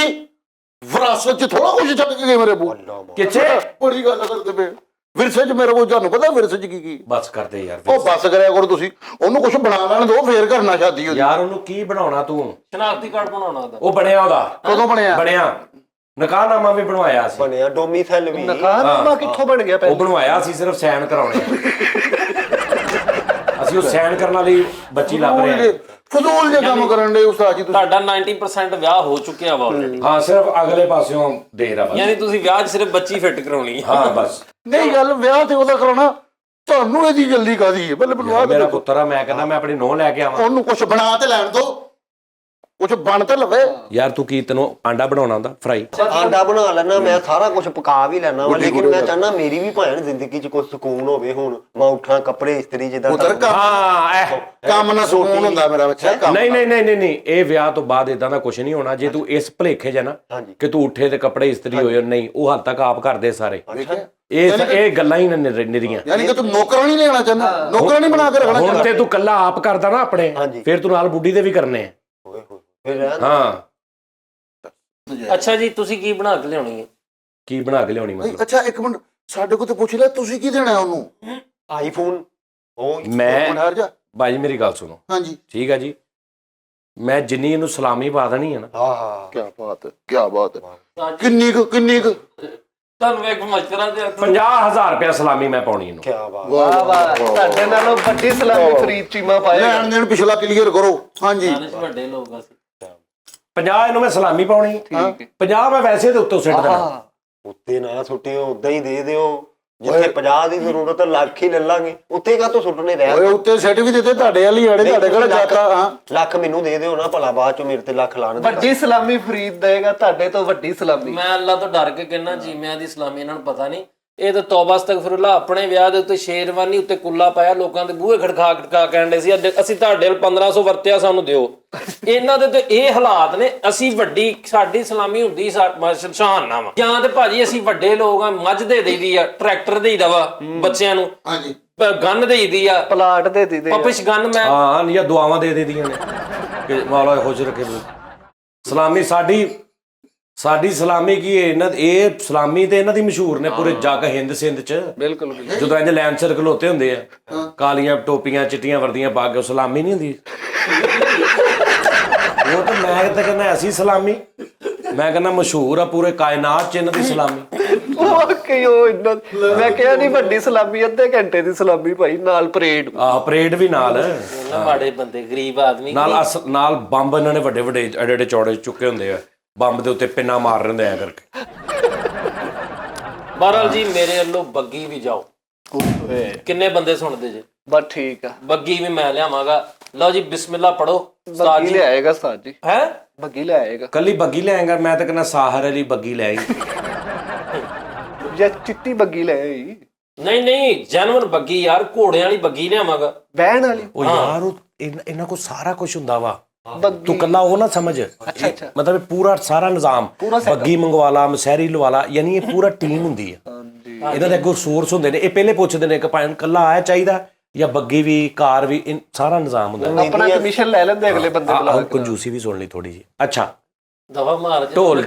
ਵਿਰਾਸਤ ਚ ਥੋੜਾ ਕੁਝ ਛੱਡ ਕੇ ਗਏ ਮੇਰੇ ਬੂ। ਕਿੱਥੇ? ਬੜੀ ਗੱਲ ਕਰਦੇ ਪਏ ਵਿਰਸੇ ਚ। ਮੇਰੇ ਕੋਲ ਤੁਹਾਨੂੰ ਪਤਾ ਵਿਰਸੇ ਚ ਕੀ ਬਸ ਕਰਦੇ ਯਾਰ। ਉਹ ਬੱਸ ਕਰਿਆ ਕਰੋ ਤੁਸੀਂ। ਉਹਨੂੰ ਕੁਝ ਬਣਾ ਲੈਣ ਦਿਓ, ਫੇਰ ਕਰਨਾ ਸ਼ਾਦੀ ਉਹਦੀ। ਯਾਰ ਉਹਨੂੰ ਕੀ ਬਣਾਉਣਾ ਤੂੰ? ਸ਼ਨਾਖਤੀ ਕਾਰਡ ਬਣਾਉਣਾ ਉਹਦਾ। ਉਹ ਬਣਿਆ ਉਹਦਾ। ਕਦੋਂ ਬਣਿਆ? ਬਣਿਆ ਨਿਕਾਹਨਾਮਾ ਵੀ ਬਣਵਾਇਆ ਸੀ। ਬਣਿਆ ਡੋਮੀਸਾਈਲ ਵੀ। ਨਕਾਹਨਾਮਾ ਕਿੱਥੋਂ ਬਣ ਗਿਆ ਉਹ ਪਹਿਲਾਂ? ਬਣਵਾਇਆ ਸੀ, ਸਿਰਫ ਸਾਈਨ ਕਰਾਉਣੇ ਆ। ਅਸੀਂ ਉਹ ਸਾਈਨ ਕਰਨ ਵਾਲੀ ਬੱਚੀ ਲੱਭ ਰਹੇ ਹਾਂ। ਫਜ਼ੂਲ ਜੇ ਕੰਮ ਕਰਨ ਦੇ ਉਸਤਾਦ ਜੀ ਤੁਸੀਂ। ਤੁਹਾਡਾ 90% ਵਿਆਹ ਹੋ ਚੁੱਕਿਆ ਵਾ ਆਲਰੇਡੀ। ਹਾਂ ਸਿਰਫ ਅਗਲੇ ਪਾਸਿਓਂ ਦੇਰ ਆ ਬਸ। ਯਾਨੀ ਤੁਸੀਂ ਵਿਆਹ 'ਚ ਸਿਰਫ ਬੱਚੀ ਫਿੱਟ ਕਰਾਉਣੀ ਹੈ। ਹਾਂ ਬਸ। ਨਹੀਂ ਗੱਲ ਵਿਆਹ ਤੇ ਉਹਦਾ ਕਰਾਉਣਾ, ਤੁਹਾਨੂੰ ਇਹਦੀ ਜਲਦੀ ਕਾਦੀ ਹੈ? ਬੱਲੇ ਬਲਵਾ ਮੇਰਾ ਪੁੱਤਰ ਆ, ਮੈਂ ਕਹਿੰਦਾ ਮੈਂ ਆਪਣੀ ਨੂੰਹ ਲੈ ਕੇ ਆਵਾਂ। ਉਹਨੂੰ ਕੁਝ ਬਣਾ ਤੇ ਲੈਣ ਦੋ, ਕੁਝ ਬਣ ਤੇ ਲਵੇ। ਯਾਰ ਤੂੰ ਕੀ, ਤੈਨੂੰ ਆਂਡਾ ਬਣਾਉਣਾ ਆਉਂਦਾ? ਫਰਾਈ ਆਂਡਾ ਬਣਾ ਲੈਣਾ ਮੈਂ, ਸਾਰਾ ਕੁਝ ਪਕਾ ਵੀ ਲੈਣਾ ਵਾ, ਲੇਕਿਨ ਮੈਂ ਚਾਹਨਾ ਮੇਰੀ ਵੀ ਭਾਵੇਂ ਜ਼ਿੰਦਗੀ 'ਚ ਕੋਈ ਸਕੂਨ ਹੋਵੇ। ਹੁਣ ਮੈਂ ਉੱਠਾਂ ਕੱਪੜੇ ਇਸਤਰੀ ਜਿੱਦਾਂ ਪੁੱਤਰ ਹਾਂ ਕੰਮ ਨਾ ਸਕੂਨ ਹੁੰਦਾ ਮੇਰਾ ਬੱਚਾ। ਕੰਮ ਨਹੀਂ ਨਹੀਂ ਨਹੀਂ ਨਹੀਂ, ਇਹ ਵਿਆਹ ਤੋਂ ਬਾਅਦ ਇਦਾਂ ਦਾ ਕੁਝ ਨਹੀਂ ਹੋਣਾ। ਜੇ ਤੂੰ ਇਸ ਭਲੇਖੇ 'ਚ ਨਾ ਹਾਂਜੀ। ਕਿ ਤੂੰ ਉੱਠੇ ਤੇ ਕੱਪੜੇ ਇਸਤਰੀ ਹੋਏ, ਨਹੀਂ, ਉਹ ਹਾਲ ਤੱਕ ਆਪ ਕਰਦੇ ਸਾਰੇ। ਦੇਖਿਆ? ਇਹ ਗੱਲਾਂ ਹੀ ਨਿਰੀਆਂ। ਯਾਨੀ ਕਿ ਤੂੰ ਨੌਕਰਾਂ ਨਹੀਂ ਲੈਣਾ ਚਾਹੁੰਦਾ, ਨੌਕਰਾਂ ਨਹੀਂ ਬਣਾ ਕੇ ਰੱਖਣਾ ਹੁਣ ਚਾਹੁੰਦਾ। ਤੇ ਤੂੰ ਕੱਲਾ ਆਪ ਕਰਦਾ ਨਾ ਆਪਣੇ, ਹਾਂਜੀ। ਫਿਰ ਤੂੰ ਨਾਲ ਬੁੱਢੀ ਦੇ ਵੀ ਕਰਨੇ ਆ। ਹੋਏ ਹੋਏ ਫਿਰ ਰਹਿਣ। ਹਾਂ ਅੱਛਾ ਜੀ ਤੁਸੀਂ ਕੀ ਬਣਾ ਕੇ ਲਿਆਉਣੀ ਹੈ? ਕੀ ਬਣਾ ਕੇ ਲਿਆਉਣੀ ਮਤਲਬ? ਅੱਛਾ ਇੱਕ ਮਿੰਟ, ਸਾਡੇ ਕੋਲ ਤੇ ਪੁੱਛ ਲੈ ਤੁਸੀਂ ਕੀ ਦੇਣਾ ਉਹਨੂੰ? ਆਈਫੋਨ। ਉਹ ਮੈਂ ਠਹਿਰ ਜਾ। ਬਾਜੀ ਮੇਰੀ ਗੱਲ ਸੁਣੋ, ਹਾਂਜੀ ਠੀਕ ਹੈ ਜੀ। ਮੈਂ ਜਿੰਨੀ ਇਹਨੂੰ ਸਲਾਮੀ ਪਾ ਦੇਣੀ ਹੈ ਨਾ, ਹਾਂ ਕੀ ਬਾਤ ਹੈ, ਕੀ ਬਾਤ ਹੈ। ਕਿੰਨੀ ਕੁ ਤੁਹਾਨੂੰ ਇੱਕ ਮਸ਼ਵਰਾ ਦੇ 50,000 ਰੁਪਇਆ ਸਲਾਮੀ ਮੈਂ ਪਾਉਣੀ ਇਹਨੂੰ। ਕੀ ਬਾਤ। ਵਾਹ ਵਾਹ, ਤੁਹਾਡੇ ਨਾਲੋਂ ਵੱਡੀ ਸਲਾਮੀ ਫਰੀਦ ਚੀਮਾ ਪਾਏਗਾ। ਲੈਣ ਦੇਣ ਪਿਛਲਾ ਕਲੀਅਰ ਕਰੋ। ਹਾਂਜੀ ਦਾਨਿਸ਼ ਵੱਡੇ ਲੋਕ ਅਸੀਂ 50 ਇਹਨੂੰ ਮੈਂ ਸਲਾਮੀ ਪਾਉਣੀ, 50 ਮੈਂ ਵੈਸੇ ਦੇ ਉੱਤੋਂ ਸਿੱਟ ਦੇਣਾ। ਉੱਤੇ ਨਾ ਸੁੱਟਿਓ, ਉਦਾਂ ਹੀ ਦੇ ਦਿਓ। ਜਿੱਥੇ 50 ਦੀ ਜ਼ਰੂਰਤ, ਲੱਖ ਹੀ ਲੈ ਲਾਂਗੇ। ਉੱਤੇ ਕਾਹਤੋਂ ਸੁੱਟਣੇ ਓਏ ਰਹਿ? ਉੱਤੇ ਸੈੱਟ ਵੀ ਦਿੱਤੇ ਤੁਹਾਡੇ ਵਾਲੀ ਆੜੇ, ਤੁਹਾਡੇ ਕੋਲ ਜਾਤਾ। ਹਾਂ ਲੱਖ ਮੈਨੂੰ ਦੇ ਦਿਓ ਨਾ, ਭਲਾ ਬਾਅਦ ਚੋਂ ਮੇਰੇ ਤੇ ਲੱਖ ਲਾਣ ਦੇ। ਵੱਡੀ ਸਲਾਮੀ ਫਰੀਦ ਦੇਗਾ, ਤੁਹਾਡੇ ਤੋਂ ਵੱਡੀ ਸਲਾਮੀ। ਮੈਂ ਅੱਲਾ ਤੋਂ ਡਰ ਕੇ ਕਹਿਣਾ ਜੀਮਿਆਂ ਦੀ ਸਲਾਮੀ ਇਹਨਾਂ ਨੂੰ ਪਤਾ ਨਹੀਂ। ਇਹ ਤਾਂ ਤੌਬਾ ਅਸਤਗਫਿਰullah, ਆਪਣੇ ਵਿਆਹ ਦੇ ਉੱਤੇ ਸ਼ੇਰਵਾਨੀ ਉੱਤੇ ਕੁੱਲਾ ਪਾਇਆ, ਲੋਕਾਂ ਦੇ ਬੂਹੇ ਖੜਕਾ ਕਹਿੰਦੇ ਸੀ ਅਸੀਂ ਤੁਹਾਡੇ 1500 ਵਰਤਿਆ, ਸਾਨੂੰ ਦਿਓ। ਇਹਨਾਂ ਦੇ ਤੇ ਇਹ ਹਾਲਾਤ ਨੇ। ਅਸੀਂ ਵੱਡੀ ਸਾਡੀ ਸਲਾਮੀ ਹੁੰਦੀ ਸ਼ਹਾਨਾ ਵਾ, ਜਾਂ ਤੇ ਭਾਜੀ ਅਸੀਂ ਵੱਡੇ ਲੋਕ ਆ, ਮੱਝ ਦੇ ਦੇਈਦੀ ਆ, ਟਰੈਕਟਰ ਦੇਈਦਾ ਵਾ ਬੱਚਿਆਂ ਨੂੰ, ਹਾਂਜੀ ਗਨ ਦੇਈਦੀ ਆ, ਪਲਾਟ ਦੇ ਦਿੱਤੇ। ਪਪਿਸ਼ ਗਨ। ਮੈਂ ਹਾਂ ਜਾਂ ਦੁਆਵਾਂ ਦੇ ਦੇਦੀਆਂ ਨੇ ਕਿ ਮੌਲਾ ਖੁਸ਼ ਰੱਖੇ। ਸਲਾਮੀ ਸਾਡੀ ਸਲਾਮੀ ਕੀ ਹੈ? ਇਹਨਾਂ ਇਹ ਸਲਾਮੀ ਤੇ ਇਹਨਾਂ ਦੀ ਮਸ਼ਹੂਰ ਨੇ ਪੂਰੇ ਜੱਗ ਹਿੰਦ ਸਿੰਧ ਚ। ਬਿਲਕੁਲ ਜਦੋਂ ਇੰਜ ਲੈਨ ਸਰਕਲ ਹੋਤੇ ਹੁੰਦੇ ਆ, ਕਾਲੀਆਂ ਟੋਪੀਆਂ ਚਿੱਟੀਆਂ ਵਰਦੀਆਂ ਪਾ ਕੇ, ਉਹ ਸਲਾਮੀ ਨਹੀਂ ਹੁੰਦੀ। ਉਹ ਤਾਂ ਮੈਂ ਤਾਂ ਕਹਿੰਦਾ ਐਸੀ ਸਲਾਮੀ, ਮੈਂ ਕਹਿੰਦਾ ਮਸ਼ਹੂਰ ਆ ਪੂਰੇ ਕਾਇਨਾਤ ਚ ਇਹਨਾਂ ਦੀ ਸਲਾਮੀ। ਮੈਂ ਕਿਹਾ ਨਹੀਂ ਵੱਡੀ ਸਲਾਮੀ, ਅੱਧੇ ਘੰਟੇ ਦੀ ਸਲਾਮੀ ਭਾਈ, ਨਾਲ ਪਰੇਡ। ਆਹ ਪਰੇਡ ਵੀ ਨਾਲ, ਮਾੜੇ ਬੰਦੇ ਗਰੀਬ ਆਦਮੀ ਨਾਲ ਬੰਬ ਇਹਨਾਂ ਨੇ ਵੱਡੇ ਵੱਡੇ ਐਡੇ ਚੌੜੇ ਚੁੱਕੇ ਹੁੰਦੇ ਆ, ਬੰਬ ਦੇ ਉੱਤੇ ਪਿੰਨਾ ਮਾਰ ਰਹੇ ਹੁੰਦੇ ਆ ਕਰਕੇ। ਬਹਰਾਲ ਜੀ ਮੇਰੇ ਵੱਲੋਂ ਬੱਗੀ ਵੀ ਜਾਓ। ਕਿੰਨੇ ਬੰਦੇ ਸੁਣਦੇ ਜੇ? ਬਸ ਠੀਕ ਆ, ਬੱਗੀ ਵੀ ਮੈਂ ਲਿਆਵਾਂਗਾ। ਲਓ ਜੀ ਬਿਸਮਿਲ੍ਲਾ ਪੜੋ ਉਸਤਾਦ ਬੱਗੀ ਜੀ। ਲੈ ਆਏਗਾ ਉਸਤਾਦ ਜੀ, ਹੈ ਬੱਗੀ ਲੈ ਆਏਗਾ। ਕੱਲੀ ਬੱਗੀ ਲੈ ਆਏਗਾ? ਮੈਂ ਤਾਂ ਕਹਿੰਦਾ ਸਾਹਰ ਵਾਲੀ ਬੱਗੀ ਲੈ ਆਈ। ਜਾਂ ਚਿੱਟੀ ਬੱਗੀ ਲੈ ਆਈ, ਨਹੀਂ ਜੈਨੂਇਨ ਬੱਗੀ ਯਾਰ, ਘੋੜਿਆਂ ਵਾਲੀ ਬੱਗੀ ਲਿਆਵਾਂਗਾ। ਬਹਿਣ ਵਾਲੀ ਉਹ ਯਾਰ ਉਹ ਇਹਨਾਂ ਕੋਲ ਸਾਰਾ ਕੁਝ ਹੁੰਦਾ ਵਾ। ਬੱਗੀ। ਤੂੰ ਕੱਲਾ ਉਹ ਨਾ ਸਮਝ, ਅੱਛਾ। ਮਤਲਬ ਪੂਰਾ ਸਾਰਾ ਨਿਜ਼ਾਮ, ਬੱਗੀ ਮੰਗਵਾ ਲਾ, ਮਸਹਿਰੀ ਲਵਾ ਲਾ, ਯਾਨੀ ਇਹ ਪੂਰਾ ਟੀਮ ਹੁੰਦੀ ਹੈ। ਇਹਨਾਂ ਦੇ ਅੱਗੋਂ ਸੋਰਸ ਹੁੰਦੇ ਨੇ। ਇਹ ਪਹਿਲੇ ਪੁੱਛਦੇ ਨੇ ਕਿ ਭਾਵੇਂ ਕੱਲਾ ਆਇਆ ਚਾਹੀਦਾ ਜਾਂ ਬੱਗੀ ਵੀ, ਕਾਰ ਵੀ, ਸਾਰਾ ਨਿਜ਼ਾਮ ਹੁੰਦਾ। ਆਪਣਾ ਕਮਿਸ਼ਨ ਲੈ ਲੈਂਦੇ ਅਗਲੇ ਬੰਦੇ ਬੁਲਾ ਆਹ ਕੇ। ਕੰਜੂਸੀ ਵੀ ਸੁਣ ਲਈ ਥੋੜੀ ਜੀ। ਅੱਛਾ ਦਵਾ ਮਾਰ ਜਾ। ਢੋਲ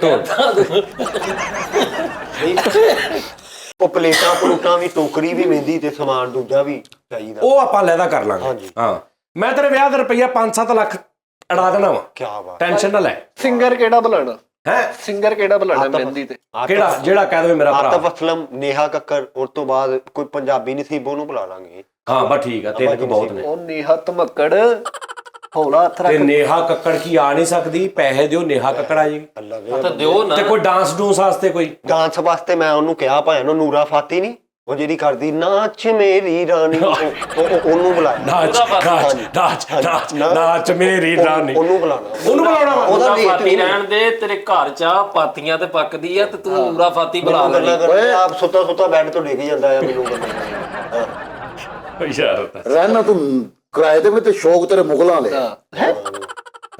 ਉਹ ਪਲੇਟਾਂ ਪਲੂਟਾਂ ਵੀ, ਟੋਕਰੀ ਵੀ, ਮਹਿੰਦੀ ਤੇ ਸਮਾਨ ਦੂਜਾ ਵੀ ਚਾਹੀਦਾ। ਉਹ ਆਪਾਂ ਲੈਦਾ ਕਰ ਲਾਂਗੇ। ਹਾਂ ਮੈਂ ਤੇਰੇ ਵਿਆਹ ਦਾ ਰੁਪਈਆ 5-7 ਲੱਖ ਅੜਾ ਦੇਣਾ ਵਾ, ਕੀ ਬਾਤ। ਟੈਨਸ਼ਨ ਨਾ ਲੈ। ਸਿੰਗਰ ਕਿਹੜਾ ਬੁਲਾਣਾ? ਹੈ ਸਿੰਗਰ ਕਿਹੜਾ ਬੁਲਾਣਾ ਮਹਿੰਦੀ ਤੇ? ਕਿਹੜਾ? ਜਿਹੜਾ ਕਹਿ ਦੇਵੇ ਮੇਰਾ ਭਰਾ। ਆਤਫ ਅਸਲਮ, ਨੇਹਾ ਕੱਕਰ, ਉਸ ਤੋਂ ਬਾਅਦ ਕੋਈ ਪੰਜਾਬੀ ਨਸੀਬੋ ਨੂੰ ਬੁਲਾ ਲਾਂਗੇ। ਹਾਂ ਬਸ ਠੀਕ ਆ, ਤਿੰਨ ਕੁ ਬਹੁਤ ਨੇ। ਉਹ ਨੇਹਾ ਧਮੱਕੜ, ਹੌਲਾ ਹੱਥ ਤੇ ਰੱਖ। ਨੇਹਾ ਕੱਕੜ ਕੀ ਆ ਨਹੀਂ ਸਕਦੀ? ਪੈਸੇ ਦਿਓ, ਨੇਹਾ ਕੱਕੜ ਆ ਜਾਏਗੀ। ਤਾਂ ਦਿਓ ਨਾ। ਤੇ ਕੋਈ ਡਾਂਸ ਡੂੰਸ ਵਾਸਤੇ ਕੋਈ? ਡਾਂਸ ਵਾਸਤੇ ਮੈਂ ਉਹਨੂੰ ਕਿਹਾ ਭਾਵੇਂ ਨੂੰ ਨੂਰਾ ਫਾਤੀ ਨਹੀਂ, ਉਹ ਜਿਹੜੀ ਕਰਦੀ ਨਾਚ ਮੇਰੀ ਰਾਣੀ, ਉਹਨੂੰ ਬੁਲਾਇਆ। ਨਾਚ ਮੇਰੀ ਰਾਣੀ, ਉਹਨੂੰ ਬੁਲਾਣਾ। ਉਹਨੂੰ ਬੁਲਾਉਣਾ ਵਾ। ਉਹਦਾ ਰੇਟ ਫਾਤੀ ਨਹੀਂ ਰਹਿਣ ਦੇ, ਤੇਰੇ ਘਰ ਚ ਪਾਤੀਆਂ ਤੇ ਪੱਕਦੀ ਆ ਤੇ ਤੂੰ ਨੂਰਾ ਫਾਤੀ ਬੁਲਾ ਲੈ। ਆਪ ਸੁੱਤਾ ਸੁੱਤਾ ਬੈੱਡ ਤੋਂ ਡਿੱਗ ਜਾਂਦਾ ਆ ਮੈਨੂੰ। ਯਾਰ ਰਹਿਣਾ ਤੂੰ ਕਿਰਾਏ ਤੇ ਵੀ, ਤੇ ਸ਼ੌਕ ਤੇਰੇ ਮੁਗਲਾਂ ਲੈ।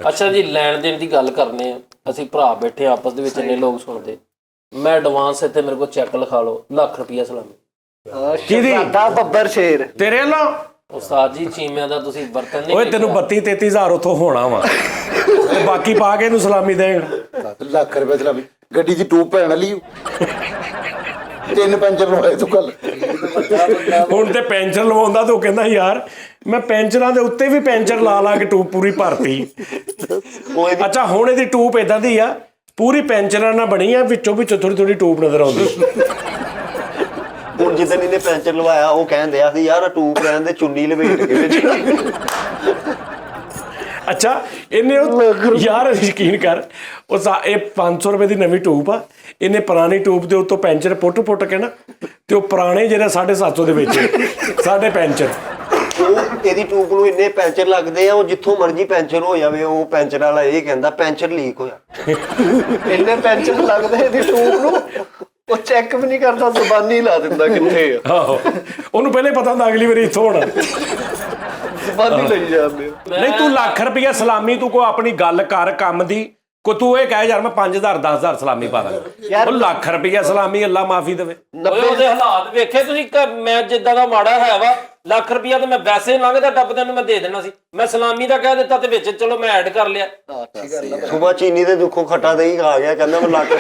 ਅੱਛਾ ਜੀ ਲੈਣ ਦੇਣ ਦੀ ਗੱਲ ਕਰਨੇ ਆ, ਅਸੀਂ ਭਰਾ ਬੈਠੇ ਆਪਸ ਦੇ ਵਿੱਚ, ਇੰਨੇ ਲੋਕ ਸੁਣਦੇ। ਮੈਂ ਐਡਵਾਂਸ ਇੱਥੇ ਮੇਰੇ ਕੋਲ ਚੈੱਕ ਲਿਖਾ ਲਓ, ਲੱਖ ਰੁਪਈਆ ਸਲਾਮੀ। ਕਿਹਦੀ? ਦਾ ਬੱਬਰ ਸ਼ੇਰ ਤੇਰੇ ਵੱਲੋਂ? ਉਸਤਾਦ ਜੀ ਚੀਮਿਆਂ ਦਾ ਤੁਸੀਂ ਬਰਤਨ ਨਹੀਂ ਓਏ ਤੈਨੂੰ 32-33 ਹਜ਼ਾਰ ਉੱਥੋਂ ਹੋਣਾ ਵਾ, ਤੇ ਬਾਕੀ ਪਾ ਕੇ ਇਹਨੂੰ ਸਲਾਮੀ ਦੇਣ। ਲੱਖ ਰੁਪਏ ਸਲਾਮੀ। ਗੱਡੀ ਦੀ ਟੂਬ ਪੈਣ ਵਾਲੀ 3 ਪੈਂਚਰ ਲਵਾਏ ਤੂੰ ਕੱਲ। ਹੁਣ ਤੇ ਪੈਂਚਰ ਲਵਾਉਂਦਾ ਤੇ ਉਹ ਕਹਿੰਦਾ ਯਾਰ ਮੈਂ ਪੈਂਚਰਾਂ ਦੇ ਉੱਤੇ ਵੀ ਪੈਂਚਰ ਲਾ ਕੇ ਟੂਬ ਪੂਰੀ ਭਰਤੀ। ਅੱਛਾ ਹੁਣ ਇਹਦੀ ਟੂਬ ਇਦਾਂ ਦੀ ਆ, ਪੂਰੀ ਪੈਂਚਰਾਂ ਨਾਲ ਬਣੀ ਆ, ਵਿੱਚੋਂ ਥੋੜੀ ਟੂਬ ਨਜ਼ਰ ਆਉਂਦੀ। ਹੁਣ ਜਿੱਦਣ ਇਹਨੇ ਪੈਂਚਰ ਲਵਾਇਆ ਉਹ ਕਹਿੰਦੇ ਆ ਸੀ ਯਾਰ ਟੂਬ ਰਹਿਣ ਦੇ, ਚੁੰਨੀ ਲਵੇਟ ਕੇ ਵਿੱਚ। ਅੱਛਾ ਇਹਨੇ ਉਹ ਯਾਰ ਯਕੀਨ ਕਰ, ਇਹ 500 ਰੁਪਏ ਦੀ ਨਵੀਂ ਟੂਬ ਆ, ਇਹਨੇ ਪੁਰਾਣੀ ਟੂਬ ਦੇ ਉੱਤੋਂ ਪੈਂਚਰ ਪੁੱਟ ਕੇ ਨਾ, ਤੇ ਉਹ ਪੁਰਾਣੇ ਜਿਹੜੇ 750 ਦੇ ਵਿੱਚ ਸਾਡੇ ਪੈਂਚਰ। ਉਹ ਇਹਦੀ ਟੂਬ ਨੂੰ ਇੰਨੇ ਪੈਂਚਰ ਲੱਗਦੇ ਆ, ਉਹ ਜਿੱਥੋਂ ਮਰਜ਼ੀ ਪੈਂਚਰ ਹੋ ਜਾਵੇ, ਉਹ ਪੈਂਚਰ ਵਾਲਾ ਇਹ ਕਹਿੰਦਾ ਪੈਂਚਰ ਲੀਕ ਹੋਇਆ। ਇੰਨੇ ਪੈਂਚਰ ਲੱਗਦੇ ਇਹਦੀ ਟੂਬ ਨੂੰ, ਉਹ ਚੈੱਕ ਵੀ ਨਹੀਂ ਕਰਦਾ, ਜ਼ੁਬਾਨੀ ਲਾ ਦਿੰਦਾ ਕਿੱਥੇ ਆ। ਆਹੋ ਉਹਨੂੰ ਪਹਿਲੇ ਪਤਾ ਹੁੰਦਾ ਅਗਲੀ ਵਾਰੀ ਇੱਥੋਂ ਹੋਣਾ। ਜ਼ੁਬਾਨੀ ਲਈ ਜਾਂਦੇ। ਨਹੀਂ ਤੂੰ ਲੱਖ ਰੁਪਈਆ ਸਲਾਮੀ, ਤੂੰ ਕੋ ਆਪਣੀ ਗੱਲ ਕਰ ਕੰਮ ਦੀ, ਕੋ ਤੂੰ ਇਹ ਕਹਿ ਯਾਰ ਮੈਂ 5000 10,000 ਸਲਾਮੀ ਪਾ ਦਾਂਗਾ। ਉਹ ਲੱਖ ਰੁਪਈਆ ਸਲਾਮੀ, ਅੱਲਾ ਮਾਫੀ ਦੇਵੇ। ਓਏ ਉਹਦੇ ਹਾਲਾਤ ਵੇਖੇ ਤੁਸੀਂ? ਮੈਂ ਜਿੱਦਾਂ ਦਾ ਮਾੜਾ ਹੈ ਵਾ, ਲੱਖ ਰੁਪਈਆ ਤੇ ਮੈਂ ਵੈਸੇ ਲੰਘਦਾ ਟੱਪਦੇ ਨੂੰ ਮੈਂ ਦੇ ਦੇਣਾ ਸੀ। ਮੈਂ ਸਲਾਮੀ ਦਾ ਕਹਿ ਦਿੱਤਾ ਤੇ ਵਿੱਚ ਚਲੋ ਮੈਂ ਐਡ ਕਰ ਲਿਆ। ਸੁਬਾ ਚੀਨੀ ਦੇ ਦੁੱਖੋਂ ਖੱਟਾ ਦਹੀਂ ਖਾ ਗਿਆ, ਕਹਿੰਦਾ ਮੈਂ ਲੱਖ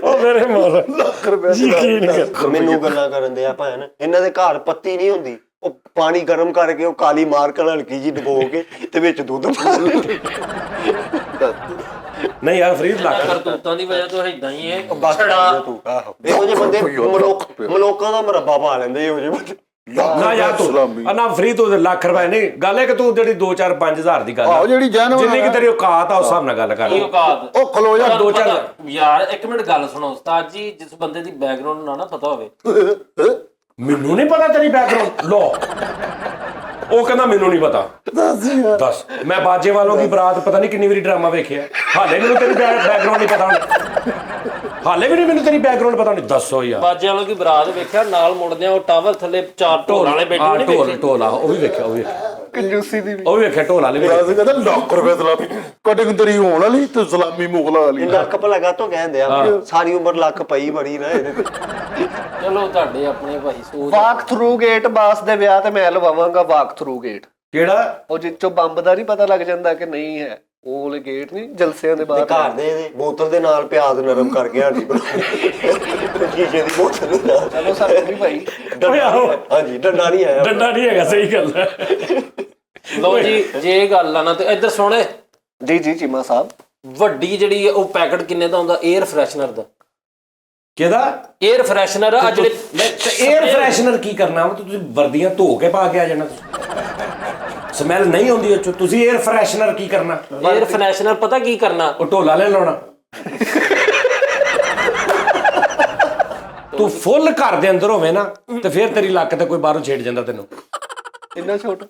ਉਹ ਮੇਰੇ ਮੋਰ ਲੱਖ ਰੁਪਏ ਯਕੀਨ ਕਰ। ਮੈਨੂੰ ਗੱਲਾਂ ਕਰਨ ਦੇ ਆ ਭੈਣ, ਇਹਨਾਂ ਦੇ ਘਰ ਪੱਤੀ ਨਹੀਂ ਹੁੰਦੀ, ਉਹ ਪਾਣੀ ਗਰਮ ਕਰਕੇ ਉਹ ਕਾਲੀ ਮਾਰਕਲ ਹਲਕੀ ਜੀ ਡਬੋ ਕੇ ਤੇ ਵਿੱਚ ਦੁੱਧ ਪਾ ਦਿੰਦੇ। ਨਹੀਂ ਯਾਰ ਫਰੀਦ ਲੱਖ ਕਰਤੂਤਾਂ ਦੀ ਵਜ੍ਹਾ ਤੋਂ ਇਦਾਂ ਹੀ ਹੈ। ਬਸ ਕਰ ਦੇ ਤੂੰ। ਆਹੋ ਇਹੋ ਜਿਹੇ ਬੰਦੇ ਮਲੋਕਾਂ ਦਾ ਮੁਰੱਬਾ ਪਾ ਲੈਂਦੇ, ਇਹੋ ਜਿਹੇ ਬੰਦੇ। ਨਾ ਯਾਰ ਤੂੰ ਨਾ ਫਰੀ ਤੂੰ ਲੱਖ ਰੁਪਏ ਨਹੀਂ, ਗੱਲ ਹੈ ਕਿ ਤੂੰ ਜਿਹੜੀ 2-4-5,000 ਦੀ ਗੱਲ ਆ, ਜਿਹੜੀ ਜਿੰਨੀ ਕਿ ਤੇਰੀ ਔਕਾਤ ਆ ਉਸ ਹਿਸਾਬ ਨਾਲ ਗੱਲ ਕਰ। ਕੀ ਔਕਾਤ? ਉਹ ਖਲੋ ਜਾ। ਤੁਹਾਨੂੰ ਪਤਾ- ਯਾਰ ਇੱਕ ਮਿੰਟ ਗੱਲ ਸੁਣੋ ਉਸਤਾਦ ਜੀ, ਜਿਸ ਬੰਦੇ ਦੀ ਬੈਕਗ੍ਰਾਉਂਡ ਨਾ ਪਤਾ ਹੋਵੇ। ਮੈਨੂੰ ਨਹੀਂ ਪਤਾ ਤੇਰੀ ਬੈਕਗ੍ਰਾਉਂਡ। ਲੋ ਉਹ ਕਹਿੰਦਾ ਮੈਨੂੰ ਨਹੀਂ ਪਤਾ। ਦੱਸ ਮੈਂ ਬਾਜੇ ਵਾਲੋਂ ਦੀ ਬਰਾਤ ਪਤਾ ਨਹੀਂ ਕਿੰਨੀ ਵਾਰੀ ਡਰਾਮਾ ਵੇਖਿਆ, ਹਾਲੇ ਮੈਨੂੰ ਤੇਰੀ ਬੈਕਗ੍ਰਾਉਂਡ ਨਹੀਂ ਪਤਾ। ਹਾਲੇ ਵੀ ਨਹੀਂ ਮੈਨੂੰ ਤੇਰੀ ਬੈਕਗ੍ਰਾਉਂਡ ਪਤਾ ਨਹੀਂ। ਦੱਸੋ ਯਾਰ ਬਾਜੇ ਵਾਲੋਂ ਕੀ ਬਰਾਤ ਵੇਖਿਆ, ਨਾਲ ਮੁੜਦਿਆਂ ਉਹ ਟਾਵਰ ਥੱਲੇ 4 ਢੋਲ ਵਾਲੇ ਬੈਠੇ ਨਹੀਂ ਵੇਖੇ? ਢੋਲ ਆ ਉਹ ਵੀ ਵੇਖਿਆ, ਉਹ ਵੀ ਕੰਜੂਸੀ ਦੀ ਵੀ। ਉਹ ਵੀ ਵੇਖਿਆ, ਢੋਲ ਵਾਲੇ ਵੀ ਵੇਖੇ। ਅਸੀਂ ਕਹਿੰਦਾ ਲੱਖ ਰੁਪਏ ਸਲਾਮੀ ਕਟਿੰਗ ਤੇਰੀ ਹੋਣ ਵਾਲੀ ਤੇ ਸਲਾਮੀ ਮੁਗਲਾਂ ਵਾਲੀ। ਲੱਖ ਭਲਾ ਕਾਹਤੋਂ ਕਹਿੰਦੇ ਆ, ਸਾਰੀ ਉਮਰ ਲੱਖ ਪਈ ਬੜੀ ਨਾ ਇਹਦੇ ਤੇ। ਚਲੋ ਤੁਹਾਡੇ ਆਪਣੇ ਭਾਈ ਸੋਚ। ਵਾਕ ਥਰੂ ਗੇਟ ਬਾਸ ਦੇ ਵਿਆਹ ਤੇ ਮੈਂ ਲਵਾਵਾਂਗਾ ਵਾਕ ਥਰੂ ਗੇਟ। ਕਿਹੜਾ? ਉਹ ਜਿੱਚੋਂ ਬੰਬ ਦਾ ਨਹੀਂ ਪਤਾ ਲੱਗ ਜਾਂਦਾ ਕਿ ਨਹੀਂ ਹੈ, ਉਹ ਵਾਲੇ ਗੇਟ ਨਹੀਂ ਜਲਸਿਆਂ ਦੇ ਬਾਅਦ। ਘਰ ਦੇ ਇਹਦੇ ਬੋਤਲ ਦੇ ਨਾਲ ਪਿਆਜ਼ ਨਰਮ ਕਰਕੇ ਹਾਡੀ ਸ਼ੀਸ਼ੇ ਦੀ ਬੋਤਲ ਨਾਲ। ਚਲੋ ਸਾਨੂੰ ਵੀ ਭਾਈ ਹਾਂਜੀ ਡੰਡਾ ਨਹੀਂ ਆਇਆ। ਡੰਡਾ ਨਹੀਂ ਹੈਗਾ, ਸਹੀ ਗੱਲ ਹੈ। ਲਓ ਜੀ ਜੇ ਇਹ ਗੱਲ ਆ ਨਾ ਤੇ ਇੱਧਰ ਸੁਣੇ ਜੀ ਚੀਮਾ ਸਾਹਿਬ। ਵੱਡੀ ਜਿਹੜੀ ਉਹ ਪੈਕਟ ਕਿੰਨੇ ਦਾ ਹੁੰਦਾ? 에ਅਰ ਫਰੈਸ਼ਨਰ ਦਾ। ਕਿਹਦਾ? 에ਅਰ ਫਰੈਸ਼ਨਰ ਆ ਜਿਹੜੇ 에ਅਰ ਫਰੈਸ਼ਨਰ ਕੀ ਕਰਨਾ ਵਾ? ਤੁਸੀਂ ਵਰਦੀਆਂ ਧੋ ਕੇ ਪਾ ਕੇ ਆ ਜਾਣਾ, ਸਮੈਲ ਨਹੀਂ ਆਉਂਦੀ ਉਹ ਚੋਂ। ਤੁਸੀਂ 에ਅਰ ਫਰੈਸ਼ਨਰ ਕੀ ਕਰਨਾ? 에ਅਰ ਫਰੈਸ਼ਨਰ ਪਤਾ ਕੀ ਕਰਨਾ? ਉਹ ਢੋਲਾ ਲੈ ਲਾਉਣਾ। ਤੂੰ ਫੁੱਲ ਘਰ ਦੇ ਅੰਦਰ ਹੋਵੇਂ ਨਾ ਤੇ ਫਿਰ ਤੇਰੀ ਲੱਕ ਤੇ ਕੋਈ ਬਾਹਰੋਂ ਛੇੜ ਜਾਂਦਾ ਤੈਨੂੰ। ਇੰਨਾ ਛੋਟਾ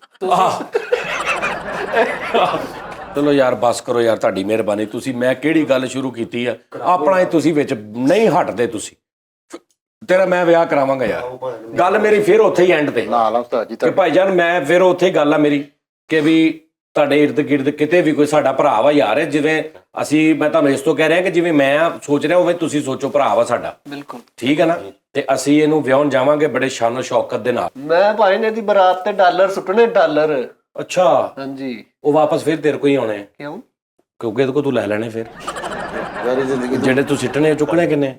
ਚਲੋ ਯਾਰ ਬਸ ਕਰੋ ਯਾਰ, ਤੁਹਾਡੀ ਮਿਹਰਬਾਨੀ। ਤੁਸੀਂ ਮੈਂ ਕਿਹੜੀ ਗੱਲ ਸ਼ੁਰੂ ਕੀਤੀ ਆ, ਆਪਣਾ ਹੀ ਤੁਸੀਂ ਵਿੱਚ ਨਹੀਂ ਹਟਦੇ। ਤੁਸੀਂ ਤੇਰਾ ਮੈਂ ਵਿਆਹ ਕਰਾਵਾਂਗਾ ਯਾਰ, ਗੱਲ ਮੇਰੀ ਫਿਰ ਉੱਥੇ ਹੀ ਐਂਡ ਤੇ ਨਾਲ ਉਸਤਾਦ ਜੀ ਕਿ ਭਾਈ ਜਾਨ ਮੈਂ ਫਿਰ ਉੱਥੇ ਹੀ ਗੱਲ ਆ ਮੇਰੀ ਕਿ ਵੀ ਤੁਹਾਡੇ ਇਰਦ ਗਿਰਦ ਕਿਤੇ ਵੀ ਕੋਈ ਸਾਡਾ ਭਰਾ ਵਾ ਯਾਰ, ਜਿਵੇਂ ਅਸੀਂ, ਮੈਂ ਤੁਹਾਨੂੰ ਇਸ ਤੋਂ ਕਹਿ ਰਿਹਾ ਕਿ ਜਿਵੇਂ ਮੈਂ ਸੋਚ ਰਿਹਾ ਉਵੇਂ ਤੁਸੀਂ ਸੋਚੋ, ਭਰਾ ਵਾ ਸਾਡਾ। ਬਿਲਕੁਲ ਠੀਕ ਹੈ ਨਾ? ਤੇ ਅਸੀਂ ਇਹਨੂੰ ਵਿਆਹਣ ਜਾਵਾਂਗੇ ਬੜੇ ਸ਼ਾਨੋ ਸ਼ੌਕਤ ਦੇ ਨਾਲ। ਮੈਂ ਭਾਈ ਨੇ ਦੀ ਬਰਾਤ ਤੇ ਡਾਲਰ ਸੁੱਟਣੇ, ਡਾਲਰ। ਅੱਛਾ, ਹਾਂਜੀ। ਉਹ ਵਾਪਸ ਫਿਰ ਤੇਰੇ ਕੋਲ ਹੀ ਆਉਣੇ ਕਿਉਂ? ਕਿਉਂਕਿ ਇਹਦੇ ਕੋਲ ਤੂੰ ਲੈ ਲੈਣੇ ਫਿਰ। ਸਾਰੀ ਜ਼ਿੰਦਗੀ ਜਿਹੜੇ ਤੂੰ ਸਿੱਟਣੇ ਚੁੱਕਣੇ ਕਿੰਨੇ,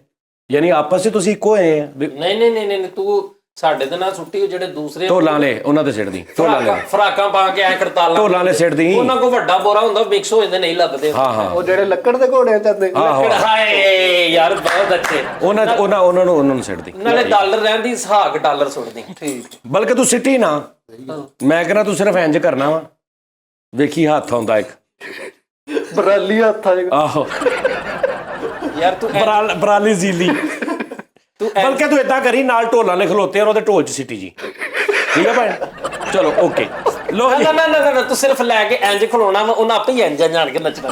ਯਾਨੀ ਆਪਸ ਵਿੱਚ ਤੁਸੀਂ ਇੱਕੋ ਹੋਏ ਆ। ਨਹੀਂ ਤੂੰ ਸਾਡੇ ਦੇ ਨਾਲ ਸੁੱਟੀ, ਜਿਹੜੇ ਦੂਸਰੇ ਢੋਲਾਂ ਲੈ ਉਹਨਾਂ ਤੇ ਸਿੱਟਦੀ, ਢੋਲਾਂ ਲੈ ਫਰਾਕਾਂ ਪਾ ਕੇ ਐ ਕਰਤਾਲਾਂ, ਢੋਲਾਂ ਲੈ ਸਿੱਟਦੀ। ਉਹਨਾਂ ਕੋ ਵੱਡਾ ਬੋਰਾ ਹੁੰਦਾ, ਮਿਕਸ ਹੋ ਜਾਂਦੇ, ਨਹੀਂ ਲੱਭਦੇ। ਹਾਂ ਉਹ ਜਿਹੜੇ ਲੱਕੜ ਦੇ ਘੋੜਿਆਂ ਚੱਲਦੇ। ਆਹੋ, ਹਾਏ ਯਾਰ ਬਹੁਤ ਅੱਛੇ। ਉਹਨਾਂ ਨੂੰ ਸਿੱਟਦੀ। ਨਾਲੇ ਡਾਲਰ ਰਹਿੰਦੀ, ਸਹਾਕ ਡਾਲਰ ਸੁੱਟਦੀ। ਠੀਕ। ਬਲਕਿ ਤੂੰ ਸਿੱਟੀ ਨਾ, ਮੈਂ ਕਹਿੰਦਾ ਤੂੰ ਸਿਰਫ ਇੰਜ ਕਰਨਾ ਵਾ, ਵੇਖੀ ਹੱਥ ਆਉਂਦਾ ਇੱਕ ਬਰਾਲੀ ਹੱਥਾਂ ਚ। ਆਹੋ ਯਾਰ ਤੂੰ ਬਰਾਲੀ ਜ਼ੀਲੀ। ਬਲਕਿ ਤੂੰ ਏਦਾਂ ਕਰੀ, ਨਾਲ ਢੋਲਾਂ ਨੇ ਖਲੋਤੇ ਔਰ ਉਹਦੇ ਢੋਲ 'ਚ ਸਿੱਟੀ ਜੀ। ਠੀਕ ਹੈ ਭਾਈ? ਚਲੋ ਓਕੇ। ਲੋ ਜੀ, ਨਾ ਤੂੰ ਸਿਰਫ ਲੈ ਕੇ ਇੰਜ ਖਲੋਣਾ ਵਾ, ਉਹਨਾਂ ਆਪੇ ਹੀ ਇੰਜ ਜਾਣ ਕੇ ਨੱਚਣਾ।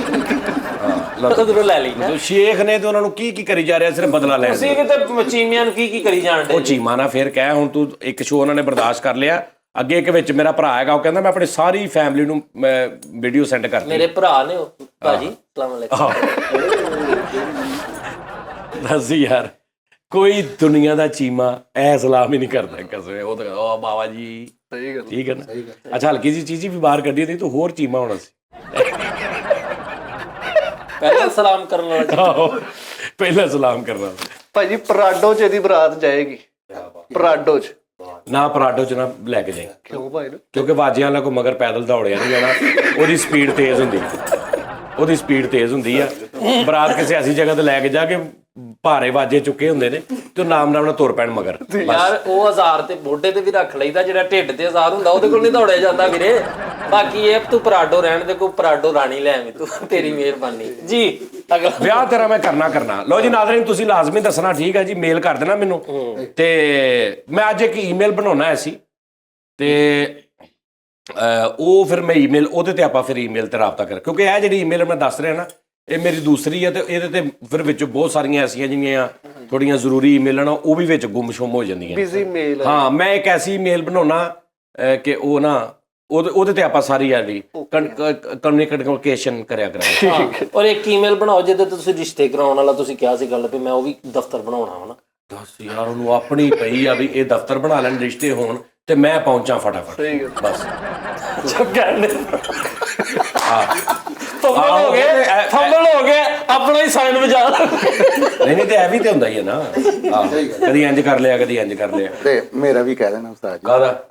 ਉਧਰੋਂ ਲੈ ਲਈ। ਸ਼ੇਖ ਨੇ ਤੇ ਉਹਨਾਂ ਨੂੰ ਕੀ ਕਰੀ ਜਾ ਰਿਹਾ, ਸਿਰਫ ਬਦਲਾ ਲੈਣ। ਤੁਸੀਂ ਕਿਤੇ ਚੀਮਿਆਂ ਨੂੰ ਕੀ ਕਰੀ ਜਾਣ ਡੇ? ਉਹ ਚੀਮਾ ਨਾ ਫਿਰ ਕਹਿ, ਹੁਣ ਤੂੰ ਇੱਕ ਸ਼ੋਅ ਉਹਨਾਂ ਨੇ ਬਰਦਾਸ਼ਤ ਕਰ ਲਿਆ। ਅੱਗੇ ਇੱਕ ਵਿੱਚ ਮੇਰਾ ਭਰਾ ਹੈਗਾ, ਉਹ ਕਹਿੰਦਾ ਮੈਂ ਆਪਣੀ ਸਾਰੀ ਫੈਮਿਲੀ ਨੂੰ ਵੀਡੀਓ ਸੈਂਡ ਕਰਤੀ। ਮੇਰੇ ਭਰਾ ਨੇ ਉਹ ਭਾਜੀ। ਸਲਾਮ ਅਲੈਕੁਮ। ਦੱਸ ਯਾਰ, ਕੋਈ ਦੁਨੀਆ ਦਾ ਚੀਮਾ ਐ ਸਲਾਮ ਹੀ ਨਹੀਂ ਕਰਦਾ ਕਸਮ। ਉਹ ਤਾਂ ਉਹ ਬਾਬਾ ਜੀ। ਸਹੀ ਗੱਲ। ਠੀਕ ਹੈ ਨਾ? ਅੱਛਾ, ਹਲਕੀ ਜੀ ਚੀਜ਼ ਵੀ ਬਾਹਰ ਕੱਢੀ ਹੁੰਦੀ ਤੂੰ ਹੋਰ ਚੀਮਾ ਹੋਣਾ ਸੀ। ਪਹਿਲਾਂ ਸਲਾਮ ਕਰਨ ਵਾਲਾ। ਆਹੋ, ਪਹਿਲਾਂ ਸਲਾਮ ਕਰਨਾ। ਭਾਜੀ ਪਰਾਡੋ ਚ ਇਹਦੀ ਬਰਾਤ ਜਾਏਗੀ। ਪਰਾਡੋ ਚ ਨਾ, ਪਰਾਡੋ ਚ ਨਾ ਲੈ ਕੇ ਜਾਈਂ। ਕਿਉਂ ਭਾਈ? ਕਿਉਂਕਿ ਵਾਜਿਆਂ ਵਾਲਾ ਕੋਈ ਮਗਰ ਪੈਦਲ ਦੌੜਿਆ ਨਹੀਂ ਜਾਣਾ, ਉਹਦੀ ਸਪੀਡ ਤੇਜ਼ ਹੁੰਦੀ। ਉਹਦੀ ਸਪੀਡ ਤੇਜ਼ ਹੁੰਦੀ ਆ। ਬਰਾਤ ਕਿਸੇ ਐਸੀ ਜਗ੍ਹਾ ਤੇ ਲੈ ਕੇ ਜਾ ਕੇ ਭਾਰੇ ਵਾਜੇ ਚੁੱਕੇ ਹੁੰਦੇ ਨੇ ਤੇ ਨਾਮ ਨਾਲ ਤੁਰ ਪੈਣ ਮਗਰ। ਯਾਰ ਉਹ ਹਜ਼ਾਰ ਤੇ ਮੋਢੇ ਤੇ ਵੀ ਰੱਖ ਲਈਦਾ, ਜਿਹੜਾ ਢਿੱਡ ਤੇ ਹਜ਼ਾਰ ਹੁੰਦਾ ਉਹਦੇ ਕੋਲ ਨਹੀਂ ਦੌੜਿਆ ਜਾਂਦਾ ਵੀਰੇ। ਬਾਕੀ ਇਹ ਤੂੰ ਪਰਾਡੋ ਰਹਿਣ ਦੇ, ਕੋਈ ਪਰਾਡੋ ਰਾਣੀ ਲੈ ਆਵੀਂ ਤੂੰ, ਤੇਰੀ ਮਿਹਰਬਾਨੀ ਜੀ। ਅਗਲਾ ਵਿਆਹ ਤੇਰਾ ਮੈਂ ਕਰਨਾ। ਲਓ ਜੀ ਨਾਜ਼ਰੀਨ, ਤੁਸੀਂ ਲਾਜ਼ਮੀ ਦੱਸਣਾ। ਠੀਕ ਹੈ ਜੀ, ਮੇਲ ਕਰ ਦੇਣਾ ਮੈਨੂੰ। ਤੇ ਮੈਂ ਅੱਜ ਇੱਕ ਈਮੇਲ ਬਣਾਉਣਾ ਸੀ ਤੇ ਉਹ ਫਿਰ ਮੈਂ ਈਮੇਲ ਉਹਦੇ ਤੇ ਆਪਾਂ ਫਿਰ ਈਮੇਲ ਤੇ ਰਾਬਤਾ ਕਰ, ਕਿਉਂਕਿ ਇਹ ਜਿਹੜੀ ਈਮੇਲ ਮੈਂ ਦੱਸ ਰਿਹਾ ਨਾ, ਇਹ ਮੇਰੀ ਦੂਸਰੀ ਹੈ ਤੇ ਇਹਦੇ ਤੇ ਫਿਰ ਵਿੱਚ ਬਹੁਤ ਸਾਰੀਆਂ ਐਸੀਆਂ ਜਿਹੜੀਆਂ ਥੋੜੀਆਂ ਜ਼ਰੂਰੀ ਈਮੇਲਾਂ ਨਾ ਉਹ ਵੀ ਵਿੱਚ ਗੁੰਮਸ਼ੁੰਮ ਹੋ ਜਾਂਦੀਆਂ। ਬਿਜ਼ੀ ਮੇਲ। ਹਾਂ, ਮੈਂ ਇੱਕ ਐਸੀ ਈਮੇਲ ਬਣਾਉਣਾ ਕਿ ਉਹ ਨਾ ਉਹਦੇ ਤੇ ਆਪਾਂ ਸਾਰੀ ਯਾਰੀ ਕਮਿਊਨੀਕੇਸ਼ਨ ਕਰਿਆ ਕਰਾਂਗੇ। ਔਰ ਇੱਕ ਈਮੇਲ ਬਣਾਓ ਜਿਹਦੇ ਤੇ ਤੁਸੀਂ ਰਿਸ਼ਤੇ ਕਰਾਉਣ ਵਾਲਾ ਤੁਸੀਂ ਕਿਹਾ ਸੀ ਗੱਲ, ਵੀ ਮੈਂ ਉਹ ਵੀ ਦਫ਼ਤਰ ਬਣਾਉਣਾ ਵਾ ਨਾ। ਦੱਸ ਯਾਰ, ਉਹਨੂੰ ਆਪਣੀ ਪਈ ਆ ਵੀ ਇਹ ਦਫ਼ਤਰ ਬਣਾ ਲੈਣ, ਰਿਸ਼ਤੇ ਹੋਣ ਤੇ ਮੈਂ ਪਹੁੰਚਾਂ ਫਟਾਫਟ। ਬਸ ਫੰਬਲ ਹੋ ਗਏ, ਆਪਣਾ ਹੀ ਸਾਈਨ ਵਜਾ। ਨਹੀਂ ਤੇ ਇਹ ਵੀ ਤੇ ਹੁੰਦਾ ਹੀ ਹੈ ਨਾ। ਕਦੀ ਇੰਜ ਕਰ ਲਿਆ, ਕਦੀ ਇੰਜ ਕਰ ਲਿਆ। ਤੇ ਮੇਰਾ ਵੀ ਕਹਿ ਦੇਣਾ ਉਸਤਾਦ ਜੀ। ਕਾਹਦਾ?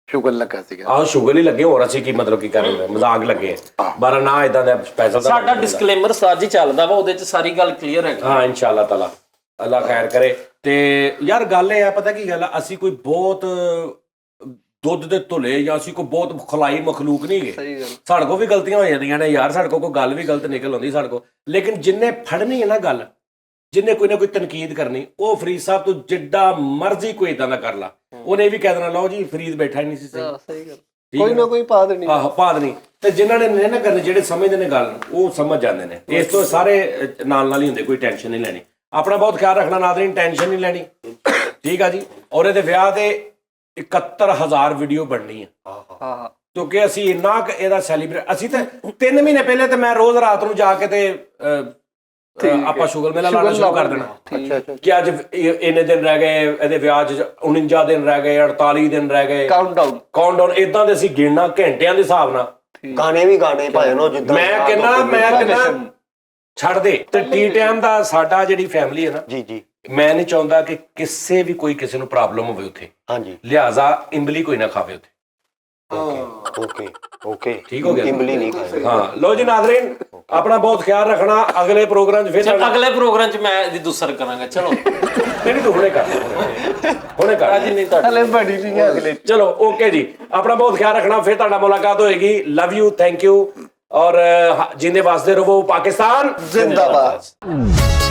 ਸ਼ੁਗਰ ਲੱਗਾ ਸੀਗਾ। ਆਹ ਸ਼ੁਗਰ ਹੀ ਲੱਗੇ, ਹੋਰ ਅਸੀਂ ਕੀ ਮਤਲਬ ਕੀ ਕਰ ਰਹੇ, ਮਜ਼ਾਕ ਲੱਗੇ ਬਾਰਾ ਨਾ ਇਦਾਂ ਦਾ ਪੈਸਾ। ਸਾਡਾ ਡਿਸਕਲੇਮਰ ਸਾਜੀ ਚੱਲਦਾ ਵਾ, ਉਹਦੇ ਚ ਸਾਰੀ ਗੱਲ ਕਲੀਅਰ ਹੈ। ਹਾਂ, ਇਨਸ਼ਾ ਅੱਲਾਹ ਤਾਲਾ, ਅੱਲਾਹ ਖੈਰ ਕਰੇ। ਤੇ ਯਾਰ ਗੱਲ ਇਹ ਆ, ਪਤਾ ਕੀ ਗੱਲ ਆ, ਅਸੀਂ ਕੋਈ ਬਹੁਤ ਦੁੱਧ ਦੇ ਧੁਲੇ ਜਾਂ ਅਸੀਂ ਕੋਈ ਬਹੁਤ ਖਲਾਈ ਮਖਲੂਕ ਨਹੀਂ ਗਏ। ਸਾਡੇ ਕੋਲ ਵੀ ਗਲਤੀਆਂ ਹੋ ਜਾਂਦੀਆਂ ਨੇ ਯਾਰ, ਸਾਡੇ ਕੋਲ ਕੋਈ ਗੱਲ ਵੀ ਗਲਤ ਨਿਕਲ ਆਉਂਦੀ ਸਾਡੇ ਕੋਲ। ਲੇਕਿਨ ਜਿੰਨੇ ਫੜਨੀ ਹੈ ਨਾ ਗੱਲ, ਜਿੰਨੇ ਕੋਈ ਨਾ ਕੋਈ ਤਨਕੀਦ ਕਰਨੀ, ਉਹ ਫਰੀਦ ਸਾਹਿਬ ਤੋਂ ਜਿੱਡਾ ਮਰਜ਼ੀ ਕੋਈ ਇਦਾਂ ਦਾ ਕਰ ਲਾ, ਉਹਨੇ ਵੀ ਕਹਿ ਦੇਣਾ ਲਓ ਜੀ ਫਰੀਦ ਬੈਠਾ ਹੀ ਨਹੀਂ ਸੀ ਸਹੀ। ਸਹੀ ਗੱਲ, ਕੋਈ ਨਾ ਕੋਈ ਪਾ ਦੇਣੀ। ਆਹੋ, ਪਾ ਦੇਣੀ। ਤੇ ਜਿਨ੍ਹਾਂ ਨੇ ਨਹੀਂ ਨਾ ਕਰਨੀ, ਜਿਹੜੇ ਸਮਝਦੇ ਨੇ ਗੱਲ, ਉਹ ਸਮਝ ਜਾਂਦੇ ਨੇ। ਇਸ ਤੋਂ ਸਾਰੇ ਨਾਲ ਹੀ ਹੁੰਦੇ, ਕੋਈ ਟੈਨਸ਼ਨ ਨਹੀਂ ਲੈਣੀ। ਆਪਣਾ ਬਹੁਤ ਖਿਆਲ ਰੱਖਣਾ ਨਾਜ਼ਰੀਨ, ਟੈਨਸ਼ਨ ਨਹੀਂ ਲੈਣੀ। ਠੀਕ ਆ ਜੀ। ਔਰ ਇਹਦੇ ਵਿਆਹ ਤੇ 71,000 ਵੀਡੀਓ ਬਣਨੀ ਆ। ਹਾਂ, ਕਿਉਂਕਿ ਅਸੀਂ ਇੰਨਾ ਇਹਦਾ ਸੈਲੀਬ੍ਰੇਟ, ਅਸੀਂ ਤਾਂ 3 ਮਹੀਨੇ ਪਹਿਲੇ ਤੇ ਮੈਂ ਰੋਜ਼ ਰਾਤ ਨੂੰ ਜਾ ਕੇ ਤੇ ਆਪਾਂ ਸ਼ੁਗਰ ਮੇਲਾ ਲਾਣਾ ਸ਼ੁਰੂ ਕਰ ਦੇਣਾ ਕਿ ਅੱਜ ਇੰਨੇ ਦਿਨ ਰਹਿ ਗਏ ਇਹਦੇ ਵਿਆਹ 'ਚ, 49 ਦਿਨ ਰਹਿ ਗਏ, 48 ਦਿਨ ਰਹਿ ਗਏ, ਕਾਊਂਟਡਾਊਨ ਇਦਾਂ ਦੇ ਅਸੀਂ ਗਿਣਨਾ ਘੰਟਿਆਂ ਦੇ ਹਿਸਾਬ ਨਾਲ। ਗਾਣੇ ਵੀ ਗਾਣੇ ਭਾਵੇਂ ਨਾ, ਜਿੱਦਾਂ ਮੈਂ ਕਹਿੰਦਾ ਛੱਡ ਦੇ। ਤੇ ਟੀ ਟਾਈਮ ਦਾ ਸਾਡਾ ਜਿਹੜੀ ਫੈਮਿਲੀ ਹੈ ਨਾ ਜੀ, ਮੈਂ ਨਹੀਂ ਚਾਹੁੰਦਾ ਕਿ ਕਿਸੇ ਵੀ ਕੋਈ ਕਿਸੇ ਨੂੰ ਪ੍ਰੋਬਲਮ ਹੋਵੇ ਉੱਥੇ। ਹਾਂਜੀ, ਲਿਹਾਜ਼ਾ ਇਮਲੀ ਕੋਈ ਨਾ ਖਾਵੇ ਉੱਥੇ। ਓਕੇ ਠੀਕ ਹੋ ਗਿਆ। ਇਮਲੀ ਨਹੀਂ ਖਾਏ। ਹਾਂ, ਲੋ ਜੀ ਨਾਜ਼ਰੀਨ, ਆਪਣਾ ਬਹੁਤ ਖਿਆਲ ਰੱਖਣਾ। ਅਗਲੇ ਪ੍ਰੋਗਰਾਮ 'ਚ ਫਿਰ ਅਗਲੇ ਪ੍ਰੋਗਰਾਮ 'ਚ ਮੈਂ ਇਹਦੀ ਦੂਸਰ ਕਰਾਂਗਾ। ਚਲੋ ਨਹੀਂ ਤੂੰ ਹੁਣੇ ਕਰ, ਹੁਣੇ ਕਰ। ਅੱਜ ਨਹੀਂ ਤੁਹਾਡੇ ਹਲੇ ਬੜੀ ਨਹੀਂ ਅਗਲੇ। ਚਲੋ ਓਕੇ ਜੀ, ਆਪਣਾ ਬਹੁਤ ਖਿਆਲ ਰੱਖਣਾ। ਫਿਰ ਤੁਹਾਡਾ ਮੁਲਾਕਾਤ ਹੋਏਗੀ। Love you, thank you. और जिंदे वास्ते रहो पाकिस्तान जिंदाबाद।